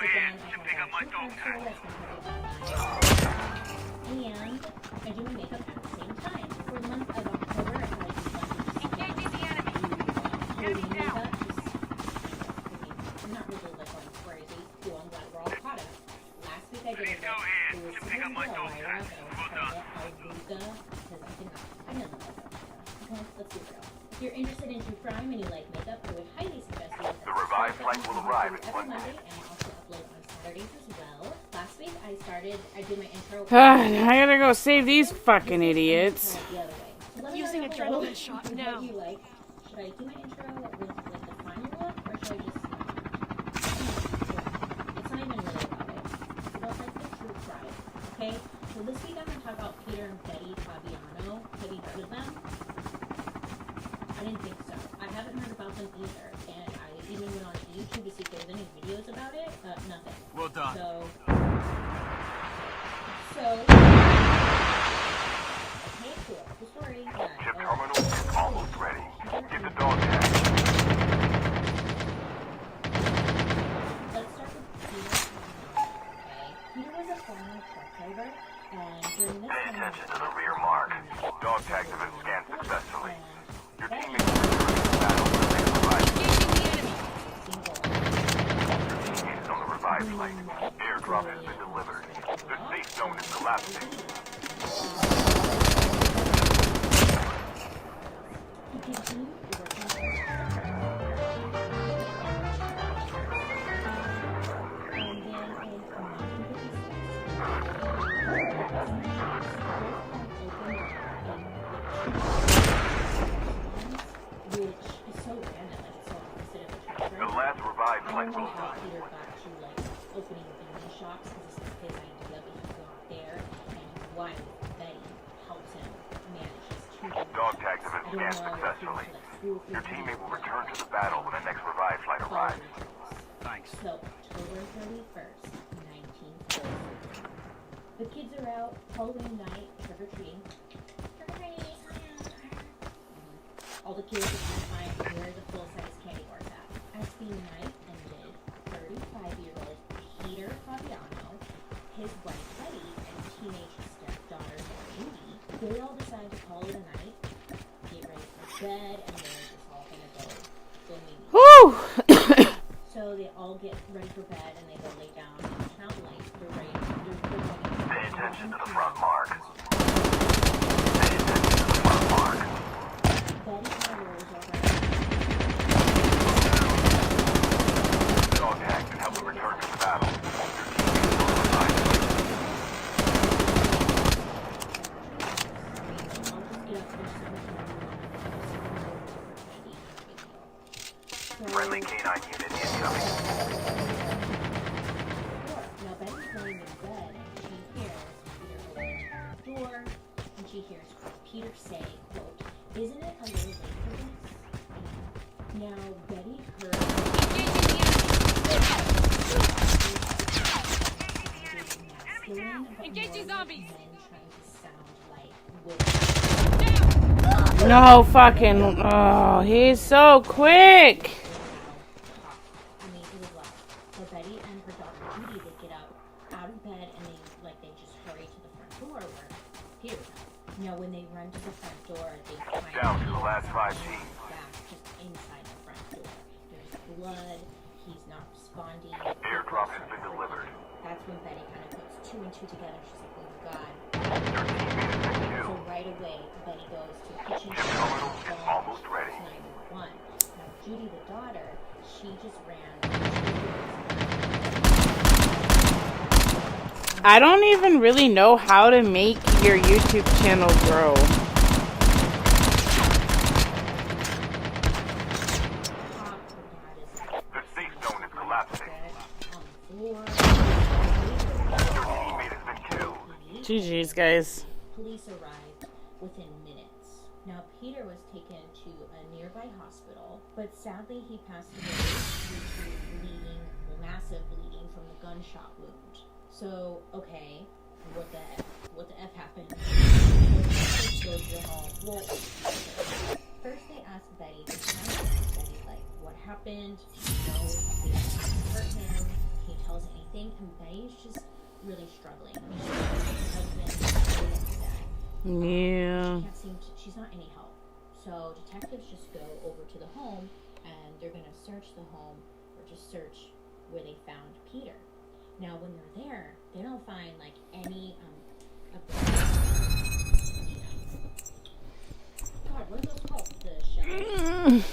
again, I have a two-part story that's going to be and I do my makeup at the same time. For the month of October, I thought I'd do Halloween makeup. I'm not really like all crazy. Cool, I'm glad we're all caught up. Last week I did it. It was super Elvira, but I was trying to get Alruga because I know the makeup. Okay, let's be real. If you're interested in true crime and you like makeup, I would highly suggest you The revived flight will arrive in every 1 minute. Monday, and I also upload on Saturdays as well. Last week I did my intro. I gotta go save these fucking idiots. The other way. So let me Using know down adrenaline below shot what now. you like. Should I do my intro with like the final look, or should I just? It's not even really about it. It's about like the true crime. Okay. So this week I'm gonna talk about Peter and Betty Fabiano. Have you heard of them? I didn't think so. I haven't heard about them either, and I even went on YouTube to see if there was any videos about it. Nothing. Well done. Okay, cool. The story. Chip terminal is almost ready. Get the dog tag. Let's start with Peter. Okay. Peter was a former truck driver, and during this Pay time, attention to the rear mark. Dog tags have been scanned successfully. Your teammates will return to the battle when they revive. Your teammate is on the revived flight. Airdrop has been delivered. The safe zone is collapsing. Which is so random, like it's so opposite of a truck The driver. last revived I flight don't know will how arrive. Peter got to like opening the shops because this is his idea, but he got there and his wife Betty helps him manage his two Dog tags have been I don't scanned know if he successfully. went to like school for Your the teammate will week. return to the battle when the next revived flight arrives. Thanks. So October 31st, 1940. The kids are out Halloween night trick or treating. All the kids are trying to find where the full-size candy bars at. As the night ended, 35-year-old Peter Fabiano, his wife Betty, and teenage stepdaughter Judy, they all decided to call it a night, get ready for bed, and they were just all gonna go meet. Woo! So they all get ready for bed and they go lay down and count like they're ready to Pay attention to the front mark. Pay attention to the front mark. Betty kind of rolls over. Dog tags can help them return to the battle. Your teammate is on the revived flight. Friendly canine unit incoming. Now Betty's laying in bed and she hears Peter opening the door and she hears Peter say, quote, "Isn't it a little late for this?" Now Betty heard Engaging zombies! No fucking. Oh, he's so quick. I mean, it was loud. So Betty and her daughter Judy, they get out of bed and they just hurry to the front door where Peter was. Now when they run to the front door, they find Down to the Peter last 5 teams. back just inside the front door. There's blood. He's not responding. Airdrop has been delivered. That's when Betty kind of puts two and two together. She's like, oh my god. Your teammate has been So killed. right away, Betty goes to the kitchen. Chip terminal is almost ready. 911. Now Judy, the daughter, she just ran. I don't even really know how to make your YouTube channel grow. The safe zone is collapsing. Your teammate has been killed. GG's, guys. Police arrived within minutes. Now, Peter was taken to a nearby hospital, but sadly he passed away due to bleeding, massive bleeding from the gunshot wound. So, okay, what the F happened? Well, first they asked Betty, like, what happened? No, they hurt him. He tells Betty's just really struggling. I mean, her husband is dead. Yeah. She can't seem to, she's not any help. So detectives just go over to the home and they're gonna search the home or just search where they found Peter. Now when they're there, they don't find like any of the God, what are those called? The shells?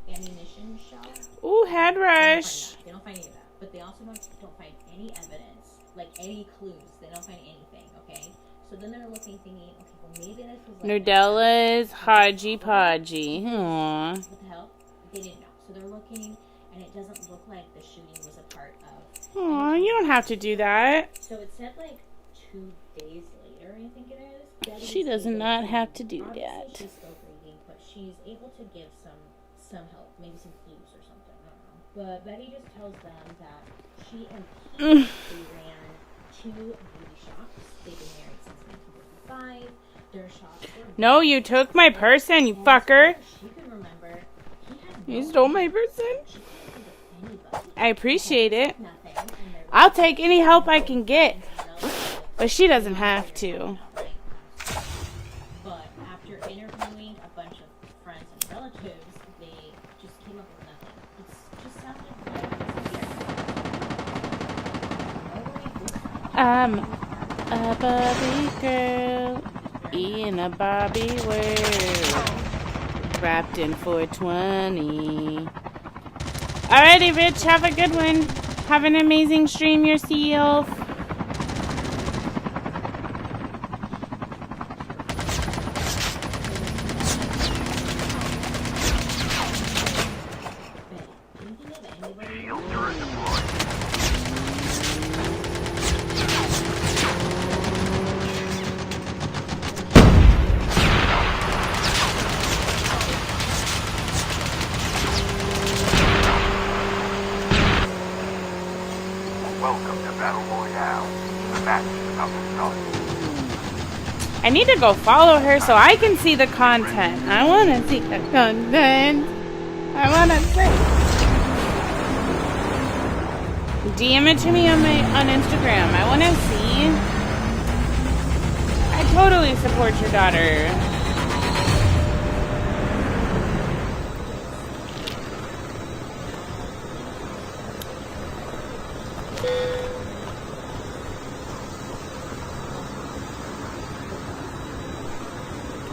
Ammunition shells? Ooh, head rush. They don't find any of that. But they also don't find any evidence, like any clues. They don't find anything, okay? So then they're looking, thinking, okay, well maybe this was like Nudella's Hodgy Podgy. Aww. what the hell? They didn't know. So they're looking, and it doesn't look like the shooting was a part of. Aw, you don't have to do that. So it said like 2 days later, I think it is. Betty's She does able not to- have to do obviously that. She's still breathing, but she's able to give some help, maybe some clues or something. I don't know. But Betty just tells them that she and Pete they ran 2 beauty shops. They've been married since 1955. Their shops were No, you took my person, you fucker. she could remember. You stole my person. She couldn't think of anybody. I appreciate it. Nothing. And they're I'll take any help I can get. But she doesn't have to. But after interviewing a bunch of friends and relatives, they just came up with nothing. It just sounded like I'm a Barbie girl in a Barbie world, wrapped in 420. Alrighty, Rich, have a good one. Have an amazing stream yourself. Shield turret deployed. Welcome to Battle Royale. The match is about to start. I need to go follow her so I can see the content. I want to see the content. I want to see. DM it to me on Instagram. I want to see. I totally support your daughter.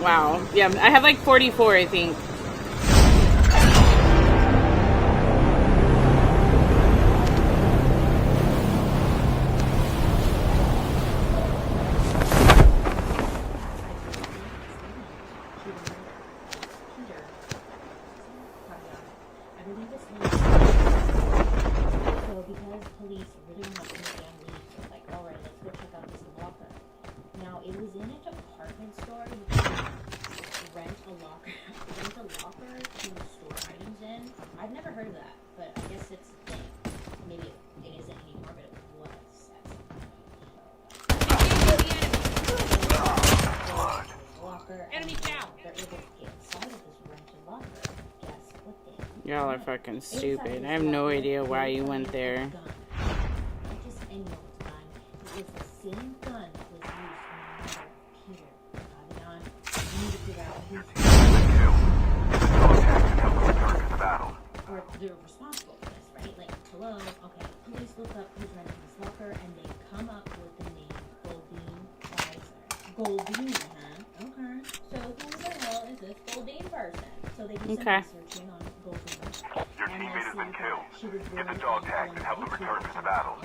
Wow. Yeah, I have like 44, I think. So because police really want to damn leave, they're like, all right, let's go check out this locker. Now it was in a department store. You can rent a locker to store items in. I've never heard of that, but I guess it's a thing. Maybe it isn't anymore, but it was at some point. Locker. Enemy down. They're able to get inside of this rented locker. Guess what they Y'all are fucking stupid. I have no idea why you went there. Not just any old gun. It was the same gun that was used when Peter got it on. You need to figure out who's Return to the battle. or they're responsible for this, right? Like, hello, okay, police look up who's renting this locker and they come up with the name Goldine Pfizer. Goldine, huh? Okay. So who the hell is this Goldine person? So they do some Okay. researching on Goldine. Your And they teammate has see been that killed. she was Get the willing dog to tags and help them return to the battle.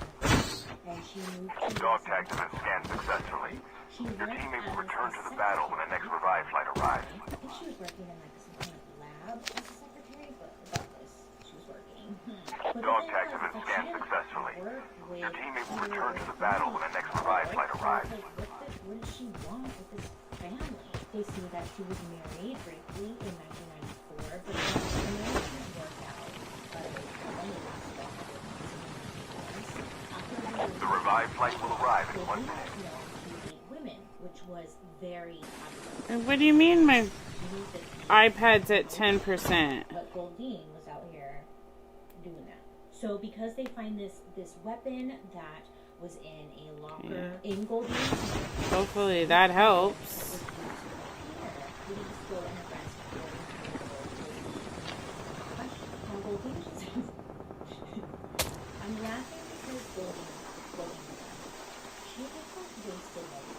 And she moved to Dog tags have been scanned successfully. She Your worked teammate will as return a to the battle when the next revive flight arrives. I think she was working in like some kind of lab as a secretary, but regardless, she was working. But the Dog thing tags was, have been like, scanned she didn't successfully. work with Your teammate will Peter return to the or battle when the next revive flight So it's arrives. like, what does she want with this family? They see that she was married briefly in 1994, but the marriage didn't work out. But it only lasted a couple of months. After The revive flight will arrive in 1 they minute. did know to 8 women, which was very popular. And what do you mean my Used it iPad's at 10%? But Goldine was out here doing that. So because they find this weapon that was in a locker in Goldie, Hopefully that helps. we just go and arrest Goldie. I'm laughing because Goldie, she has like wasted like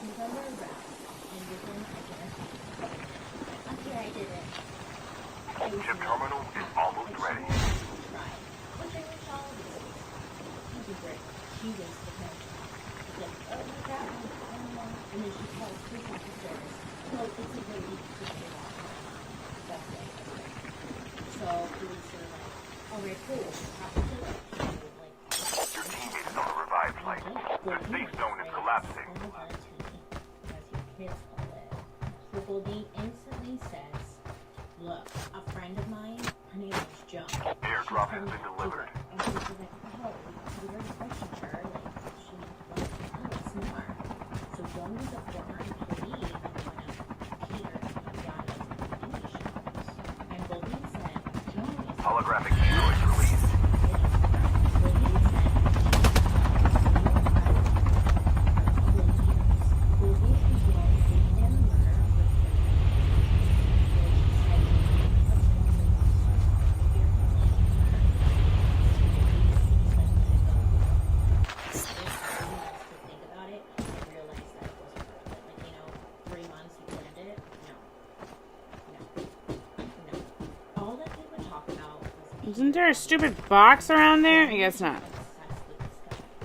she's under arrest and within I guess okay I did it. Chip terminal is almost ready. Which I wish all of these she'd be great. She wasted no time. She's like, oh my god, and then she calls people to service. So it's a really easy that's it. So police are like, alright, cool. How to do it? Like, Your teammate is on a revived flight. The safe zone is collapsing. So Goldie instantly says, look, a friend of mine, her name is Joan. Airdrop has been delivered. And she's like, oh, we already questioned her. Like, she was smart. So Joan was a former employee of one of Peter Yada's TV shows. And Goldie said, Joan is... Holographic androids released. Isn't there a stupid box around there? I guess not.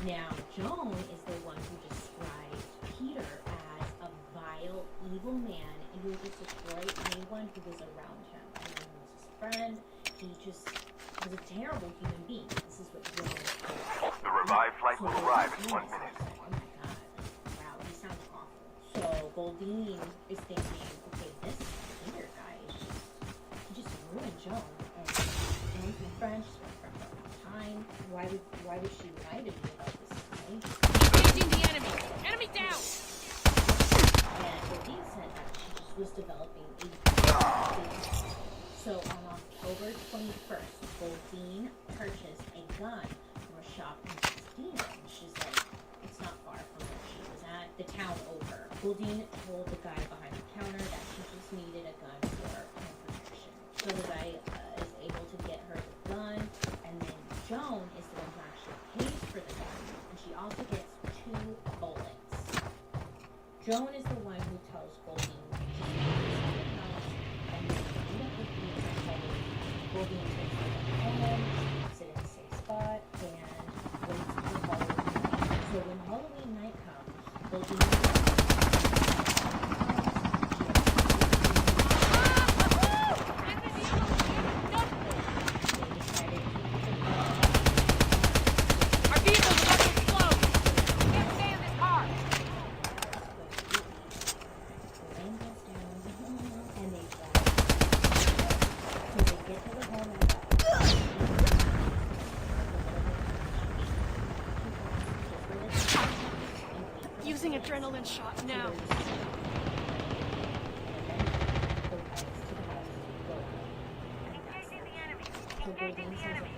Now, Joan is the one who described Peter as a vile, evil man and who would just destroy anyone who was around him. Anyone who was his friend, he just was a terrible human being. This is what Joan told. The revived flight will arrive in 1 minute. Oh my god. Wow, he sounds awful. So, Goldine is thinking, okay, this Peter guy is he just ruined Joan. And Joan's my friend, she's been friends for a long time. Why would she lie to me about this guy? Engaging the enemy. Enemy down. And Goldine said that she just was developing a So on October 21st, Goldine purchased a gun from a shop in Pasadena. And she's like, it's not far from where she was at, the town over. Goldine told the guy behind the counter that she just needed a gun for home protection. So the guy is able to get her the gun, and then Joan is the one who actually pays for the gun, and she also gets 2 bullets. Joan is the one who tells Goldine to stay in the house, and then end up with the Goldine takes her home, sit in a safe spot, and waits for Halloween night. So when Halloween night comes, Goldine Our vehicle's about to explode. Can't stay in this car. rain gets down, and they drive. So they get to the home Using adrenaline shot now. Engaging the enemy. Engaging the enemy.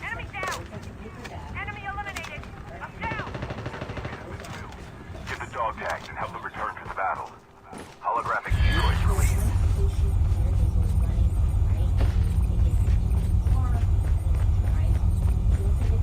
Enemy down. Enemy eliminated. I'm down. Get the dog tags and help them return to the battle. Holographic androids released. So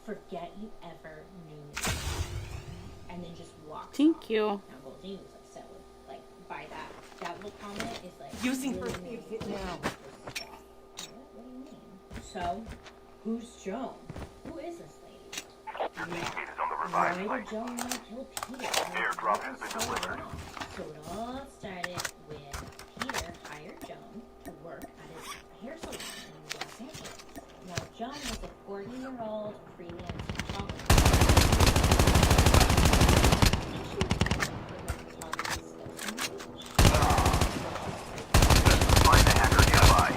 forget you ever knew me. And then just walks Thank off. you. Now Goldine was upset with, like, by that little comment is like Using really first aid kit now. What do you mean? So, who's Joan? Who is this lady? Your teammate is on the revived Why flight. did Joan want to kill Peter? Airdrop has been delivered. So it all started when Peter hired Joan to work at his hair salon in Los Angeles. Now, Joan was a 40-year-old freelance photographer. Find the hacker nearby.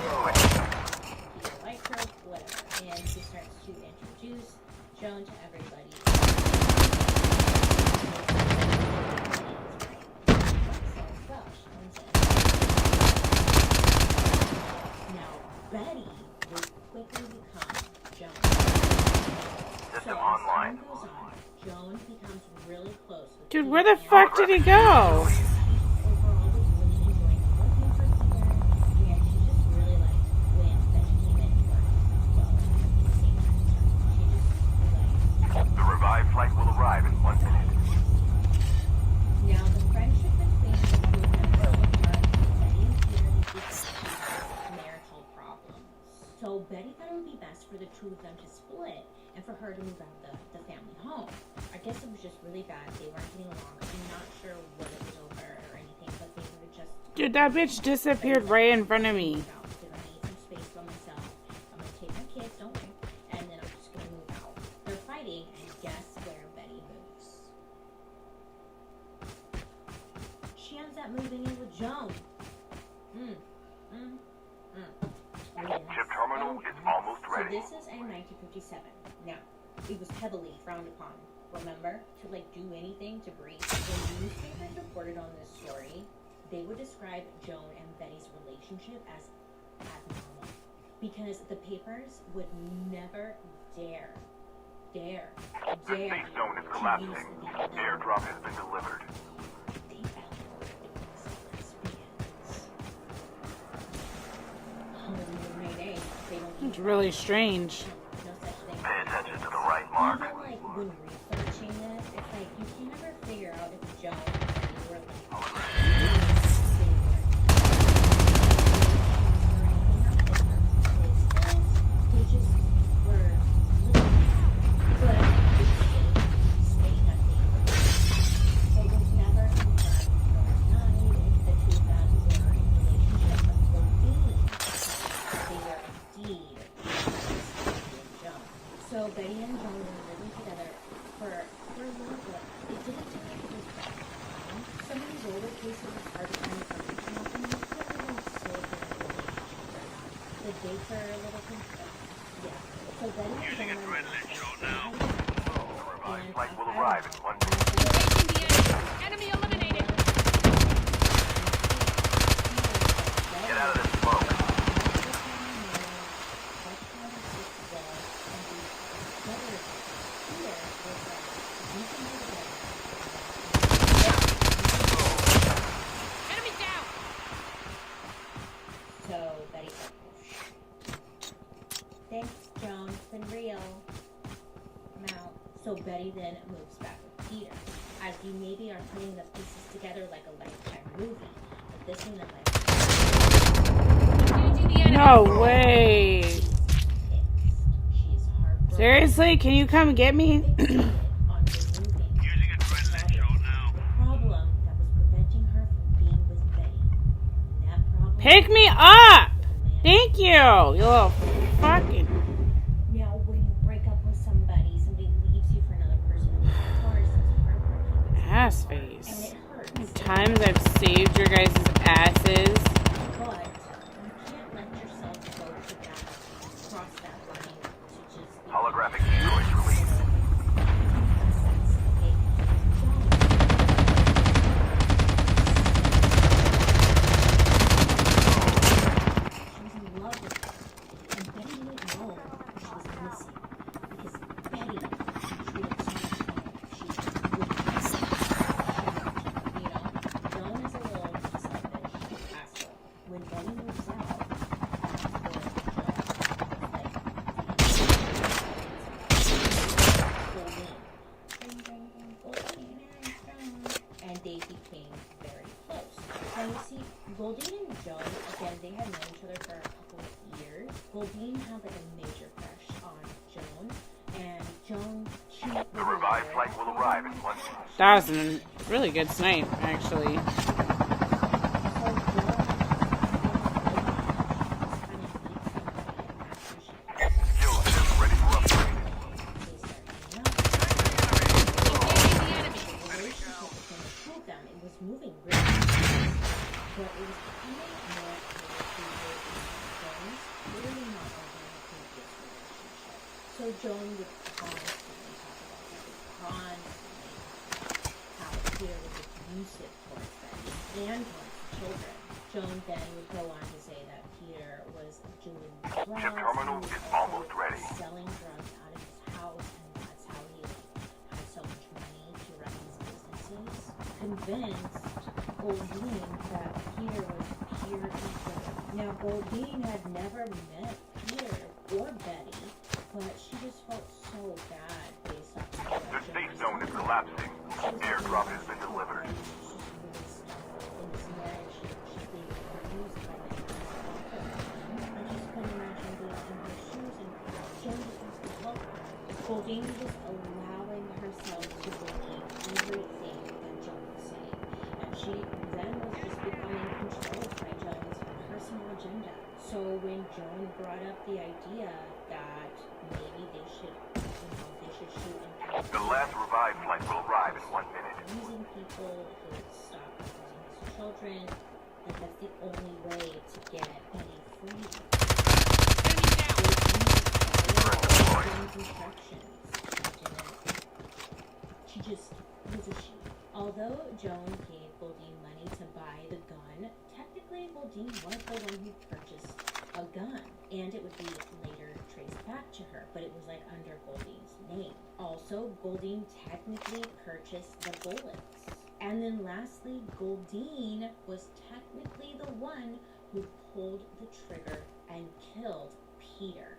Peter liked her, whatever, and he starts to introduce Joan to everybody. Now, Betty will quickly become Joan. So System as online. time goes on, Joan becomes really close with Dude, Peter where the and fuck did he go? overall was really enjoying working for Peter, and she just really liked when Betty came in and worked well at the same time as her. She just liked. The revived flight will arrive in 1 minute. Now the friendship between the two of them fell apart. Betty and Peter because of marital problems. So Betty thought it would be best for the two of them to split and for her to move out the family home. I guess it was just really bad. They weren't getting along. I'm not sure what it was over or anything, but they were just Dude, that bitch disappeared right in front of me. out. Said, I need some space by myself. I'm gonna take my kids, don't worry, and then I'm just gonna move out. They're fighting, and guess where Betty moves? She ends up moving in with Joan. Chip terminal is almost ready. So this is in 1957. Now, it was heavily frowned upon, remember, to like do anything to breathe. When newspapers reported on this story, they would describe Joan and Betty's relationship as abnormal. Because the papers would never dare The safe zone is collapsing. Airdrop has been delivered. They found lesbians. Halloween Day, they don't It's really strange. no such thing. Pay attention to the right mark. Even like when researching this, it's like you can never figure out if Joan and Betty were like they just were living but it was never confirmed nor denied if the two of them were in a relationship, but they were indeed Joan. So Betty and Joan were living together for a little bit. It didn't take it was bad. Some of these older cases are hard to find information on, and you can't really say if they're in a relationship or not. The dates are a little confused. Yeah. So Betty and Joan are The revived flight will arrive in 1 minute. Engaging the enemy. Enemy eliminated. Get out of this smoke. Enemy down. So Betty's like, oh, shit. Thanks, Joan. It's been real. I'm out. So Betty then moves back with Peter. As you maybe are putting the pieces together like a Lifetime movie. But this ain't a Lifetime. Engaging the enemy. No way. She is heartbroken. Seriously, can you come get me? On removing Using adrenaline shot now. the problem that was preventing her from being with Betty. And that problem Pick me up! Thank you, you little fucking Now, when you break up with somebody leaves you for another person, of course, it's heartbreaking. ass And face. it hurts. Times I've saved your guys' asses. But you can't let yourself go to that, cross that line to just be Holographic decoys released. She was in love with her, and Betty didn't know she was missing because Betty treated so much known as a little selfish asshole. When Betty moves out, that's where Joan was like, they had known each other for a couple of years. Goldine had like a major crush on Joan, and Joan, she The revived flight will arrive in 1 minute. That was a really good snipe, actually. Skill ship ready for upgrade. It was moving really fast, but it was becoming more clear to Jones, clearly not over in a previous relationship. So Joan would constantly talk about that, constantly how Peter was abusive towards Betty and towards the children. Joan then would go on to say that Peter was doing drugs, Ship terminal he was is also almost ready. selling drugs out of his house, and that's how he had so much money to run his businesses. Convinced Goldine that Peter was pure evil. Now Goldine had never met Peter or Betty, but she just felt so bad based off of The safe zone is collapsing. Airdrop has been delivered. Goldine was just allowing herself to believe everything that Joan was saying, and she then was just becoming controlled by Joan's personal agenda. So when Joan brought up the idea that maybe they should shoot and The last revived flight will arrive in 1 minute. using people who would stop abusing his children, like that's the only way to get Betty free. She just was a sheep. Although Joan gave Goldine money to buy the gun, technically Goldine was the one who purchased a gun, and it would be later traced back to her, but it was like under Goldine's name. Also, Goldine technically purchased the bullets. And then lastly, Goldine was technically the one who pulled the trigger and killed Peter.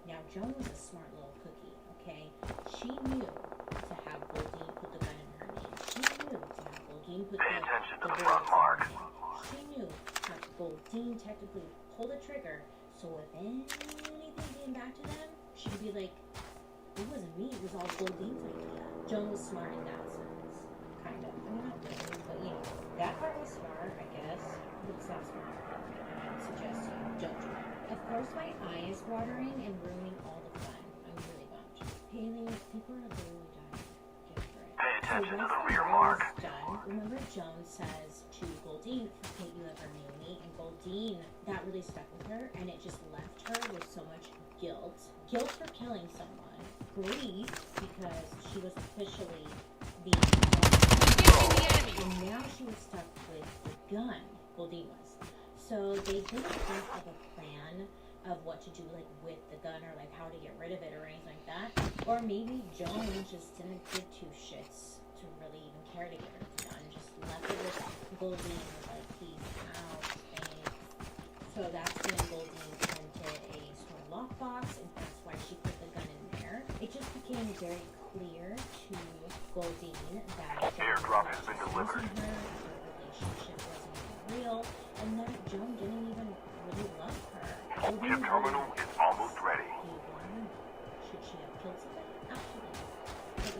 Now, Joan was a smart little cookie, okay? She knew to have Goldine put the gun in her name. She knew to have Goldine put Pay attention to the bullets front mark. in her name. She knew to have Goldine technically pull the trigger, so if anything came back to them, she'd be like, it wasn't me, it was all Goldine's idea. Joan was smart in that sense. Kind of. I mean, not really, but you know, that part was smart, I guess. But it's not smart. I would suggest you don't do that. Of course, my eye is watering and ruining all the fun. I'm really bummed. Haley, people are literally dying. Get over it. Pay attention to once the rear battle mark. is done, remember Joan says to Goldine, forget you ever knew me, and Goldine, that really stuck with her, and it just left her with so much guilt. Guilt for killing someone. Grief, because she was officially the and now she was stuck with the gun. Goldine was. So they didn't think of a plan of what to do, like with the gun, or like how to get rid of it, or anything like that. Or maybe Joan just didn't give two shits to really even care to get rid of the gun. Just left it with Goldine, like peace out, thanks. So that's when Goldine rented a small lockbox, and that's why she put the gun in there. It just became very clear to Goldine that Airdrop has been delivered. her relationship wasn't even real, and that Joan didn't even really love her. Ship terminal is almost ready. Should she have killed somebody? Absolutely. But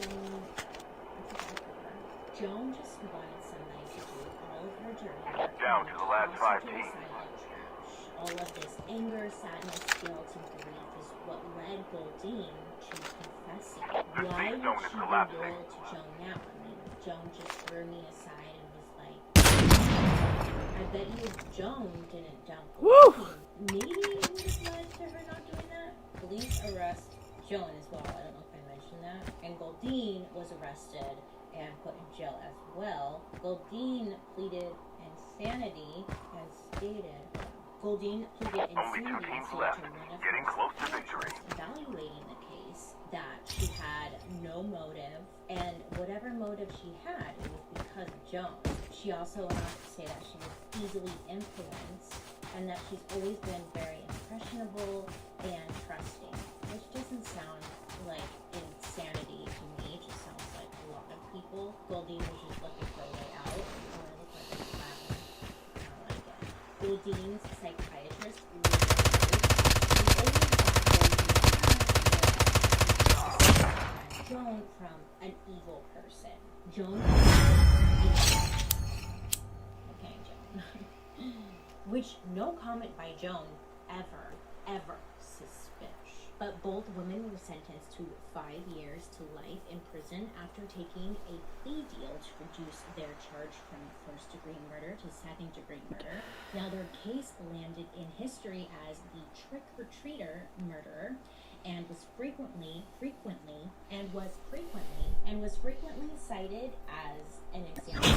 it's about her. Joan just wanted somebody to do all of her dirty work. Down to the last Also 5 do teams. silent trash. All of this anger, sadness, guilt, and grief is what led Goldine to confessing. The Why safe would zone she is be collapsing. loyal to Joan now? I mean, Joan just threw me aside and was like, I bet you if Joan didn't dump Goldine, maybe it would have led to her not doing that. Police arrest Joan as well. I don't know if I mentioned that. And Goldine was arrested and put in jail as well. Goldine pleaded insanity and stated Goldine pleaded Only 2 insanity teams and left. stated to one of Getting her close to victory. evaluating the case that she had no motive, and whatever motive she had, it was because of Joan. She also went on to say that she was easily influenced and that she's always been very impressionable and trusting, which doesn't sound like insanity to me. It just sounds like a lot of people. Goldine was just looking for a way out, or it looked like a clown. I don't like it. Dean's psychiatrist Joan from an evil person. Joan. Okay, Joan. Which no comment by Joan ever suspicious. But both women were sentenced to 5 years to life in prison after taking a plea deal to reduce their charge from first-degree murder to second-degree murder. Now their case landed in history as the trick-or-treater murderer, and was frequently cited as an example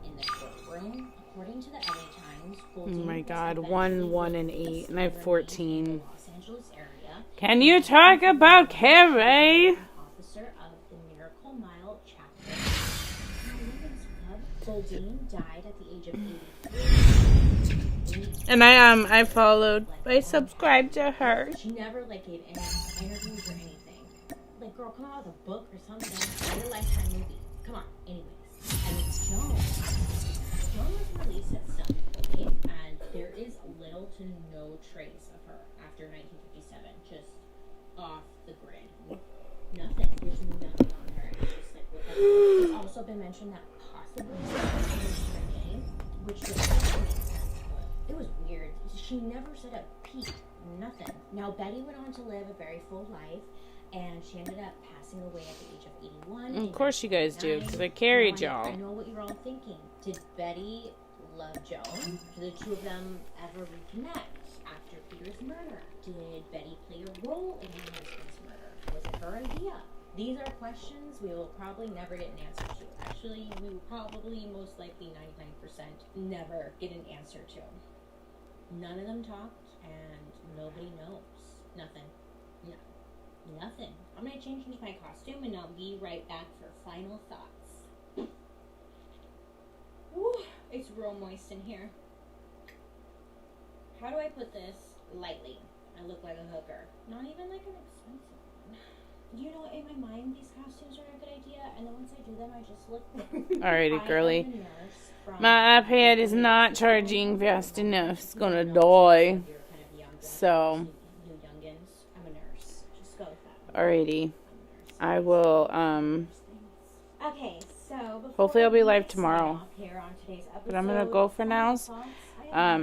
in the courtroom. According to the LA Times, Oh my god, 1, and 8, and I have 14. Los Angeles area. Can you talk about Carrie? Officer of the Miracle Mile chapter. Goldine died at the age of 83. And I followed. I subscribed to her. She never gave any interviews or anything. Girl, come out with a book or something. Write a Lifetime movie. Come on. Anyways, and it's Joan. Joan was released at some point, and there is little to no trace of her after 1957. Just off the grid. Nothing. There's nothing on her. It's just whatever. It's also been mentioned that possibly she was drinking, which would make sense, but it was weird. She never said a peep. Nothing. Now, Betty went on to live a very full life, and she ended up passing away at the age of 81. Of course you guys do, because I carried y'all. I know what you're all thinking. Did Betty love Joan? Did the two of them ever reconnect after Peter's murder? Did Betty play a role in her husband's murder? Was it her idea? These are questions we will probably never get an answer to. Actually, we will probably, most likely 99%, never get an answer to. None of them talked, and nobody knows. Nothing. No. Nothing. I'm going to change into my costume, and I'll be right back for final thoughts. Woo, it's real moist in here. How do I put this lightly? I look like a hooker. Not even like an expensive one. You know, in my mind, these costumes are a good idea, and then once I do them, I just look. Alrighty, girly. My iPad is not charging fast enough. It's gonna die. So. Alrighty. I will, Okay, so hopefully I'll be live tomorrow. here on today's But I'm gonna go for now.